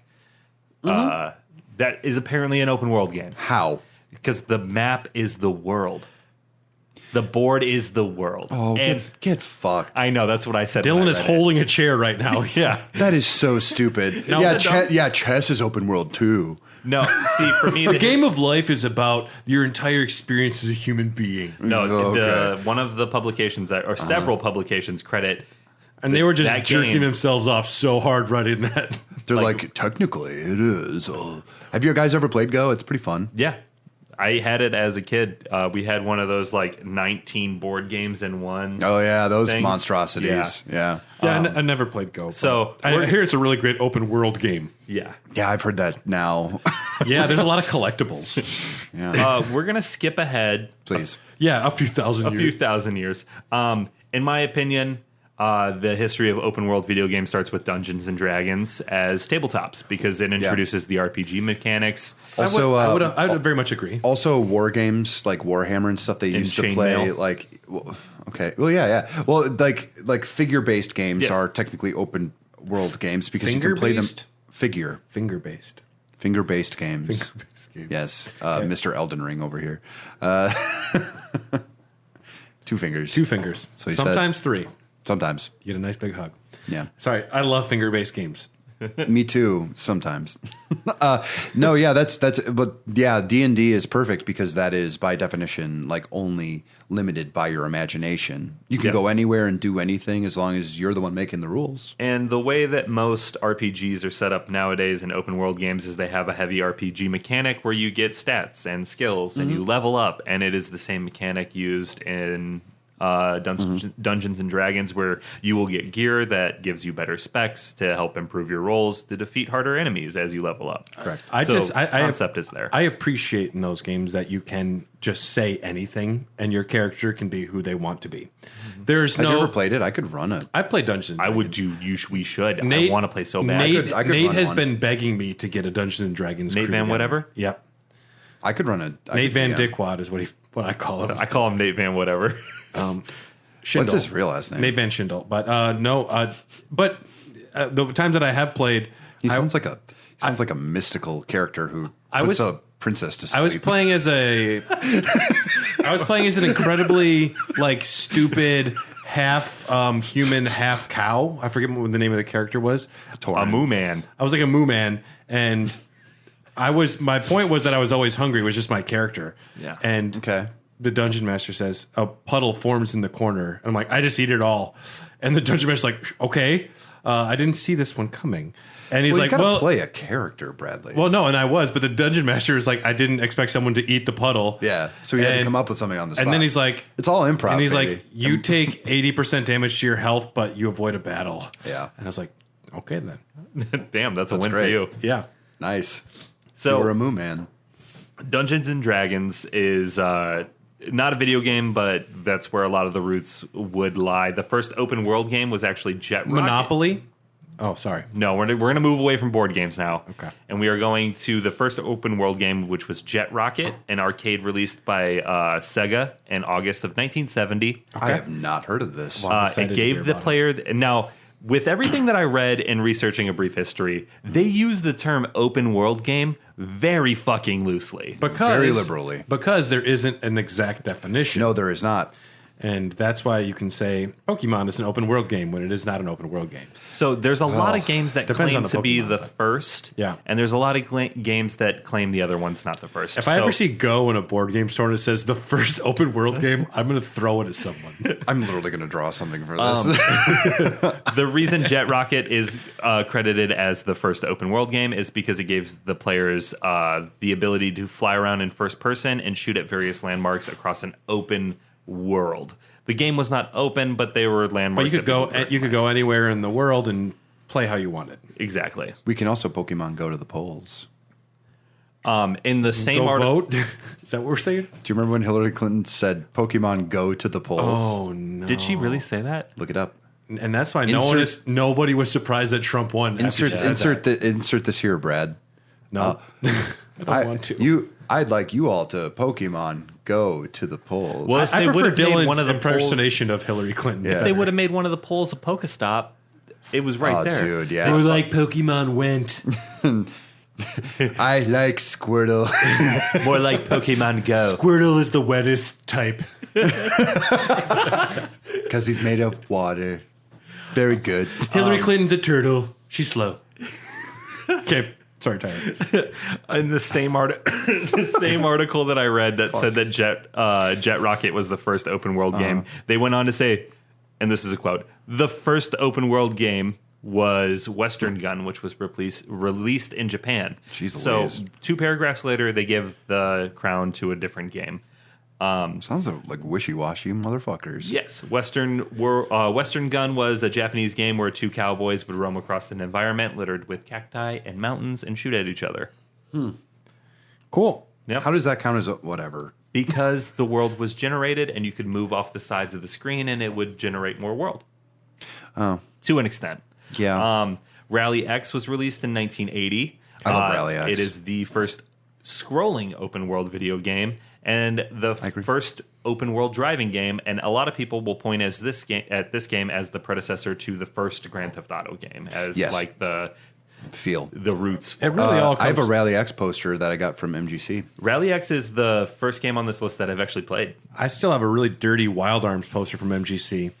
that is apparently an open world game. How? Because the map is the world. The board is the world. Oh, and get fucked. I know, that's what I said. when Dylan I is read holding a chair right now. Yeah. That is so stupid. No, Chess is open world too. No, see, for me, The game of life is about your entire experience as a human being. No, Okay. one of the publications, or several publications, credit. And they were just that jerking game- themselves off so hard writing that. They're like technically it is. Have you guys ever played Go? It's pretty fun. Yeah. I had it as a kid. We had one of those like 19 board games in one. Oh yeah, those Things. monstrosities. Yeah. Yeah, I never played Go. So, I hear it's a really great open world game. Yeah. Yeah, I've heard that now. Yeah, there's a lot of collectibles. Yeah. We're going to skip ahead Please. Yeah, a few thousand a few thousand years. In my opinion, the history of open world video games starts with Dungeons and Dragons as tabletops because it introduces the RPG mechanics. Also, I would very much agree. Also, war games like Warhammer and stuff they used to play. chainmail. Like, okay, well, yeah. Well, like figure-based games Yes. are technically open world games because you can play them Finger-based? finger-based Finger-based games. games. Yes, Mr. Elden Ring over here. 2 fingers. 2 fingers. So he said. Sometimes 3. Sometimes. You get a nice big hug. Yeah. Sorry, I love finger-based games. Me too. Sometimes. No, yeah, but yeah, D&D is perfect because that is by definition like only limited by your imagination. You can Yep. go anywhere and do anything as long as you're the one making the rules. And the way that most RPGs are set up nowadays in open world games is they have a heavy RPG mechanic where you get stats and skills and you level up, and it is the same mechanic used in Dungeons and Dragons, where you will get gear that gives you better specs to help improve your rolls to defeat harder enemies as you level up. Correct. Concept is there. I appreciate in those games that you can just say anything and your character can be who they want to be. There's Have no. you ever played it? I could run it. I played Dungeons. I would Dragons. do. We should. Nate, I want to play so bad. Nate, I could Nate run has one. been begging me to get a Dungeons and Dragons. Nate crew Van together. whatever? Yep. I could run it. Nate Van Dickwad is what I call him. I call him Nate Van whatever. Schindel. What's his real last name? Nate Van Schindel. But the times that I have played, He sounds like a mystical character who puts a princess to sleep. I was playing as an incredibly like stupid half human, half cow. I forget what the name of the character was. A moo man. I was like a moo man, and my point was that I was always hungry. It was just my character. Yeah. And Okay. the dungeon master says a puddle forms in the corner. And I'm like, I just eat it all. And the dungeon master's like, okay, I didn't see this one coming. And he's Well, like, you gotta well, play a character, Bradley. well, no, and I was, but the dungeon master is like, I didn't expect someone to eat the puddle. yeah. So he had to And- come up with something on the spot. And then he's like, it's all improv. and he's baby. like, you take 80% damage to your health, but you avoid a battle. Yeah. And I was like, okay then. Damn, that's a That's win great. for you. Yeah. nice. So You're a moo man. Dungeons and Dragons is not a video game, but that's where a lot of the roots would lie. The first open world game was actually Jet Rocket. Monopoly? Oh, sorry. No, we're going to move away from board games now. Okay. And we are going to the first open world game, which was Jet Rocket, an arcade released by Sega in August of 1970. I have not heard of this. Wow. excited It to hear gave the about player... Now, with everything that I read in researching A Brief History, they use the term open world game very fucking loosely. Very liberally. Because there isn't an exact definition. No, there is not. And that's why you can say Pokemon is an open world game when it is not an open world game. So there's a lot of games that depends claim on the to be Pokemon, the but- first. Yeah. And there's a lot of games that claim the other one's not the first. If I ever see Go in a board game store and it says the first open world game, I'm going to throw it at someone. I'm literally going to draw something for this. The reason Jet Rocket is credited as the first open world game is because it gave the players the ability to fly around in first person and shoot at various landmarks across an open world. The game was not open, but they were landmarks. But you could go anywhere in the world and play how you wanted. Exactly. We can also Pokemon go to the polls. In the same Go article, vote? Is that what we're saying? Do you remember when Hillary Clinton said Pokemon go to the polls? Oh no! did she really say that? Look it up. And that's why nobody was surprised that Trump won. after she said that. Insert this here, Brad. No, I don't want to. I'd like you all to Pokemon go to the polls. Well, if I they prefer would've made Dylan's one of the impersonation of Hillary Clinton. Yeah. If they would have made one of the polls a Pokestop, it was right there. Dude, yeah. More like Pokemon went. I like Squirtle. More like Pokemon Go. Squirtle is the wettest type. Because he's made of water. Very good. Hillary Clinton's a turtle. She's slow. Okay. Sorry, Tyler. In the same article that I read that said that Jet Rocket was the first open world game, they went on to say, and this is a quote, the first open world game was Western Gun, which was released in Japan. Jeez so Louise. 2 paragraphs later, they give the crown to a different game. Sounds like wishy-washy motherfuckers. Yes, Western Gun was a Japanese game where 2 cowboys would roam across an environment littered with cacti and mountains and shoot at each other. Cool. Yep. How does that count as a whatever? Because the world was generated and you could move off the sides of the screen and it would generate more world. Oh. To an extent. Yeah. Rally X was released in 1980. I love Rally X. It is the first scrolling open world video game and the first open world driving game, and a lot of people will point at this game as the predecessor to the first Grand Theft Auto game, as like the roots. It really all comes. I have a Rally X poster that I got from MGC. Rally X is the first game on this list that I've actually played. I still have a really dirty Wild Arms poster from MGC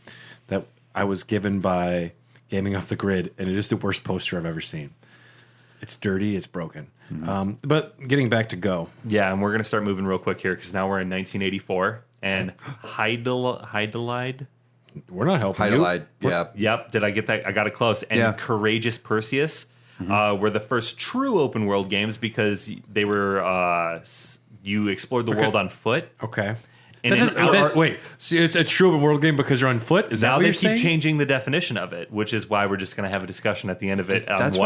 that I was given by Gaming Off the Grid, and it is the worst poster I've ever seen. It's dirty, it's broken. But getting back to Go. Yeah, and we're going to start moving real quick here because now we're in 1984, and Heidelide. We're not helping Heidelide, you. yeah. Yep, did I get that? I got it close. And Courageous Perseus were the first true open world games because they were you explored the world on foot. Okay. And wait, so it's a true open world game because you're on foot? Is that now what they you're keep saying? changing the definition of it, which is why we're just going to have a discussion at the end of it. That's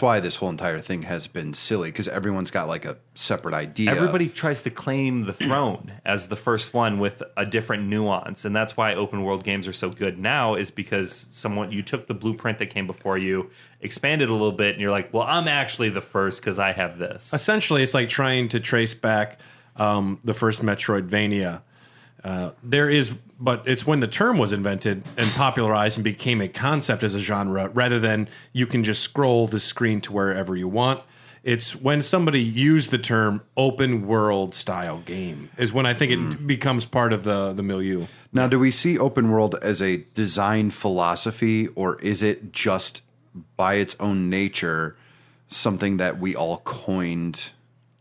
why this whole entire thing has been silly, because everyone's got like a separate idea. Everybody tries to claim the throne as the first one with a different nuance, and that's why open world games are so good now. Is because you took the blueprint that came before you, expanded a little bit, and you're like, well, I'm actually the first because I have this. Essentially, it's like trying to trace back the first Metroidvania. But it's when the term was invented and popularized and became a concept as a genre, rather than you can just scroll the screen to wherever you want. It's when somebody used the term open world style game is when I think it becomes part of the milieu. Now, do we see open world as a design philosophy, or is it just by its own nature something that we all coined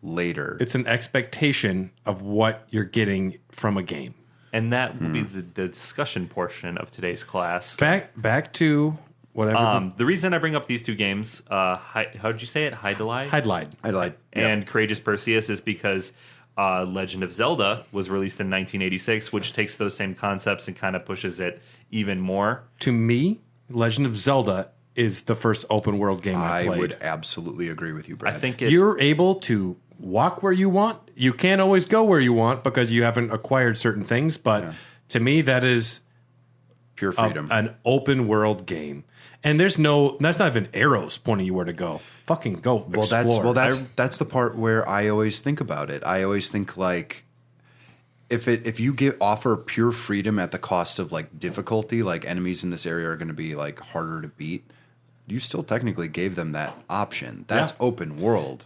later? It's an expectation of what you're getting from a game. And that will be the discussion portion of today's class. Back to whatever. The reason I bring up these 2 games, how did you say it? Heidelide. And Courageous Perseus is because Legend of Zelda was released in 1986, which takes those same concepts and kind of pushes it even more. To me, Legend of Zelda is the first open world game I played. would absolutely agree with you, Brad. I think You're able to walk where you want. You can't always go where you want because you haven't acquired certain things. But to me, that is Pure freedom. An open world game. And that's not even arrows pointing you where to go. Fucking go explore. That's the part where I always think about it. I always think like if you offer pure freedom at the cost of like difficulty, like enemies in this area are going to be like harder to beat, you still technically gave them that option. That's open world.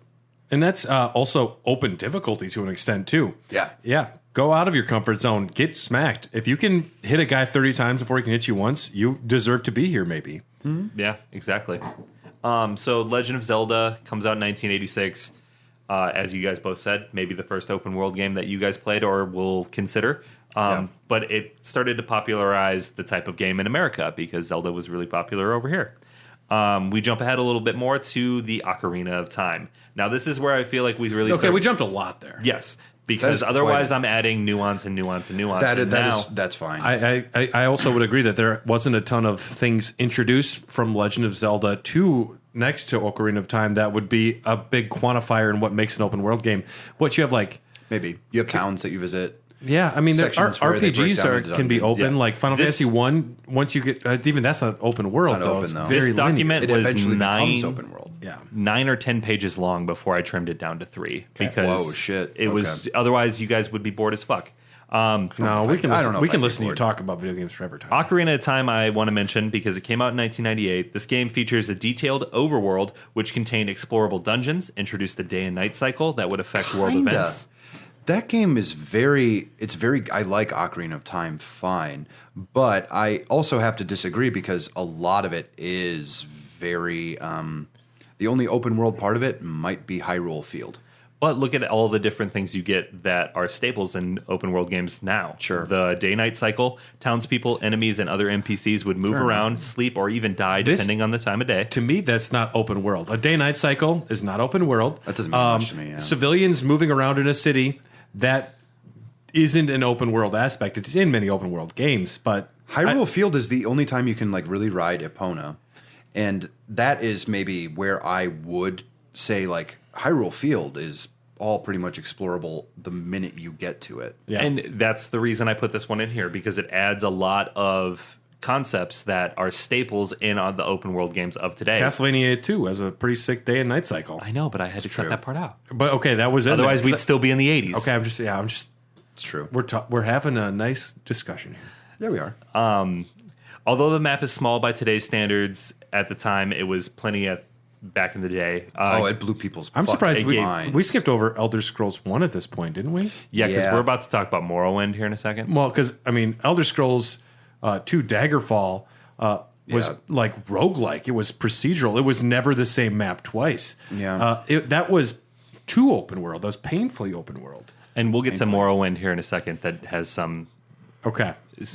And that's also open difficulty to an extent too. Yeah. Yeah. Go out of your comfort zone. Get smacked. If you can hit a guy 30 times before he can hit you once, you deserve to be here maybe. Mm-hmm. Yeah, exactly. So Legend of Zelda comes out in 1986. As you guys both said, maybe the first open world game that you guys played or will consider. But it started to popularize the type of game in America because Zelda was really popular over here. We jump ahead a little bit more to the Ocarina of Time. Now, this is where I feel like we really we jumped a lot there. Yes, because otherwise I'm adding nuance and nuance and nuance. That's fine. I also would agree that there wasn't a ton of things introduced from Legend of Zelda to next to Ocarina of Time that would be a big quantifier in what makes an open world game. What you have like... Maybe. You have towns that you visit. Yeah, I mean, RPGs can be open. Like Final Fantasy 1, once you get... even that's not open world, though. It's very this document was open world. Yeah. 9 or 10 pages long before I trimmed it down to 3. Because it was... Otherwise, you guys would be bored as fuck. No, we can listen to you talk about video games forever. Ocarina of Time I want to mention because it came out in 1998. This game features a detailed overworld which contained explorable dungeons, introduced the day and night cycle that would affect world events. That game is I like Ocarina of Time fine, but I also have to disagree because a lot of it is very the only open world part of it might be Hyrule Field. But look at all the different things you get that are staples in open world games now. Sure. The day-night cycle, townspeople, enemies, and other NPCs would move around, sleep, or even die depending on the time of day. To me, that's not open world. A day-night cycle is not open world. That doesn't mean much to me. Yeah. Civilians moving around in a city, that isn't an open world aspect. It's in many open world games, but... Hyrule Field is the only time you can like really ride Epona. And that is maybe where I would say like Hyrule Field is all pretty much explorable the minute you get to it. Yeah. And that's the reason I put this one in here, because it adds a lot of concepts that are staples in on the open world games of today. Castlevania 2 has a pretty sick day and night cycle. I know, but I had to cut that part out. But okay, that was it. Otherwise, we'd still be in the 80s. Okay, I'm just. It's true. We're having a nice discussion here. Yeah, we are. Although the map is small by today's standards, at the time it was plenty back in the day. It blew people's I'm surprised minds. we skipped over Elder Scrolls 1 at this point, didn't we? Yeah, because we're about to talk about Morrowind here in a second. Well, because, I mean, Elder Scrolls 2 Daggerfall was like roguelike. It was procedural. It was never the same map twice. Yeah. That was too open world. That was painfully open world. And we'll get to Morrowind here in a second that has some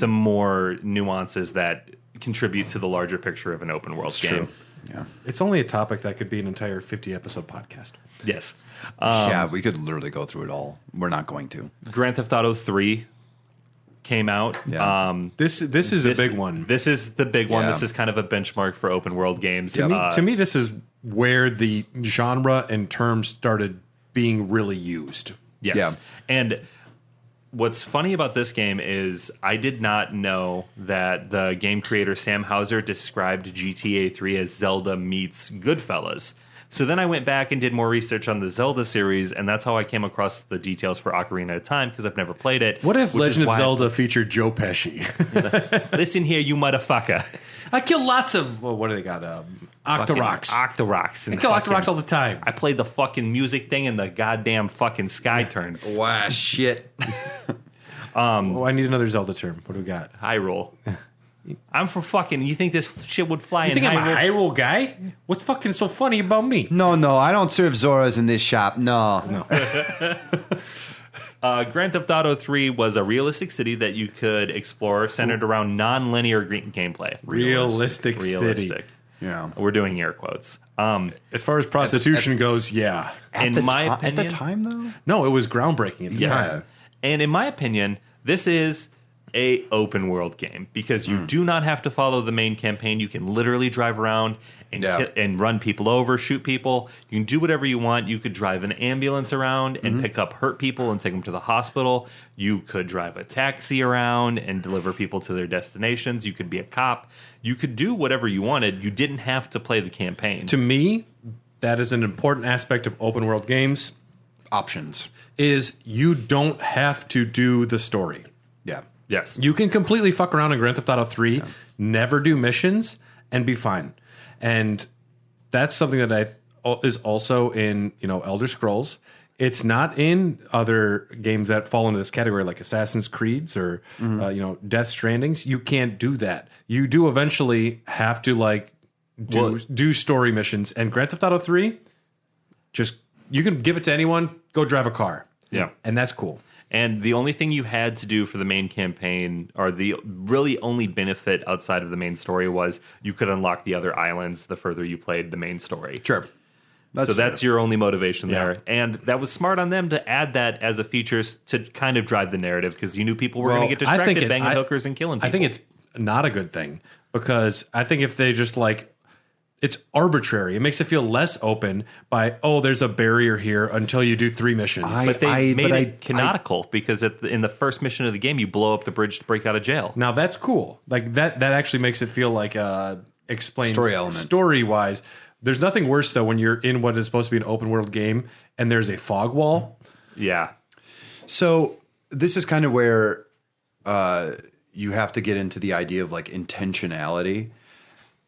more nuances that contribute to the larger picture of an open world game. True. Yeah. It's only a topic that could be an entire 50-episode podcast. Yes. We could literally go through it all. We're not going to. Grand Theft Auto 3 came out. Yeah. This is a big one. This is the big one. This is kind of a benchmark for open world games. To me, this is where the genre and terms started being really used. Yes. Yeah. And what's funny about this game is I did not know that the game creator Sam Houser described GTA 3 as Zelda meets Goodfellas. So then I went back and did more research on the Zelda series, and that's how I came across the details for Ocarina of Time, because I've never played it. What if Legend of Zelda featured Joe Pesci? Listen here, you motherfucker. I kill lots of, what do they got? Octoroks. Octoroks. I kill Octoroks all the time. I play the fucking music thing and the goddamn fucking sky turns. Wow, shit. I need another Zelda term. What do we got? Hyrule. I'm from fucking... You think this shit would fly in Hyrule? You think I'm a Hyrule guy? What's fucking so funny about me? No, I don't serve Zoras in this shop. No. Grand Theft Auto 3 was a realistic city that you could explore centered around non-linear gameplay. Realistic city. Yeah. We're doing air quotes. As far as prostitution goes, yeah. In my opinion... At the time, though? No, it was groundbreaking at the time. And in my opinion, this is a open world game because you do not have to follow the main campaign. You can literally drive around and and run people over, shoot people. You can do whatever you want. You could drive an ambulance around and pick up hurt people and take them to the hospital. You could drive a taxi around and deliver people to their destinations. You could be a cop. You could do whatever you wanted. You didn't have to play the campaign. To me, that is an important aspect of open world games. Options. Is you don't have to do the story. Yeah. Yes. You can completely fuck around in Grand Theft Auto 3, never do missions, and be fine. And that's something that is also in, Elder Scrolls. It's not in other games that fall into this category, like Assassin's Creeds or, Death Strandings. You can't do that. You do eventually have to, do story missions. And Grand Theft Auto 3, you can give it to anyone, go drive a car. Yeah. And that's cool. And the only thing you had to do for the main campaign, or the really only benefit outside of the main story, was you could unlock the other islands the further you played the main story. Sure. That's your only motivation there. And that was smart on them to add that as a feature to kind of drive the narrative because you knew people were going to get distracted banging hookers and killing people. I think it's not a good thing because I think if they just it's arbitrary. It makes it feel less open by, there's a barrier here until you do 3 missions. But they made it canonical because in the first mission of the game, you blow up the bridge to break out of jail. Now that's cool. That actually makes it feel like explained story element. Story-wise. There's nothing worse, though, when you're in what is supposed to be an open world game and there's a fog wall. Yeah. So this is kind of where you have to get into the idea of intentionality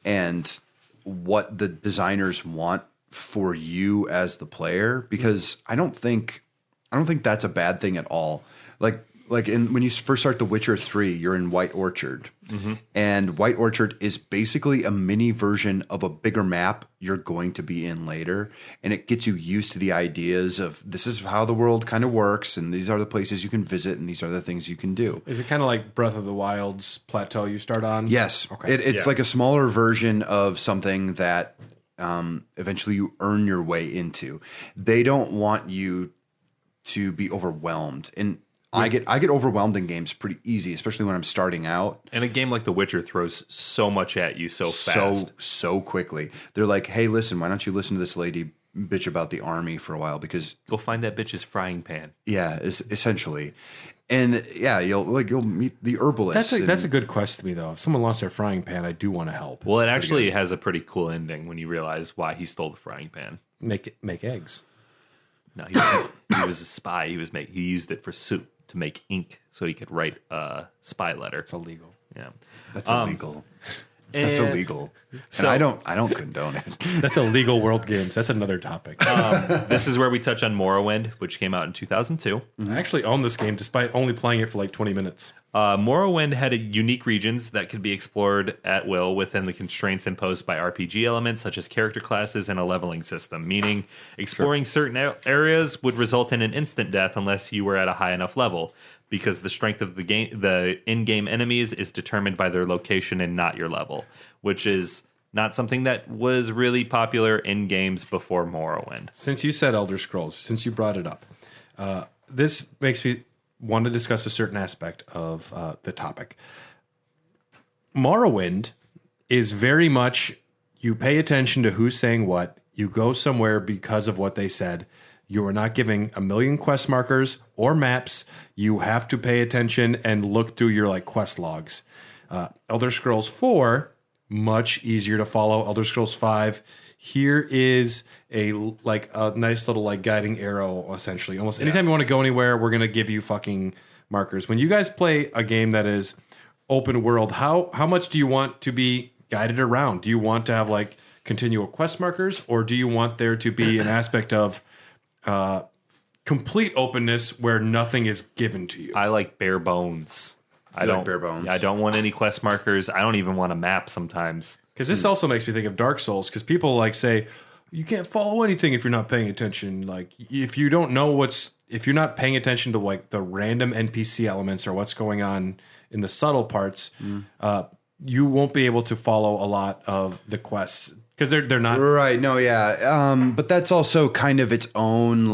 and what the designers want for you as the player, because I don't think that's a bad thing at all. When you first start The Witcher 3, you're in White Orchard, and White Orchard is basically a mini version of a bigger map you're going to be in later, and it gets you used to the ideas of this is how the world kind of works, and these are the places you can visit, and these are the things you can do. Is it kind of like Breath of the Wild's plateau you start on? Yes. Okay. It's like a smaller version of something that eventually you earn your way into. They don't want you to be overwhelmed, and I get overwhelmed in games pretty easy, especially when I'm starting out. And a game like The Witcher throws so much at you so fast. So quickly. They're like, hey, listen, why don't you listen to this lady bitch about the army for a while? Because go find that bitch's frying pan. Yeah, essentially. And yeah, you'll meet the herbalist. That's a good quest to me, though. If someone lost their frying pan, I do want to help. Well, it actually has a pretty cool ending when you realize why he stole the frying pan. Make eggs. No, he was a spy. He used it for soup to make ink so he could write a spy letter. It's illegal. Yeah. That's illegal. That's illegal. So, and I don't condone it. That's illegal world games. That's another topic. This is where we touch on Morrowind, which came out in 2002. I actually own this game despite only playing it for 20 minutes. Morrowind had unique regions that could be explored at will within the constraints imposed by RPG elements such as character classes and a leveling system, meaning exploring certain areas would result in an instant death unless you were at a high enough level, because the strength of the in-game enemies is determined by their location and not your level, which is not something that was really popular in games before Morrowind. Since you said Elder Scrolls, since you brought it up, this makes me want to discuss a certain aspect of the topic. Morrowind is very much, you pay attention to who's saying what, you go somewhere because of what they said. You are not giving a million quest markers or maps. You have to pay attention and look through your quest logs. Elder Scrolls 4, much easier to follow. Elder Scrolls 5, here is a nice little guiding arrow, essentially. Almost anytime you want to go anywhere, we're going to give you fucking markers. When you guys play a game that is open world, how much do you want to be guided around? Do you want to have continual quest markers, or do you want there to be an aspect of complete openness where nothing is given to you? I like bare bones. I don't bare bones. I don't want any quest markers. I don't even want a map sometimes. Because this also makes me think of Dark Souls, because people say you can't follow anything if you're not paying attention. If you don't know if you're not paying attention to the random NPC elements or what's going on in the subtle parts, you won't be able to follow a lot of the quests because they're not right. No, yeah, but that's also kind of its own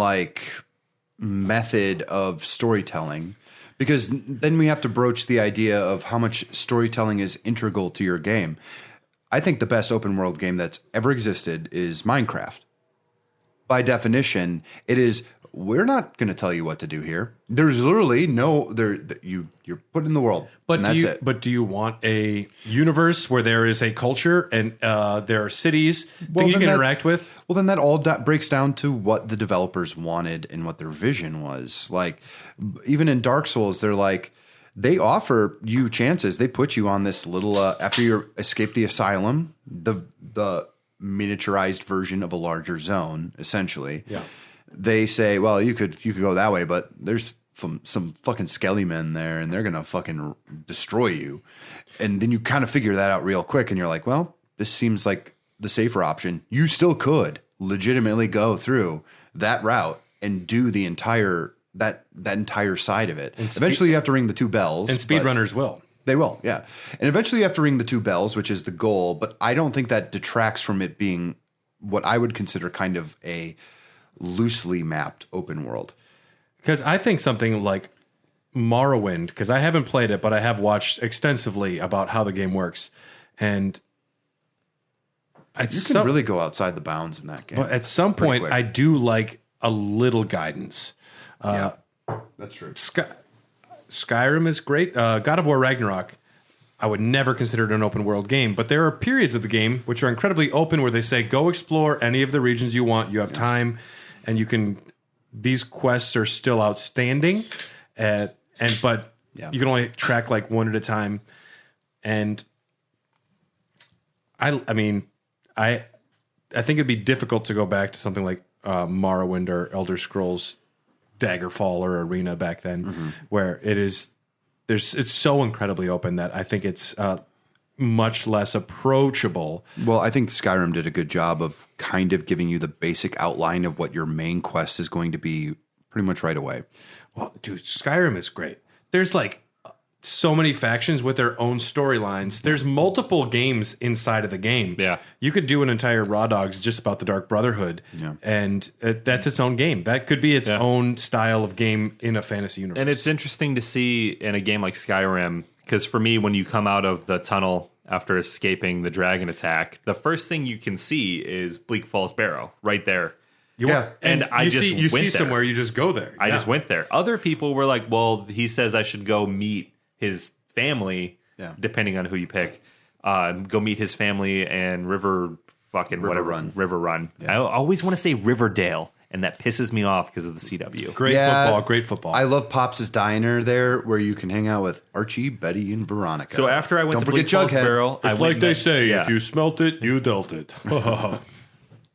method of storytelling, Because then we have to broach the idea of how much storytelling is integral to your game. I think the best open world game that's ever existed is Minecraft. By definition, it is, we're not going to tell you what to do here. There's literally you're put in the world. But and that's it. But do you want a universe where there is a culture and there are cities, things you can interact with? Well, then that all breaks down to what the developers wanted and what their vision was. Like, even in Dark Souls, they're like, they offer you chances. They put you on this little after you escape the asylum, the miniaturized version of a larger zone, essentially. Yeah. They say, well, you could go that way, but there's some fucking skelly men there, and they're gonna fucking destroy you. And then you kind of figure that out real quick, and you're like, well, this seems like the safer option. You still could legitimately go through that route and do the entire that entire side of it. And eventually, you have to ring the 2 bells. And speedrunners will. They will, yeah. And eventually, you have to ring the 2 bells, which is the goal. But I don't think that detracts from it being what I would consider kind of a loosely mapped open world. Because I think something like Morrowind, because I haven't played it, but I have watched extensively about how the game works. And you can really go outside the bounds in that game. But at some point, I do like a little guidance. Yeah, that's true. Skyrim is great. God of War Ragnarok, I would never consider it an open world game, but there are periods of the game which are incredibly open where they say, go explore any of the regions you want. You have time, and you can. These quests are still outstanding, but you can only track like one at a time. And I think it'd be difficult to go back to something like Morrowind or Elder Scrolls Daggerfall or Arena back then, where it's so incredibly open that I think it's much less approachable. Well, I think Skyrim did a good job of kind of giving you the basic outline of what your main quest is going to be pretty much right away. Well, dude, Skyrim is great. There's like so many factions with their own storylines. There's multiple games inside of the game. Yeah. You could do an entire Raw Dogs just about the Dark Brotherhood. Yeah. And that's its own game. That could be its own style of game in a fantasy universe. And it's interesting to see in a game like Skyrim, because for me, when you come out of the tunnel after escaping the dragon attack, the first thing you can see is Bleak Falls Barrow right there. And I just you see went there. somewhere, you just go there. I just went there. Other people were like, well, he says I should go meet his family, depending on who you pick. Go meet his family and River Run. Yeah. I always want to say Riverdale, and that pisses me off because of the CW. Great football. I love Pops' Diner there, where you can hang out with Archie, Betty, and Veronica. So after I went to Bleak Falls Barrel, it's like they say, if you smelt it, you dealt it.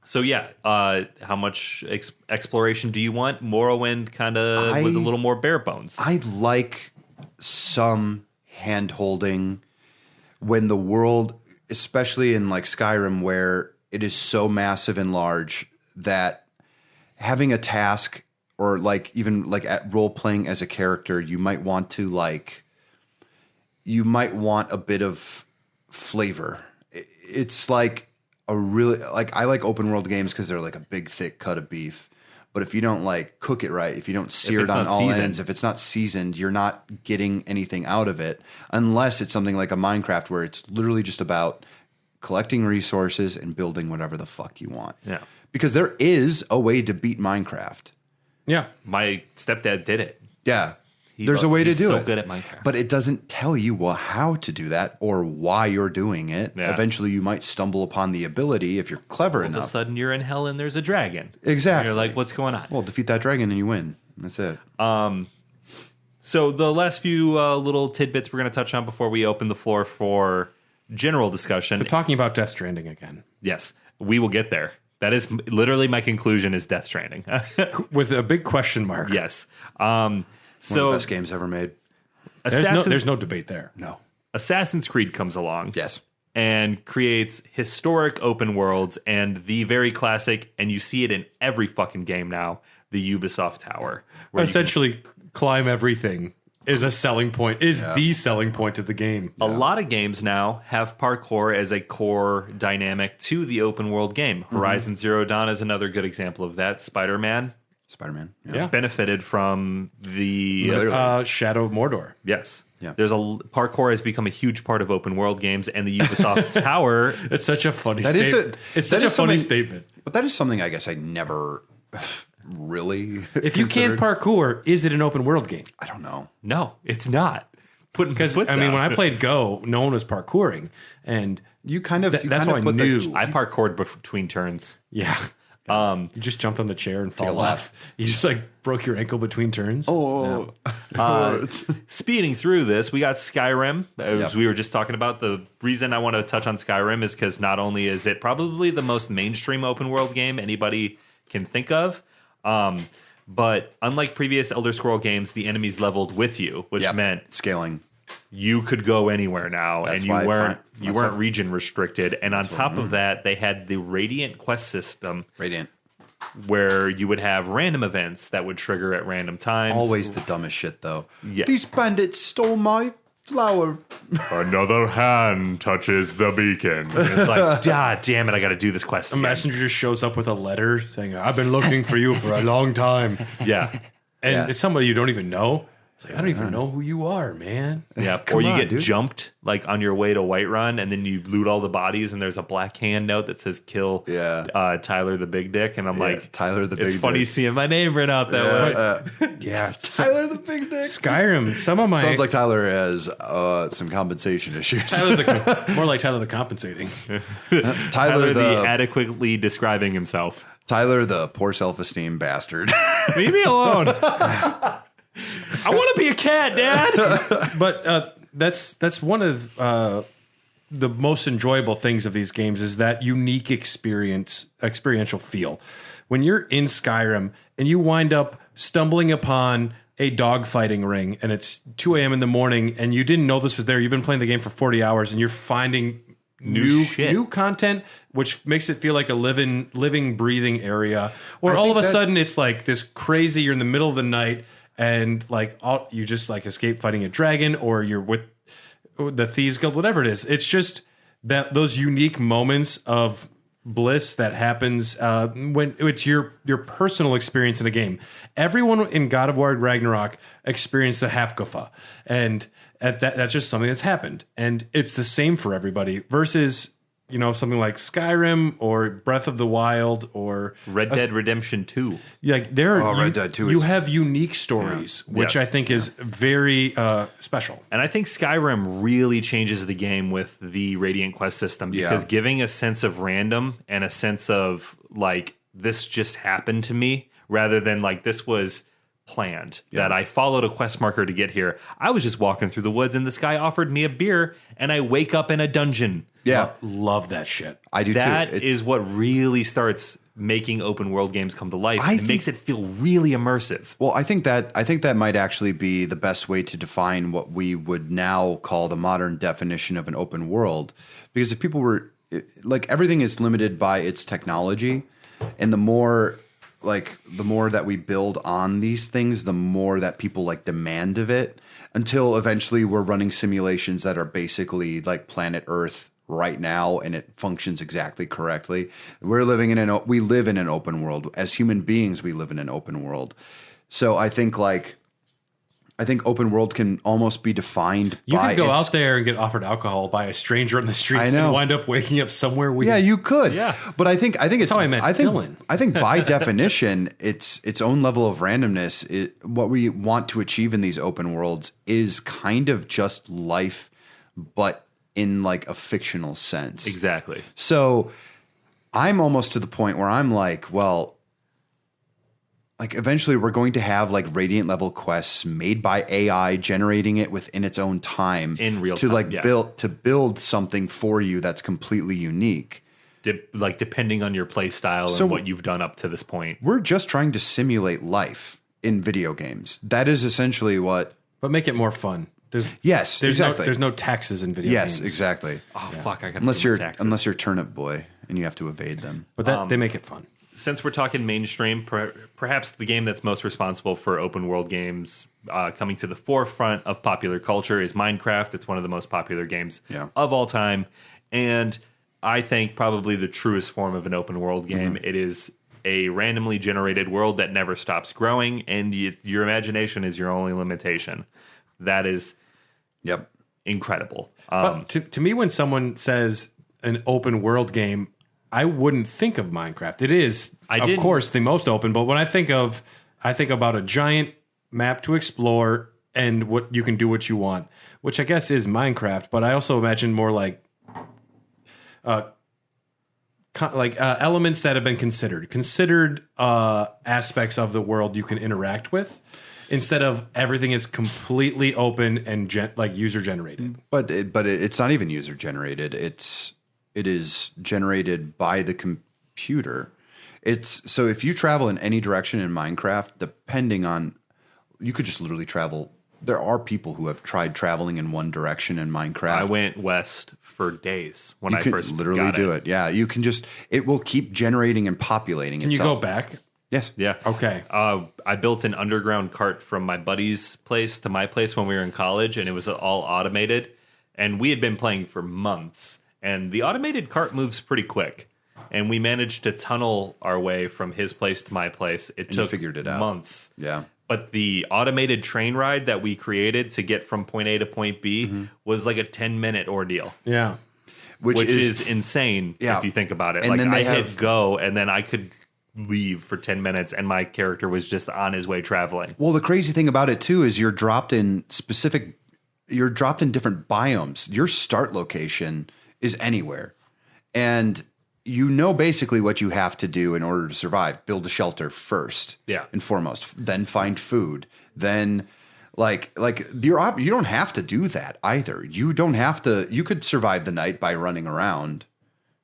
So how much exploration do you want? Morrowind kind of was a little more bare bones. I like some hand holding when the world, especially in like Skyrim, where it is so massive and large that having a task or like even like at role playing as a character, you might want a bit of flavor. It's like I like open world games because they're like a big thick cut of beef. But if you don't like cook it right, if you don't sear it on all ends, if it's not seasoned, you're not getting anything out of it. Unless it's something like a Minecraft where it's literally just about collecting resources and building whatever the fuck you want. Yeah. Because there is a way to beat Minecraft. Yeah. My stepdad did it. Yeah. There's a way to do it. He's so good at Minecraft. But it doesn't tell you how to do that or why you're doing it. Yeah. Eventually, you might stumble upon the ability if you're clever enough. All of a sudden, you're in hell and there's a dragon. Exactly. And you're like, what's going on? Well, defeat that dragon and you win. That's it. So the last few little tidbits we're going to touch on before we open the floor for general discussion. So talking about Death Stranding again. Yes, we will get there. That is literally my conclusion is Death Stranding. With a big question mark. Yes. One of the best games ever made. There's no debate there. No. Assassin's Creed comes along. Yes. And creates historic open worlds and the very classic, and you see it in every fucking game now, the Ubisoft Tower. Essentially, climb everything is a selling point, the selling point of the game. A lot of games now have parkour as a core dynamic to the open world game. Horizon Zero Dawn is another good example of that. Spider-Man Spider-Man. Yeah. benefited from the Clearly. Shadow of Mordor. yes. Yeah. There's parkour has become a huge part of open world games, and the Ubisoft Tower. It's such a funny That is statement. It's that such a is funny something- statement. But that is something I guess I never really If you can't considered. parkour, is it an open world game? I don't know. No, it's not. Putting Because foot I mean, down. when I played Go, no one was parkouring, and You kind of that's kind how of I put knew. I parkoured between turns. Yeah. You just jumped on the chair and fall a left. off. You just like broke your ankle between turns. Oh, Speeding through this, we got Skyrim. As Yep. we were just talking about, the reason I want to touch on Skyrim is because not only is it probably the most mainstream open world game anybody can think of, but unlike previous Elder Scroll games, the enemies leveled with you, which Yep. meant scaling. you could go anywhere now, That's and why I you weren't find- you that's weren't why- region restricted. And on top of that, they had the Radiant quest system, Radiant. where you would have random events that would trigger at random times. Always the dumbest shit, though. Yeah. These bandits stole my flower. Another hand touches the beacon. And it's like, God damn it, I got to do this quest. A again. messenger just shows up with a letter saying, "I've been looking for you for a long time," Yeah. and Yeah. it's somebody you don't even know. It's like, I don't even know who you are, man. Yeah. Come Or you on, get dude. jumped like on your way to Whiterun, and then you loot all the bodies, and there's a black hand note that says kill Yeah. Tyler the Big Dick. And I'm Yeah, like, Tyler the it's Big funny Dick. seeing my name written out that way. Yeah, Tyler the Big Dick. Skyrim. Some of my Sounds like Tyler has some compensation issues. more like Tyler the compensating. Tyler Tyler the the adequately describing himself. Tyler the poor self-esteem bastard. Leave me alone. I want to be a cat, Dad. But that's one of the most enjoyable things of these games is that unique experiential feel. When you're in Skyrim and you wind up stumbling upon a dogfighting ring and it's 2 a.m. in the morning and you didn't know this was there, you've been playing the game for 40 hours and you're finding shit. new content, which makes it feel like a living, breathing area. Or I all of think a that- sudden it's like this crazy, you're in the middle of the night and like you just like escape fighting a dragon, or you're with the Thieves Guild, whatever it is. It's just that those unique moments of bliss that happens when it's your personal experience in a game. Everyone in God of War Ragnarok experienced the Hafgufa, and that's just something that's happened, and it's the same for everybody. Versus something like Skyrim or Breath of the Wild or Red Dead Redemption 2. like there are Red Dead 2 you is- have unique stories, which Yes. I think is very special. And I think Skyrim really changes the game with the Radiant Quest system, because Yeah. giving a sense of random and a sense of like, this just happened to me, rather than like this was planned, that I followed a quest marker to get here. I was just walking through the woods and this guy offered me a beer and I wake up in a dungeon. Yeah, Love that shit. I do That too. is what really starts making open world games come to life. I It think- makes it feel really immersive. Well, I think that might actually be the best way to define what we would now call the modern definition of an open world. Because if people were like, everything is limited by its technology, and the more that we build on these things, the more that people like demand of it, until eventually we're running simulations that are basically like planet Earth right now, and it functions exactly correctly. We live in an open world. As human beings, we live in an open world. So I think open world can almost be defined You by could go its- out there and get offered alcohol by a stranger in the streets I know. and wind up waking up somewhere weird. Yeah, you could. Yeah. But I think it's how I met Dylan. I think by definition, its own level of randomness. What we want to achieve in these open worlds is kind of just life, but in like a fictional sense. Exactly. So I'm almost to the point where I'm like, well, like eventually we're going to have like Radiant level quests made by AI, generating it within its own time In real to time, like yeah. build something for you that's completely unique. Depending on your play style So- and what you've done up to this point. We're just trying to simulate life in video games. That is essentially what. But make it more fun. Yes, exactly. There's no taxes in video Yes, games. exactly. Oh fuck! I got Unless you're Turnip Boy and you have to evade them. But they make it fun. Since we're talking mainstream, perhaps the game that's most responsible for open world games coming to the forefront of popular culture is Minecraft. It's one of the most popular games of all time, and I think probably the truest form of an open world game. It is a randomly generated world that never stops growing, and your imagination is your only limitation. That is incredible. But to me, when someone says an open world game, I wouldn't think of Minecraft. It is, of course, the most open, but when I think about a giant map to explore and what you can do what you want, which I guess is Minecraft, but I also imagine more like elements that have been considered aspects of the world you can interact with, instead of everything is completely open and user generated. But it's not even user generated. It is generated by the computer. So if you travel in any direction in Minecraft, depending on, you could just literally travel. There are people who have tried traveling in one direction in Minecraft. I went west for days when I first literally do it. Yeah, you can it will keep generating and populating. Can itself. You go back? Yes. Yeah. Okay. I built an underground cart from my buddy's place to my place when we were in college, and it was all automated. And we had been playing for months, and the automated cart moves pretty quick. And we managed to tunnel our way from his place to my place. It took figured it out. Months. Yeah. But the automated train ride that we created to get from point A to point B was like a 10-minute ordeal. Yeah. Which is insane if you think about it. And then I hit go, and then I could leave for 10 minutes, and my character was just on his way traveling. Well, the crazy thing about it, too, is you're dropped in different biomes. Your start location is anywhere. And you know basically what you have to do in order to survive. Build a shelter first, and foremost. Then find food. Then, you don't have to do that either. You don't have to. You could survive the night by running around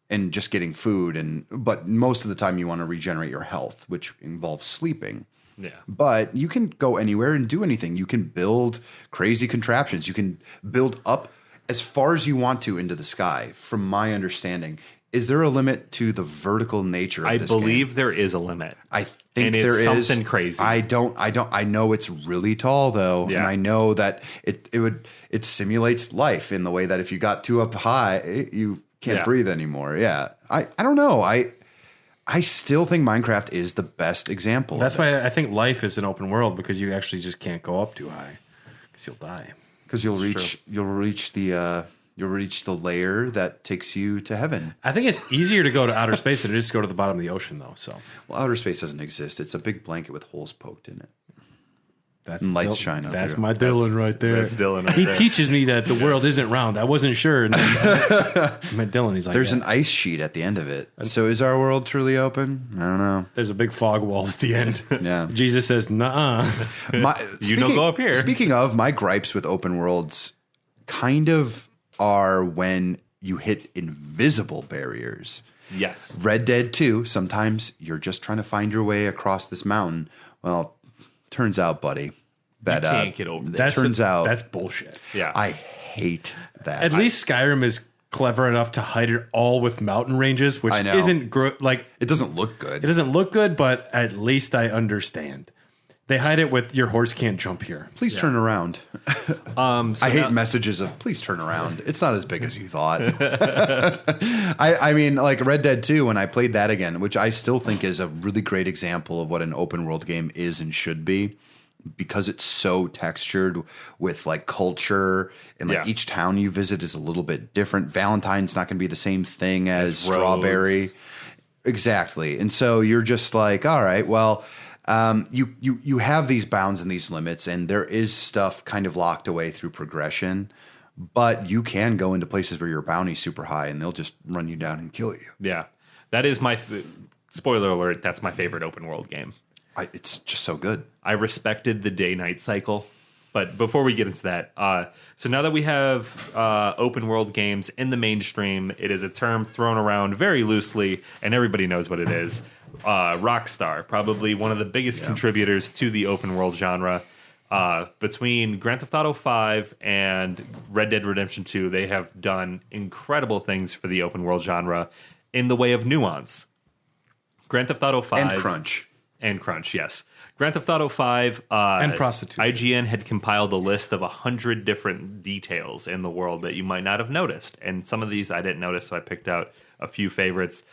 and just getting food. But most of the time, you want to regenerate your health, which involves sleeping. Yeah. But you can go anywhere and do anything. You can build crazy contraptions. You can build up as far as you want to into the sky, from my understanding. Is there a limit to the vertical nature of this game? I believe there is a limit. I think there is something crazy. I know it's really tall though, and I know that it simulates life in the way that if you got too up high, you can't breathe anymore. Yeah. I don't know. I still think Minecraft is the best example. That's why I think life is an open world, because you actually just can't go up too high because you'll die. Because you'll reach the layer that takes you to heaven. I think it's easier to go to outer space than it is to go to the bottom of the ocean, though. So, well, outer space doesn't exist. It's a big blanket with holes poked in it. And lights shine out. That's my Dylan right there. That's Dylan right he there. teaches me that the world isn't round. I wasn't sure. And then, Dylan, he's like, there's an ice sheet at the end of it. So is our world truly open? I don't know. There's a big fog wall at the end. Yeah. Jesus says, "Nuh-uh." Go up here. Speaking of, my gripes with open worlds kind of are when you hit invisible barriers. Yes. Red Dead 2, sometimes you're just trying to find your way across this mountain. Well, turns out, buddy, that you can't get over there. That's bullshit. Yeah. I hate that. At least Skyrim is clever enough to hide it all with mountain ranges, which isn't it doesn't look good. It doesn't look good, but at least I understand. They hide it with your horse can't jump here. Please turn around. I hate messages of please turn around. It's not as big as you thought. I mean, like Red Dead 2, when I played that again, which I still think is a really great example of what an open world game is and should be, because it's so textured with like culture and like each town you visit is a little bit different. Valentine's not going to be the same thing as Strawberry. Exactly. And so you're just like, all right, well, you have these bounds and these limits, and there is stuff kind of locked away through progression, but you can go into places where your bounty's super high and they'll just run you down and kill you. Yeah. That is spoiler alert, that's my favorite open world game. It's just so good. I respected the day-night cycle. But before we get into that, so now that we have open world games in the mainstream, it is a term thrown around very loosely, and everybody knows what it is. Rockstar, probably one of the biggest contributors to the open world genre. Between Grand Theft Auto 5 and Red Dead Redemption 2, they have done incredible things for the open world genre in the way of nuance. Grand Theft Auto 5... And Crunch, yes. Grand Theft Auto 5... and prostitution. IGN had compiled a list of 100 different details in the world that you might not have noticed. And some of these I didn't notice, so I picked out a few favorites.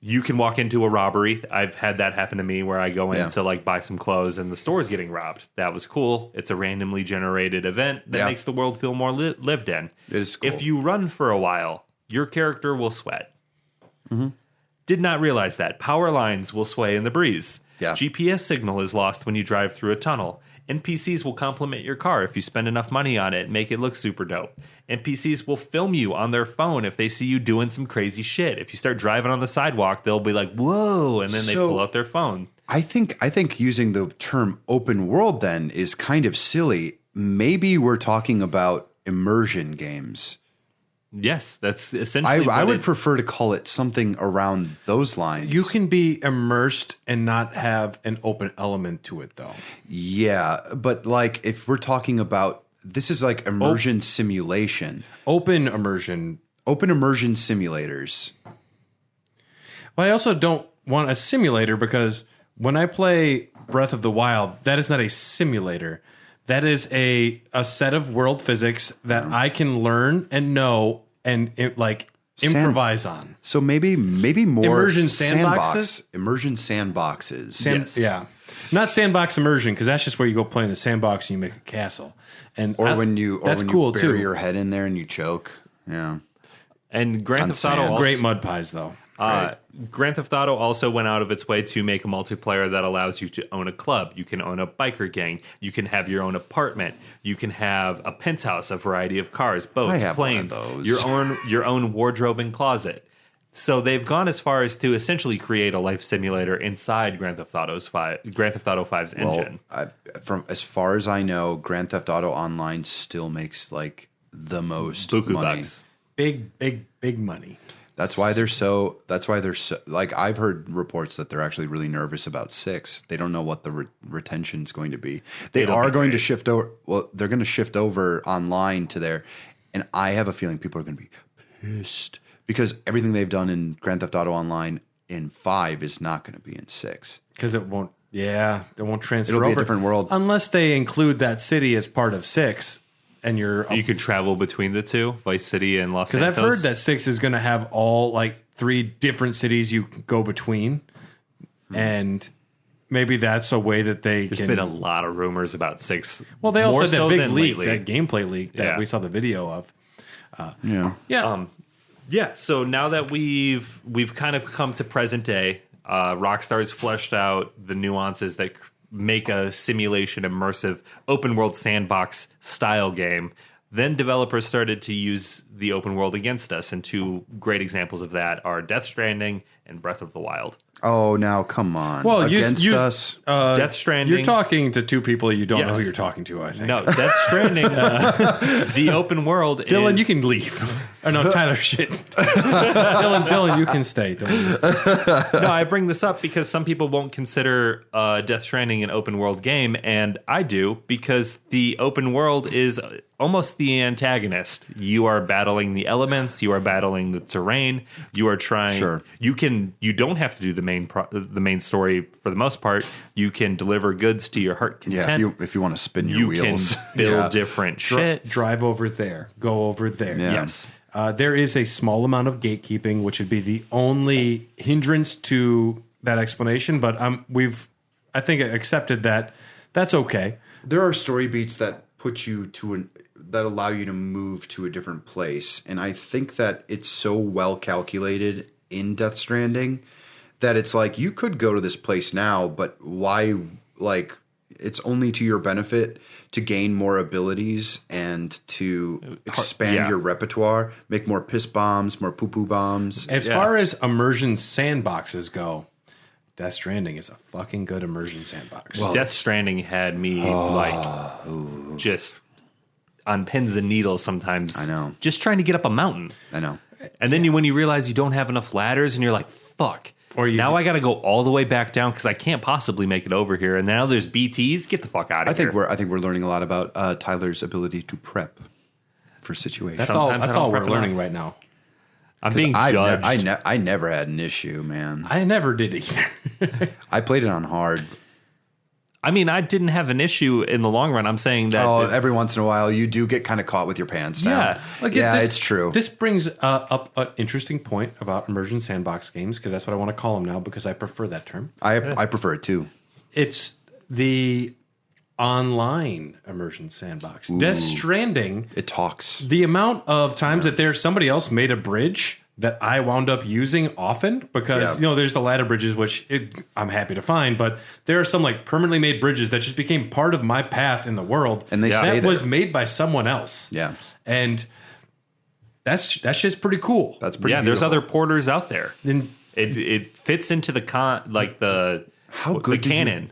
you can walk into a robbery. I've had that happen to me where I go in to like buy some clothes and the store's getting robbed. That was cool. It's a randomly generated event that makes the world feel more lived in. It is cool. If you run for a while, your character will sweat. Did not realize that. Power lines will sway in the breeze. Yeah. GPS signal is lost when you drive through a tunnel. NPCs will compliment your car if you spend enough money on it and make it look super dope. NPCs will film you on their phone if they see you doing some crazy shit. If you start driving on the sidewalk, they'll be like, whoa, and then they pull out their phone. I think using the term open world then is kind of silly. Maybe we're talking about immersion games. Yes, that's essentially I would prefer to call it something around those lines. You can be immersed and not have an open element to it, though. Yeah, but like if we're talking about, this is like immersion simulation. Open immersion. Open immersion simulators. But I also don't want a simulator because when I play Breath of the Wild, that is not a simulator. That is a set of world physics that I can learn and know and improvise on. So maybe more immersion sandboxes. Immersion sandboxes. Yeah, not sandbox immersion because that's just where you go play in the sandbox and you make a castle. And when you cool bury too. your head in there and you choke. Yeah. And Grand Theft Auto also, great mud pies though. Grand Theft Auto also went out of its way to make a multiplayer that allows you to own a club. You can own a biker gang. You can have your own apartment. You can have a penthouse, a variety of cars, boats, planes, your own wardrobe and closet. So they've gone as far as to essentially create a life simulator inside Grand Theft Auto 5's engine. From as far as I know, Grand Theft Auto Online still makes like the most Buku money. bucks. Big money. That's why they're so like I've heard reports that they're actually really nervous about 6. They don't know what the retention is going to be. They are going to shift over. Well, they're going to shift over online to there, and I have a feeling people are going to be pissed because everything they've done in Grand Theft Auto Online in 5 is not going to be in 6 because it won't. Yeah, it won't transfer. It'll be over. a different world unless they include that city as part of 6. And you could travel between the two, Vice City and Los Santos. Because I've heard that 6 is going to have all like 3 different cities you can go between, and maybe that's a way that There's been a lot of rumors about 6. Well, they also had that big leak, lately. that gameplay leak that we saw the video of. So now that we've kind of come to present day, Rockstar's fleshed out the nuances that make a simulation immersive open world sandbox style game. Then developers started to use the open world against us, and 2 great examples of that are Death Stranding and Breath of the Wild. Oh, now come on! Well, against us, Death Stranding. You're talking to 2 people you don't know who you're talking to. I think. No, Death Stranding. The open world. Dylan, you can leave. Oh no, Tyler, shit. Dylan, you can stay. No, I bring this up because some people won't consider Death Stranding an open world game, and I do because the open world is almost the antagonist. You are battling the elements. You are battling the terrain. You are trying. Sure. You don't have to do the main story for the most part. You can deliver goods to your heart content. Yeah, if you want to spin your wheels, can build different shit. Drive over there. Go over there. Yeah. Yes. There is a small amount of gatekeeping, which would be the only hindrance to that explanation. But I think, accepted that. That's okay. there are story beats that put you to that allow you to move to a different place, and I think that it's so well calculated in Death Stranding that it's like you could go to this place now, but why? Like, it's only to your benefit to gain more abilities and to expand your repertoire, make more piss bombs, more poo-poo bombs. As far as immersion sandboxes go, Death Stranding is a fucking good immersion sandbox. Well, Death Stranding had me just on pins and needles sometimes. I know. Just trying to get up a mountain. I know. And then when you realize you don't have enough ladders and you're like, fuck. Or now I got to go all the way back down because I can't possibly make it over here. And now there's BTs. Get the fuck out of here. I think we're learning a lot about Tyler's ability to prep for situations. That's all we're learning right now. I'm being judged. I never had an issue, man. I never did either. I played it on hard. I mean, I didn't have an issue in the long run. I'm saying that every once in a while you do get kind of caught with your pants down. It's true. This brings up an interesting point about immersion sandbox games, because that's what I want to call them now, because I prefer that term. I prefer it too. It's the online immersion sandbox. Death Stranding. It talks. The amount of times that somebody else made a bridge that I wound up using often, because there's the ladder bridges, which I'm happy to find, but there are some like permanently made bridges that just became part of my path in the world, and that was made by someone else. Yeah, and that's just pretty cool. That's pretty. There's other porters out there. And it fits into the canon.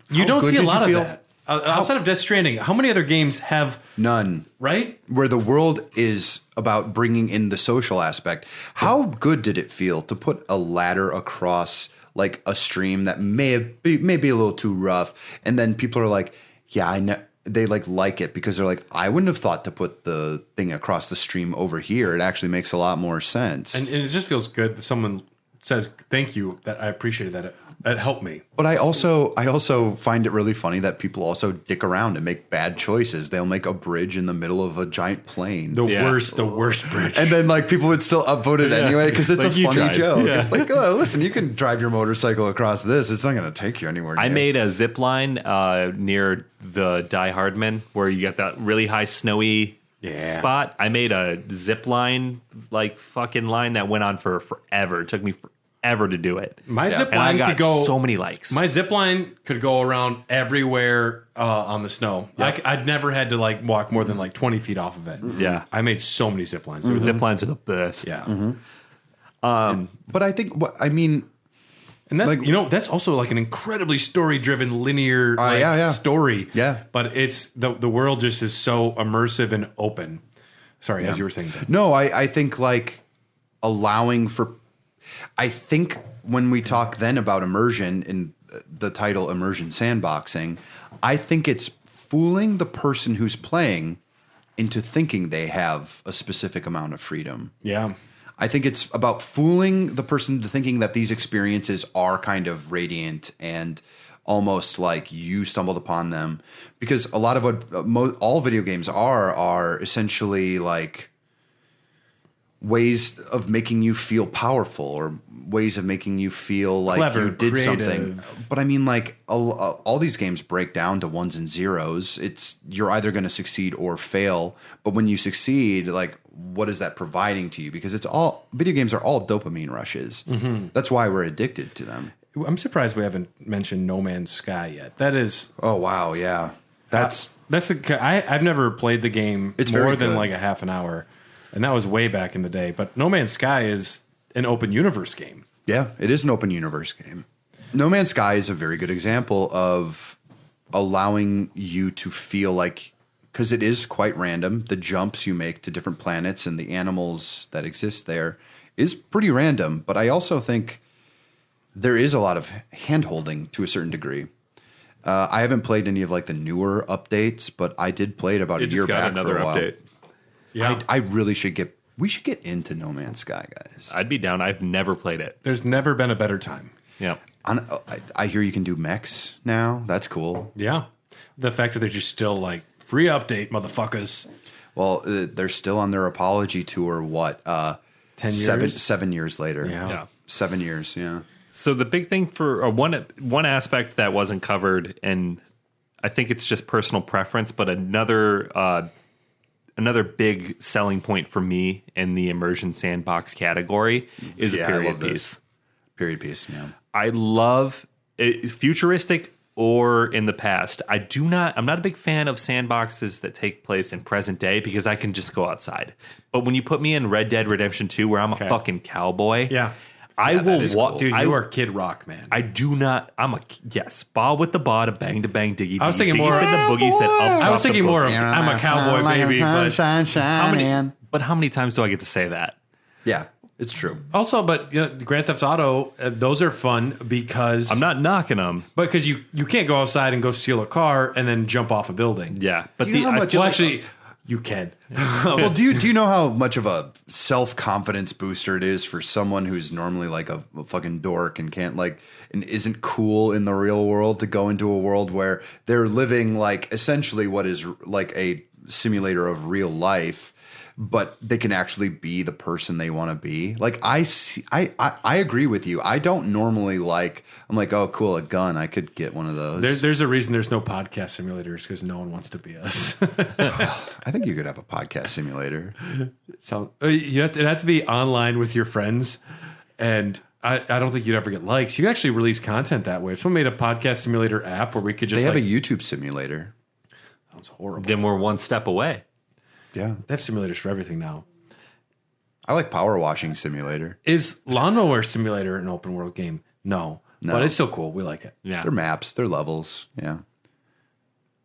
You don't see a lot of that. Outside of Death Stranding, how many other games have... None. Right? Where the world is about bringing in the social aspect. How good did it feel to put a ladder across like a stream that may be a little too rough, and then people are like, yeah, I know. They like it because they're like, I wouldn't have thought to put the thing across the stream over here. It actually makes a lot more sense. And it just feels good that someone says, thank you, that I appreciated that. It helped me. But I also find it really funny that people also dick around and make bad choices. They'll make a bridge in the middle of a giant plane. The worst bridge. And then like people would still upvote it anyway because it's like a funny joke. Yeah. It's like, oh, listen, you can drive your motorcycle across this. It's not going to take you anywhere. I made a zip line near the Die Hardman where you get that really high snowy spot. I made a zip line, like fucking line that went on for forever. It took me forever to do it. My zip line could go so many likes. My zip line could go around everywhere on the snow. Yeah. I'd never had to like walk more than like 20 feet off of it. Yeah, I made so many zip lines. Zip lines are the best. Yeah. But I think and that's that's also like an incredibly story driven linear story. Yeah. But it's the world just is so immersive and open. Sorry, as you were saying. No, I think like allowing for. I think when we talk then about immersion in the title immersion sandboxing, I think it's fooling the person who's playing into thinking they have a specific amount of freedom. Yeah. I think it's about fooling the person into thinking that these experiences are kind of radiant and almost like you stumbled upon them, because a lot of what all video games are essentially like ways of making you feel powerful or ways of making you feel like clever, you did creative. something. But I mean, like all these games break down to ones and zeros. It's you're either going to succeed or fail. But when you succeed, like what is that providing to you? Because it's all video games are all dopamine rushes. Mm-hmm. That's why we're addicted to them. I'm surprised we haven't mentioned No Man's Sky yet. That is, oh wow, yeah, I've never played the game more than like a half an hour. And that was way back in the day. But No Man's Sky is an open universe game. Yeah, it is an open universe game. No Man's Sky is a very good example of allowing you to feel like, because it is quite random, the jumps you make to different planets and the animals that exist there is pretty random. But I also think there is a lot of hand-holding to a certain degree. I haven't played any of like the newer updates, but I did play it about a year back another for a while. update. Yeah, I really should get. We should get into No Man's Sky, guys. I'd be down. I've never played it. There's never been a better time. Yeah. I hear you can do mechs now. That's cool. Yeah. The fact that they're just still like free update, motherfuckers. Well, they're still on their apology tour. What? 10 years? 7 years later. Yeah. 7 years. Yeah. So the big thing for one aspect that wasn't covered, and I think it's just personal preference, but another big selling point for me in the immersion sandbox category is a period piece. Period piece, yeah. I love it, futuristic or in the past. I'm not a big fan of sandboxes that take place in present day because I can just go outside. But when you put me in Red Dead Redemption 2 where I'm a fucking cowboy, I will walk. Cool. Dude, you are Kid Rock, man. I do not. Ball with the bada, bang to bang, diggy. I was thinking more. Said the boogie said up. I was thinking more of I'm a cowboy, baby. But how many times do I get to say that? Yeah, it's true. Also, but Grand Theft Auto, those are fun because I'm not knocking them, but because you can't go outside and go steal a car and then jump off a building. Yeah, but Do you know how much- Well, actually, you can. Well, do you know how much of a self-confidence booster it is for someone who's normally like a fucking dork and can't like and isn't cool in the real world to go into a world where they're living like essentially what is like a simulator of real life, but they can actually be the person they want to be. Like I agree with you. I don't normally I'm like, oh cool, a gun. I could get one of those. There's a reason there's no podcast simulators because no one wants to be us. I think you could have a podcast simulator. So it'd have to be online with your friends, and I don't think you'd ever get likes. You can actually release content that way. If someone made a podcast simulator app where we could just They have a YouTube simulator. Sounds horrible. Then we're one step away. Yeah. They have simulators for everything now. I like Power Washing Simulator. Is Lawnmower Simulator an open world game? No. But it's still cool. We like it. Yeah. They're maps. They're levels. Yeah.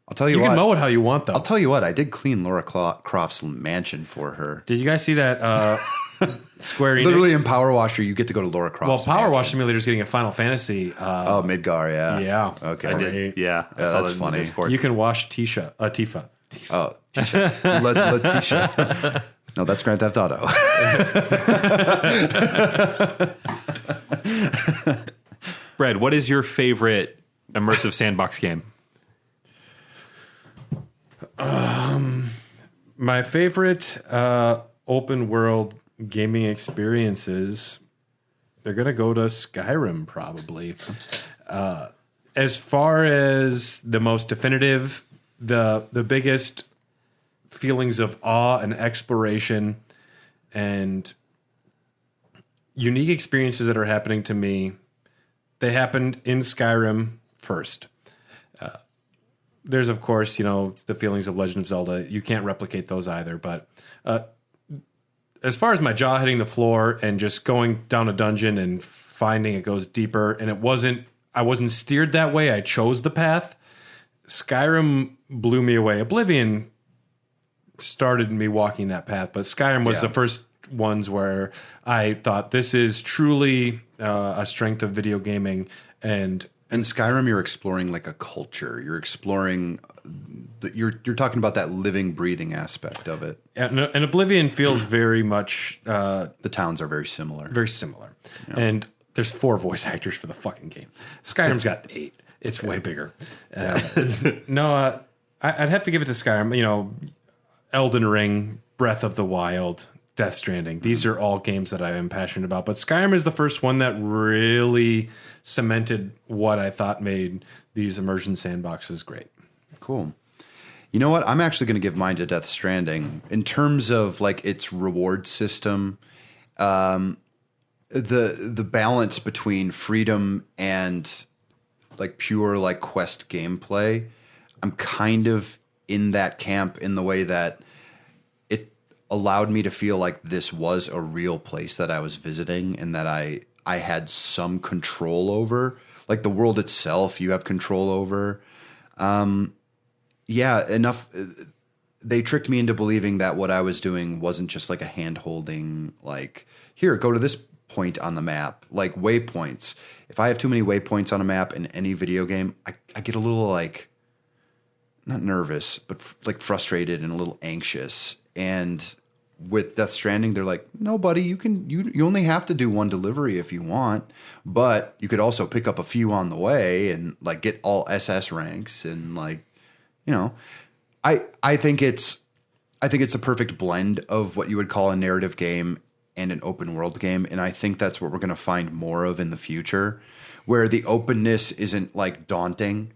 I'll tell You what. can mow it how you want, though. I'll tell you what. I did clean Laura Croft's mansion for her. Did you guys see that Square Enix? Literally in Power Washer, you get to go to Laura Croft's Well, Power mansion. Wash Simulator is getting a Final Fantasy. Oh, Midgar, yeah. Yeah. Okay. I did. Yeah. I saw that's that in the funny. Discord. You can wash Tifa. Oh, Tisha. Letitia. No, that's Grand Theft Auto. Brad, what is your favorite immersive sandbox game? My favorite open world gaming experiences, they're going to go to Skyrim, probably. As far as the most definitive, the biggest feelings of awe and exploration and unique experiences that are happening to me, they happened in Skyrim first. There's, of course, the feelings of Legend of Zelda. You can't replicate those either. But as far as my jaw hitting the floor and just going down a dungeon and finding it goes deeper, and I wasn't steered that way. I chose the path. Skyrim blew me away. Oblivion started me walking that path, but Skyrim was the first ones where I thought this is truly a strength of video gaming. And In Skyrim, you're exploring like a culture. You're exploring. You're talking about that living, breathing aspect of it. and Oblivion feels very much The towns are very similar. very similar. And there's 4 voice actors for the fucking game. Skyrim's got 8. It's way bigger. No, I'd have to give it to Skyrim. Elden Ring, Breath of the Wild, Death Stranding. These are all games that I am passionate about. But Skyrim is the first one that really cemented what I thought made these immersion sandboxes great. Cool. You know what? I'm actually going to give mine to Death Stranding in terms of like its reward system. The balance between freedom and like pure like quest gameplay, I'm kind of in that camp in the way that it allowed me to feel like this was a real place that I was visiting and that I had some control over. Like the world itself, you have control over. Yeah, enough. They tricked me into believing that what I was doing wasn't just like a hand holding, like, here, go to this point on the map, like waypoints. If I have too many waypoints on a map in any video game, I get a little like, not nervous, but like frustrated and a little anxious. And with Death Stranding, they're like, no, buddy, you only have to do one delivery if you want, but you could also pick up a few on the way and like get all SS ranks and like, I think it's a perfect blend of what you would call a narrative game and an open world game. And I think that's what we're going to find more of in the future, where the openness isn't like daunting,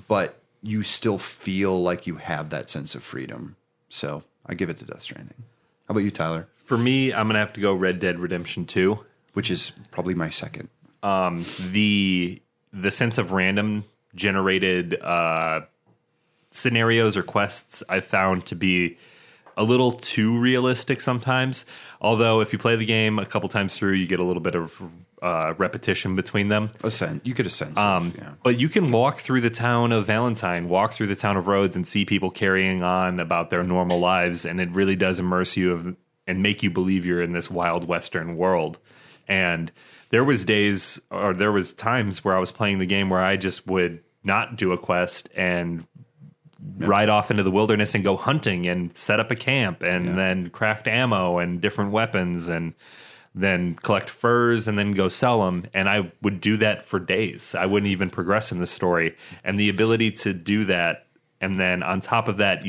but you still feel like you have that sense of freedom. So I give it to Death Stranding. How about you, Tyler? For me, I'm going to have to go Red Dead Redemption 2. Which is probably my second. The sense of random generated scenarios or quests I found to be a little too realistic sometimes. Although if you play the game a couple times through, you get a little bit of repetition between them. You get a sense. But you can walk through the town of Valentine, walk through the town of Rhodes, and see people carrying on about their normal lives, and it really does immerse you and make you believe you're in this wild Western world. And there was times where I was playing the game where I just would not do a quest and ride off into the wilderness and go hunting and set up a camp and then craft ammo and different weapons and then collect furs and then go sell them. And I would do that for days. I wouldn't even progress in the story. And the ability to do that, and then on top of that,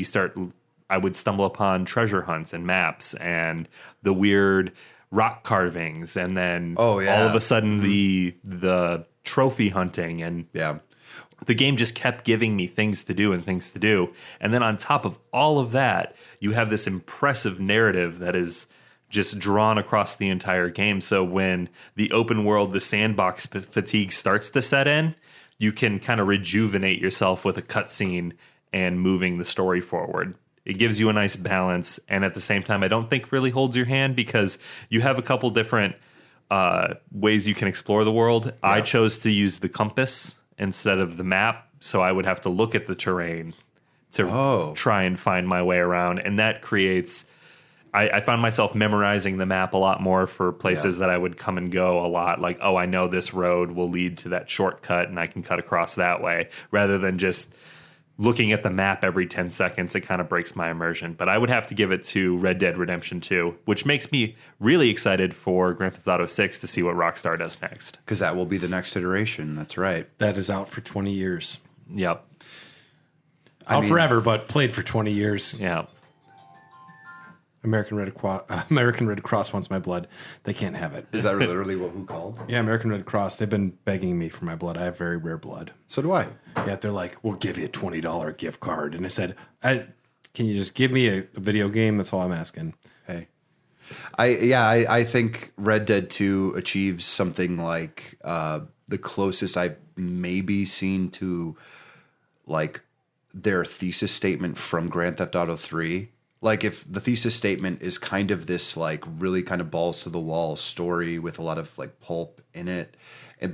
I would stumble upon treasure hunts and maps and the weird rock carvings, and then all of a sudden the trophy hunting, and the game just kept giving me things to do. And then on top of all of that, you have this impressive narrative that is just drawn across the entire game. So when the open world, the sandbox fatigue starts to set in, you can kind of rejuvenate yourself with a cutscene and moving the story forward. It gives you a nice balance, and at the same time, I don't think really holds your hand, because you have a couple different ways you can explore the world. Yeah. I chose to use the compass instead of the map, so I would have to look at the terrain to try and find my way around, and that creates... I found myself memorizing the map a lot more for places that I would come and go a lot. Like, oh, I know this road will lead to that shortcut and I can cut across that way, rather than just looking at the map every 10 seconds. It kind of breaks my immersion. But I would have to give it to Red Dead Redemption 2, which makes me really excited for Grand Theft Auto 6 to see what Rockstar does next. Because that will be the next iteration. That's right. That is out for 20 years. Yep. Out forever, but played for 20 years. Yeah. American Red Cross wants my blood. They can't have it. Is that literally who called? Yeah, American Red Cross. They've been begging me for my blood. I have very rare blood. So do I. Yeah, they're like, we'll give you a $20 gift card. And I said, can you just give me a video game? That's all I'm asking. Hey. I think Red Dead 2 achieves something like the closest I've maybe seen to like their thesis statement from Grand Theft Auto 3. Like, if the thesis statement is kind of this like really kind of balls to the wall story with a lot of like pulp in it,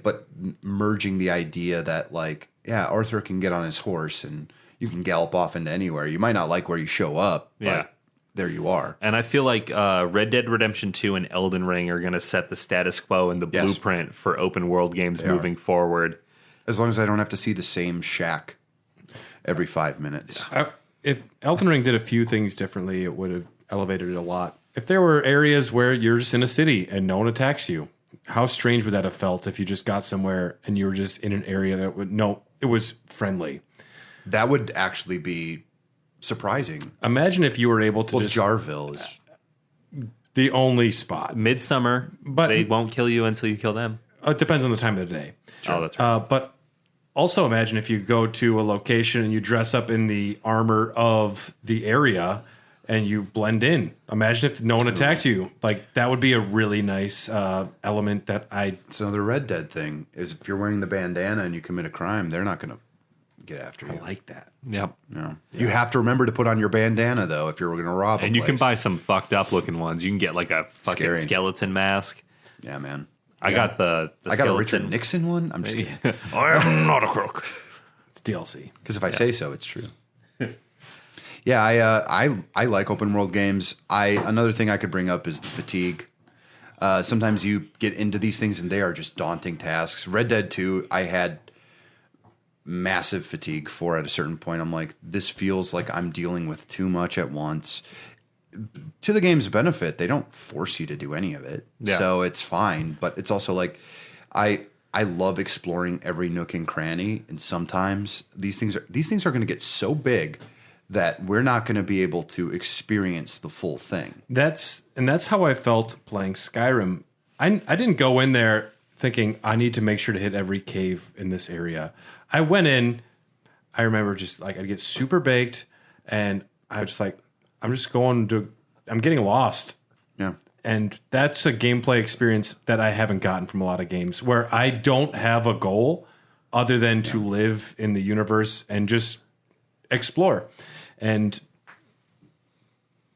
but merging the idea that like, yeah, Arthur can get on his horse and you can gallop off into anywhere. You might not like where you show up, but there you are. And I feel like Red Dead Redemption 2 and Elden Ring are going to set the status quo and the blueprint for open world games moving forward. As long as I don't have to see the same shack every 5 minutes. If Elden Ring did a few things differently, it would have elevated it a lot. If there were areas where you're just in a city and no one attacks you, how strange would that have felt if you just got somewhere and you were just in an area that it was friendly? That would actually be surprising. Imagine if you were able to Jarville is the only spot. Midsummer, but they won't kill you until you kill them. It depends on the time of the day. Sure. Oh, that's right. But also imagine if you go to a location and you dress up in the armor of the area and you blend in. Imagine if no one attacks you. Like, that would be a really nice element that It's another Red Dead thing, is if you're wearing the bandana and you commit a crime, they're not going to get after you. I like that. Yep. No. Yeah. You have to remember to put on your bandana, though, if you're going to rob and you can buy some fucked up looking ones. You can get like a fucking skeleton mask. Yeah, man. I got the I got a Richard Nixon one. I'm just kidding. I am not a crook. It's DLC. Because if I say so, it's true. Yeah, I like open world games. Another thing I could bring up is the fatigue. Sometimes you get into these things and they are just daunting tasks. Red Dead 2, I had massive fatigue for at a certain point. I'm like, this feels like I'm dealing with too much at once. To the game's benefit, they don't force you to do any of it, so it's fine. But it's also like, I love exploring every nook and cranny, and sometimes these things are going to get so big that we're not going to be able to experience the full thing. That's how I felt playing Skyrim. I didn't go in there thinking I need to make sure to hit every cave in this area. I went in. I remember just like I'd get super baked, and I was just like, I'm getting lost. Yeah. And that's a gameplay experience that I haven't gotten from a lot of games, where I don't have a goal other than to live in the universe and just explore. And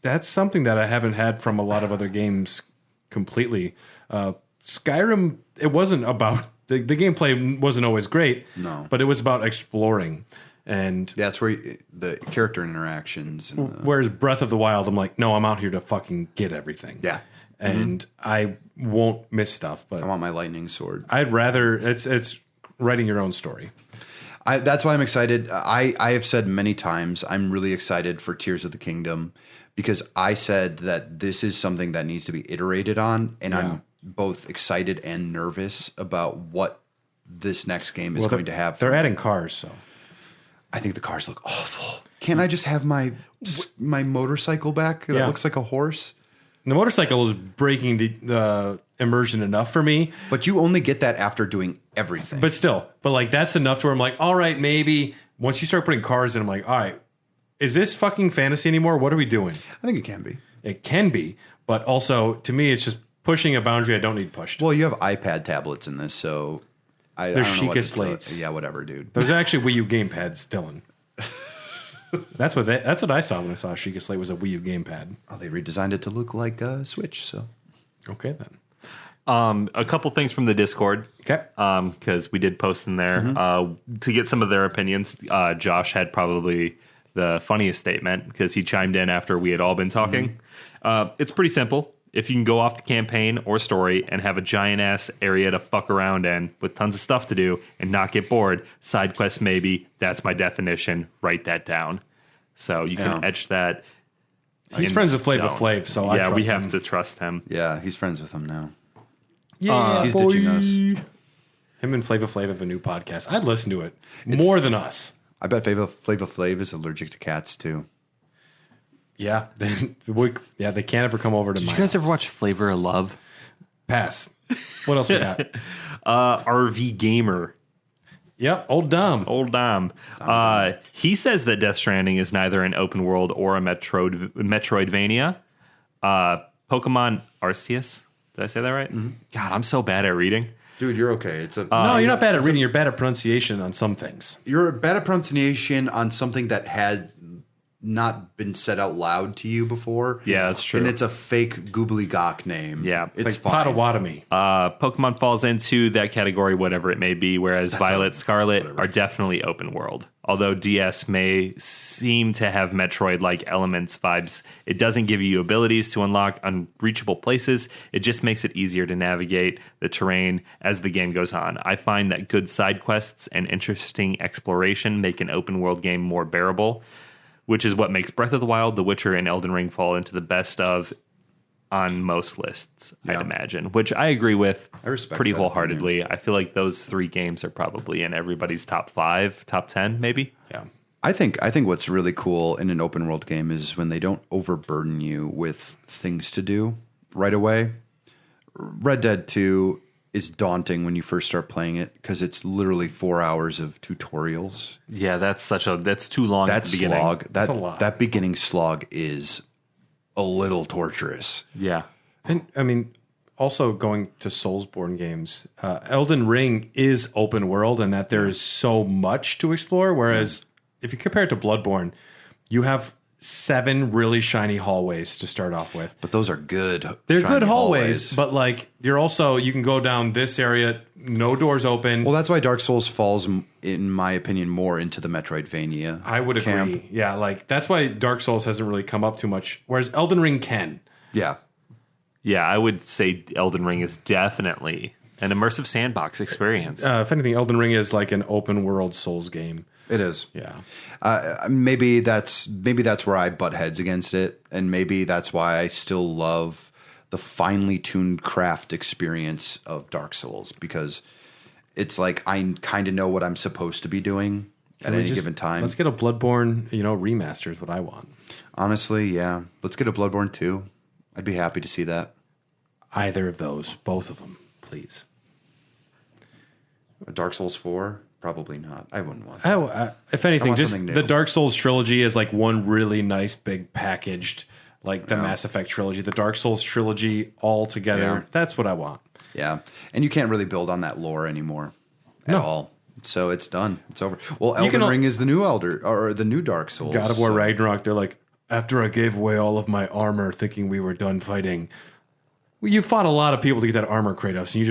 that's something that I haven't had from a lot of other games completely. Skyrim, it wasn't about the gameplay wasn't always great. No. But it was about exploring. And that's where the character interactions. Whereas Breath of the Wild, I'm like, no, I'm out here to fucking get everything. Yeah. And I won't miss stuff. But I want my lightning sword. I'd rather, it's writing your own story. That's why I'm excited. I have said many times I'm really excited for Tears of the Kingdom because I said that this is something that needs to be iterated on, and I'm both excited and nervous about what this next game is going to have. They're adding cars, so I think the cars look awful. Can't I just have my motorcycle back that looks like a horse? The motorcycle is breaking the immersion enough for me. But you only get that after doing everything. But still, like that's enough to where I'm like, all right, maybe once you start putting cars in, I'm like, all right, is this fucking fantasy anymore? What are we doing? I think it can be. It can be, but also to me, it's just pushing a boundary I don't need pushed. Well, you have iPad tablets in this, so They're I don't know what Sheikah to slates. Yeah, whatever, dude. Those are actually Wii U gamepads, Dylan. That's what I saw when I saw Sheikah Slate was a Wii U gamepad. Oh, they redesigned it to look like a Switch, so. Okay, then. A couple things from the Discord. Okay. Because we did post in there to get some of their opinions. Josh had probably the funniest statement because he chimed in after we had all been talking. It's pretty simple. If you can go off the campaign or story and have a giant-ass area to fuck around in with tons of stuff to do and not get bored, side quests maybe, that's my definition. Write that down. So you can etch that. He's friends with Flava stone. Flav, so I trust we him. have to trust him. Yeah, he's friends with them now. Yeah, He's ditching us. Him and Flava Flav have a new podcast. I'd listen to it more than us. I bet Flava Flav is allergic to cats, too. Yeah, they can't ever come over to Did my you guys house. ever watch Flavor of Love? Pass. What else we got? RV Gamer. Yep, old Dom. Old Dom. He says that Death Stranding is neither an open world or a Metroidvania. Pokemon Arceus. Did I say that right? Mm-hmm. God, I'm so bad at reading. Dude, you're okay. It's a No, you're not bad at reading. You're bad at pronunciation on some things. You're bad at pronunciation on something that had not been said out loud to you before. Yeah, that's true. And it's a fake gobbledygook name. Yeah. it's Like fine. Potawatomi. Pokemon falls into that category, whatever it may be, whereas Violet, Scarlet are definitely open world. Although DS may seem to have Metroid-like elements vibes, it doesn't give you abilities to unlock unreachable places. It just makes it easier to navigate the terrain as the game goes on. I find that good side quests and interesting exploration make an open world game more bearable, which is what makes Breath of the Wild, The Witcher, and Elden Ring fall into the best of on most lists, I'd imagine, which I agree with I respect pretty that wholeheartedly. I feel like those three games are probably in everybody's top 5, top 10, maybe. Yeah. I think what's really cool in an open world game is when they don't overburden you with things to do right away. Red Dead 2 is daunting when you first start playing it because it's literally 4 hours of tutorials. Yeah, that's too long at That the beginning. slog, That's a lot. that beginning slog is a little torturous. Yeah. And I mean, also going to Soulsborne games, Elden Ring is open world and that there is so much to explore. Whereas if you compare it to Bloodborne, you have 7 really shiny hallways to start off with. But those are good. They're shiny good hallways, but like you can go down this area, no doors open. Well, that's why Dark Souls falls, in my opinion, more into the Metroidvania. I would agree. camp. Yeah, like that's why Dark Souls hasn't really come up too much, whereas Elden Ring can. Yeah. Yeah, I would say Elden Ring is definitely an immersive sandbox experience. If anything, Elden Ring is like an open world Souls game. It is. Yeah. Maybe that's where I butt heads against it, and maybe that's why I still love the finely tuned craft experience of Dark Souls, because it's like I kind of know what I'm supposed to be doing at any given time. Let's get a Bloodborne, remaster is what I want. Honestly, yeah. Let's get a Bloodborne 2. I'd be happy to see that. Either of those, both of them, please. A Dark Souls 4? Probably not. I wouldn't want that. If anything, want just something new. the Dark Souls trilogy is like one really nice big packaged, like the Mass Effect trilogy, the Dark Souls trilogy all together. Yeah. That's what I want. Yeah. And you can't really build on that lore anymore at all. So it's done. It's over. Well, Elden Ring is the new the new Dark Souls. God of War Ragnarok, they're like, after I gave away all of my armor thinking we were done fighting, well, you fought a lot of people to get that armor, Kratos, and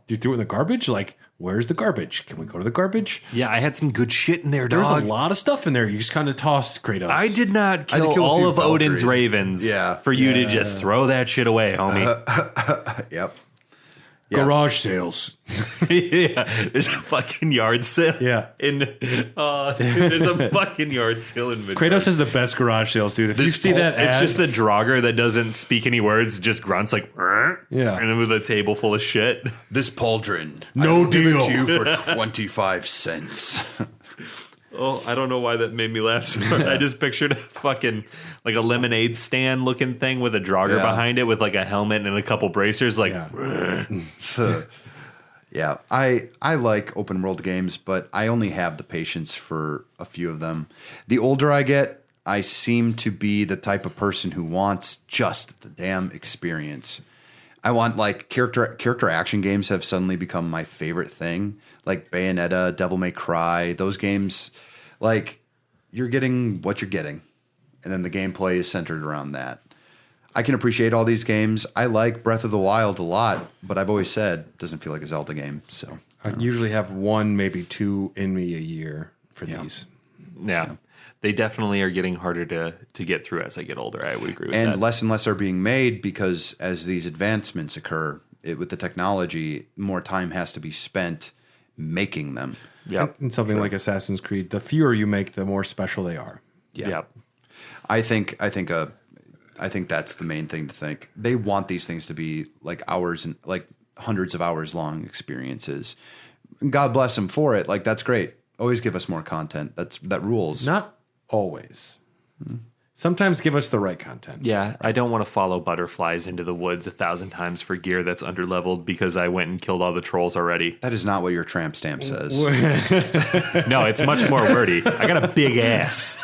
you threw it in the garbage? Like, where's the garbage? Can we go to the garbage? Yeah, I had some good shit in there, dog. There's a lot of stuff in there. You just kind of tossed Kratos. I did not I had to kill kill a all few of Odin's Valkyries. ravens Yeah. for you to just throw that shit away, homie. Yep. Garage sales. Yeah, there's a fucking yard sale. Yeah. There's a fucking yard sale in Midway. Kratos has the best garage sales, dude. If you see that It's ad, just a Draugr that doesn't speak any words, just grunts like, Yeah. and then with a table full of shit. This pauldron, No I will give it deal. to you for 25 cents. Oh, I don't know why that made me laugh so hard. I just pictured a fucking like a lemonade stand looking thing with a Draugr Yeah. behind it with like a helmet and a couple bracers. Like, Yeah, I like open world games, but I only have the patience for a few of them. The older I get, I seem to be the type of person who wants just the damn experience. I want like character action games have suddenly become my favorite thing. Like Bayonetta, Devil May Cry, those games, like you're getting what you're getting. And then the gameplay is centered around that. I can appreciate all these games. I like Breath of the Wild a lot, but I've always said it doesn't feel like a Zelda game. So I usually have one, maybe two in me a year for these. yeah. They definitely are getting harder to get through as I get older. I would agree with that. and less are being made because as these advancements occur with the technology, more time has to be spent making them. Yep. And something like Assassin's Creed, the fewer you make, the more special they are. Yeah. Yep. I think that's the main thing to think. They want these things to be like hours and like hundreds of hours long experiences. God bless them for it. Like that's great. Always give us more content. That rules. Not always. Sometimes give us the right content. Yeah, I don't want to follow butterflies into the woods 1,000 times for gear that's underleveled because I went and killed all the trolls already. That is not what your tramp stamp says. No, it's much more wordy. I got a big ass.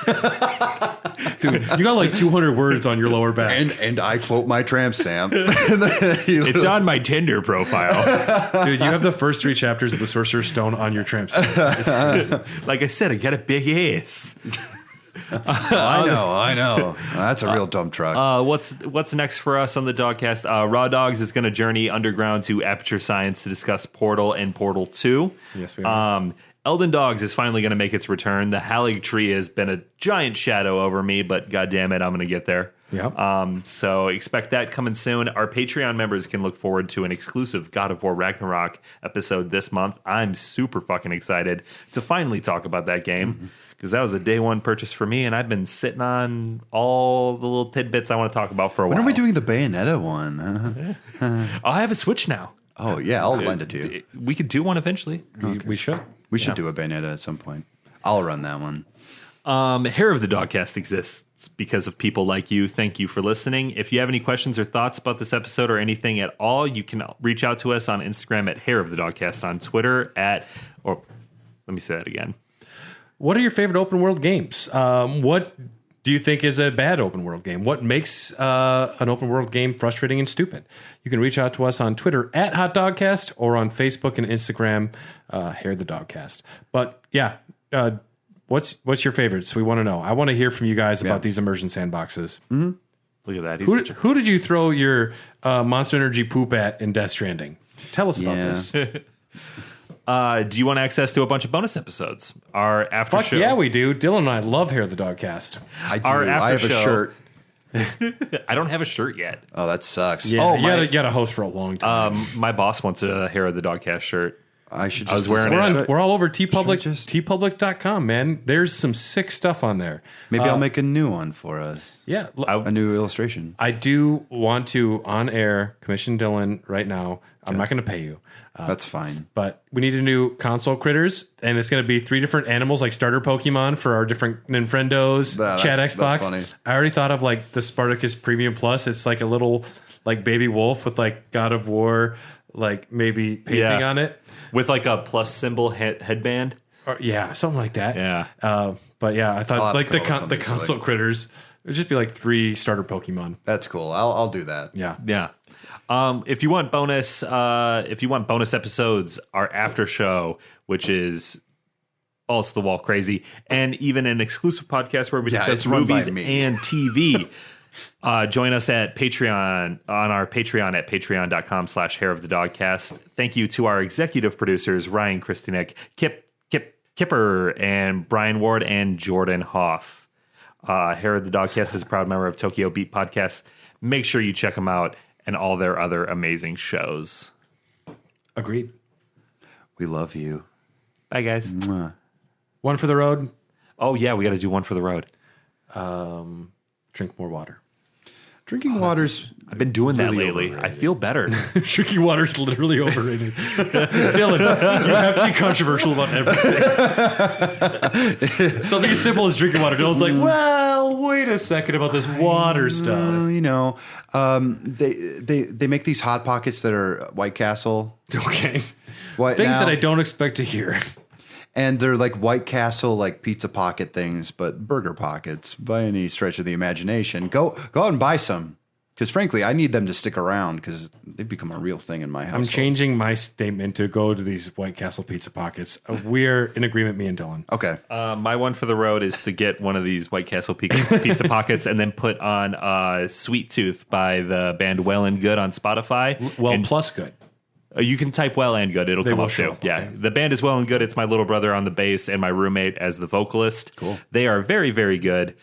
Dude, you got like 200 words on your lower back. And I quote my tramp stamp. It's on my Tinder profile. Dude, you have the first 3 chapters of the Sorcerer's Stone on your tramp stamp. It's crazy. Like I said, I got a big ass. I know. That's a real dump truck. What's next for us on the Dogcast? Raw Dogs is going to journey underground to Aperture Science to discuss Portal and Portal 2. Yes, we are. Elden Dogs is finally going to make its return. The Hallig Tree has been a giant shadow over me, but God damn it, I'm going to get there. Yeah. So expect that coming soon. Our Patreon members can look forward to an exclusive God of War Ragnarok episode this month. I'm super fucking excited to finally talk about that game because that was a day one purchase for me, and I've been sitting on all the little tidbits I want to talk about for a while. When are we doing the Bayonetta one? I have a Switch now. Oh, yeah, I'll lend it to you. We could do one eventually. We should. We should do a Bayonetta at some point. I'll run that one. Hair of the Dogcast exists because of people like you. Thank you for listening. If you have any questions or thoughts about this episode or anything at all, you can reach out to us on Instagram at Hair of the Dogcast, on Twitter let me say that again. What are your favorite open world games? What do you think is a bad open world game? What makes an open world game frustrating and stupid? You can reach out to us on Twitter at Hot Dogcast or on Facebook and Instagram, Hair the Dogcast. But yeah, what's your favorites? We want to know. I want to hear from you guys about these immersion sandboxes. Mm-hmm. Look at that. Who did you throw your Monster Energy poop at in Death Stranding? Tell us about this. Do you want access to a bunch of bonus episodes? Our after Fuck show. yeah, we do. Dylan and I love Hair the Dogcast. I do. Our I have after a show- shirt. I don't have a shirt yet. Oh, that sucks. Yeah, you got to host for a long time. My boss wants a Hair of the Dogcast shirt. I should. was just wearing design it. it. We're all over TeePublic, Should I just- tpublic.com, man. There's some sick stuff on there. Maybe I'll make a new one for us. Yeah. A new illustration. I do want to, on air, commission Dylan right now. I'm not going to pay you. That's fine. But we need a new console critters, and it's going to be 3 different animals, like starter Pokemon for our different Ninfriendos, Chat That's Xbox. funny. I already thought of like the Spartacus Premium Plus. It's like a little like baby wolf with like God of War, like maybe painting on it. With like a plus symbol headband. Or, yeah, something like that. Yeah. But yeah, I I'll thought have like to the come up with something console silly. critters. It would just be like 3 starter Pokemon. That's cool. I'll do that. Yeah. Yeah. If you want bonus episodes, our after show, which is also the wall crazy, and even an exclusive podcast where we Yeah, discuss it's run by movies me. and TV. Join us at Patreon on our Patreon at patreon.com/Hair of the Dogcast. Thank you to our executive producers, Ryan Kristinek, Kipper, and Brian Ward, and Jordan Hoff. Hair of the Dogcast is a proud member of Tokyo Beat Podcast. Make sure you check them out and all their other amazing shows. Agreed. We love you. Bye, guys. Mwah. One for the road. Oh, yeah, we got to do one for the road. Drink more water. Drinking water's I've been doing that really lately. overrated. I feel better. Drinking water is literally overrated. Dylan, you have to be controversial about everything. Something as simple as drinking water. Dylan's like, well, wait a second about this water stuff. you know, they make these hot pockets that are White Castle. Okay. What Things now? that I don't expect to hear. And they're like White Castle, like pizza pocket things, but burger pockets by any stretch of the imagination. Go out and buy some. Because frankly, I need them to stick around because they've become a real thing in my house. I'm changing my statement to go to these White Castle pizza pockets. We're in agreement, me and Dylan. Okay. My one for the road is to get one of these White Castle pizza pockets and then put on Sweet Tooth by the band Well and Good on Spotify. Well, And plus good. you can type Well and Good. It'll come will up show too. up, Yeah. okay. The band is Well and Good. It's my little brother on the bass and my roommate as the vocalist. Cool. They are very, very good.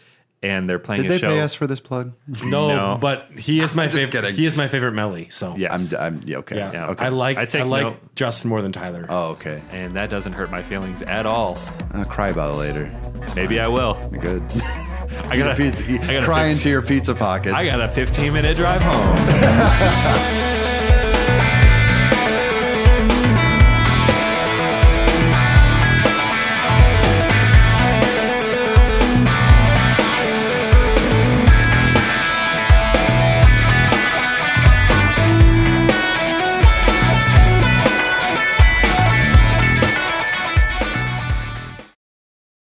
And they're playing Did a they show. pay us for this plug? No, but he is my just favorite. kidding. He is my favorite Melly. So Yes. I'm yeah, okay. yeah. Okay. I like I take note. Justin more than Tyler. Oh, okay. And that doesn't hurt my feelings at all. I'll cry about it later. Maybe I will. You're good. I gotta Cry into your pizza pockets. I got a 15-minute drive home.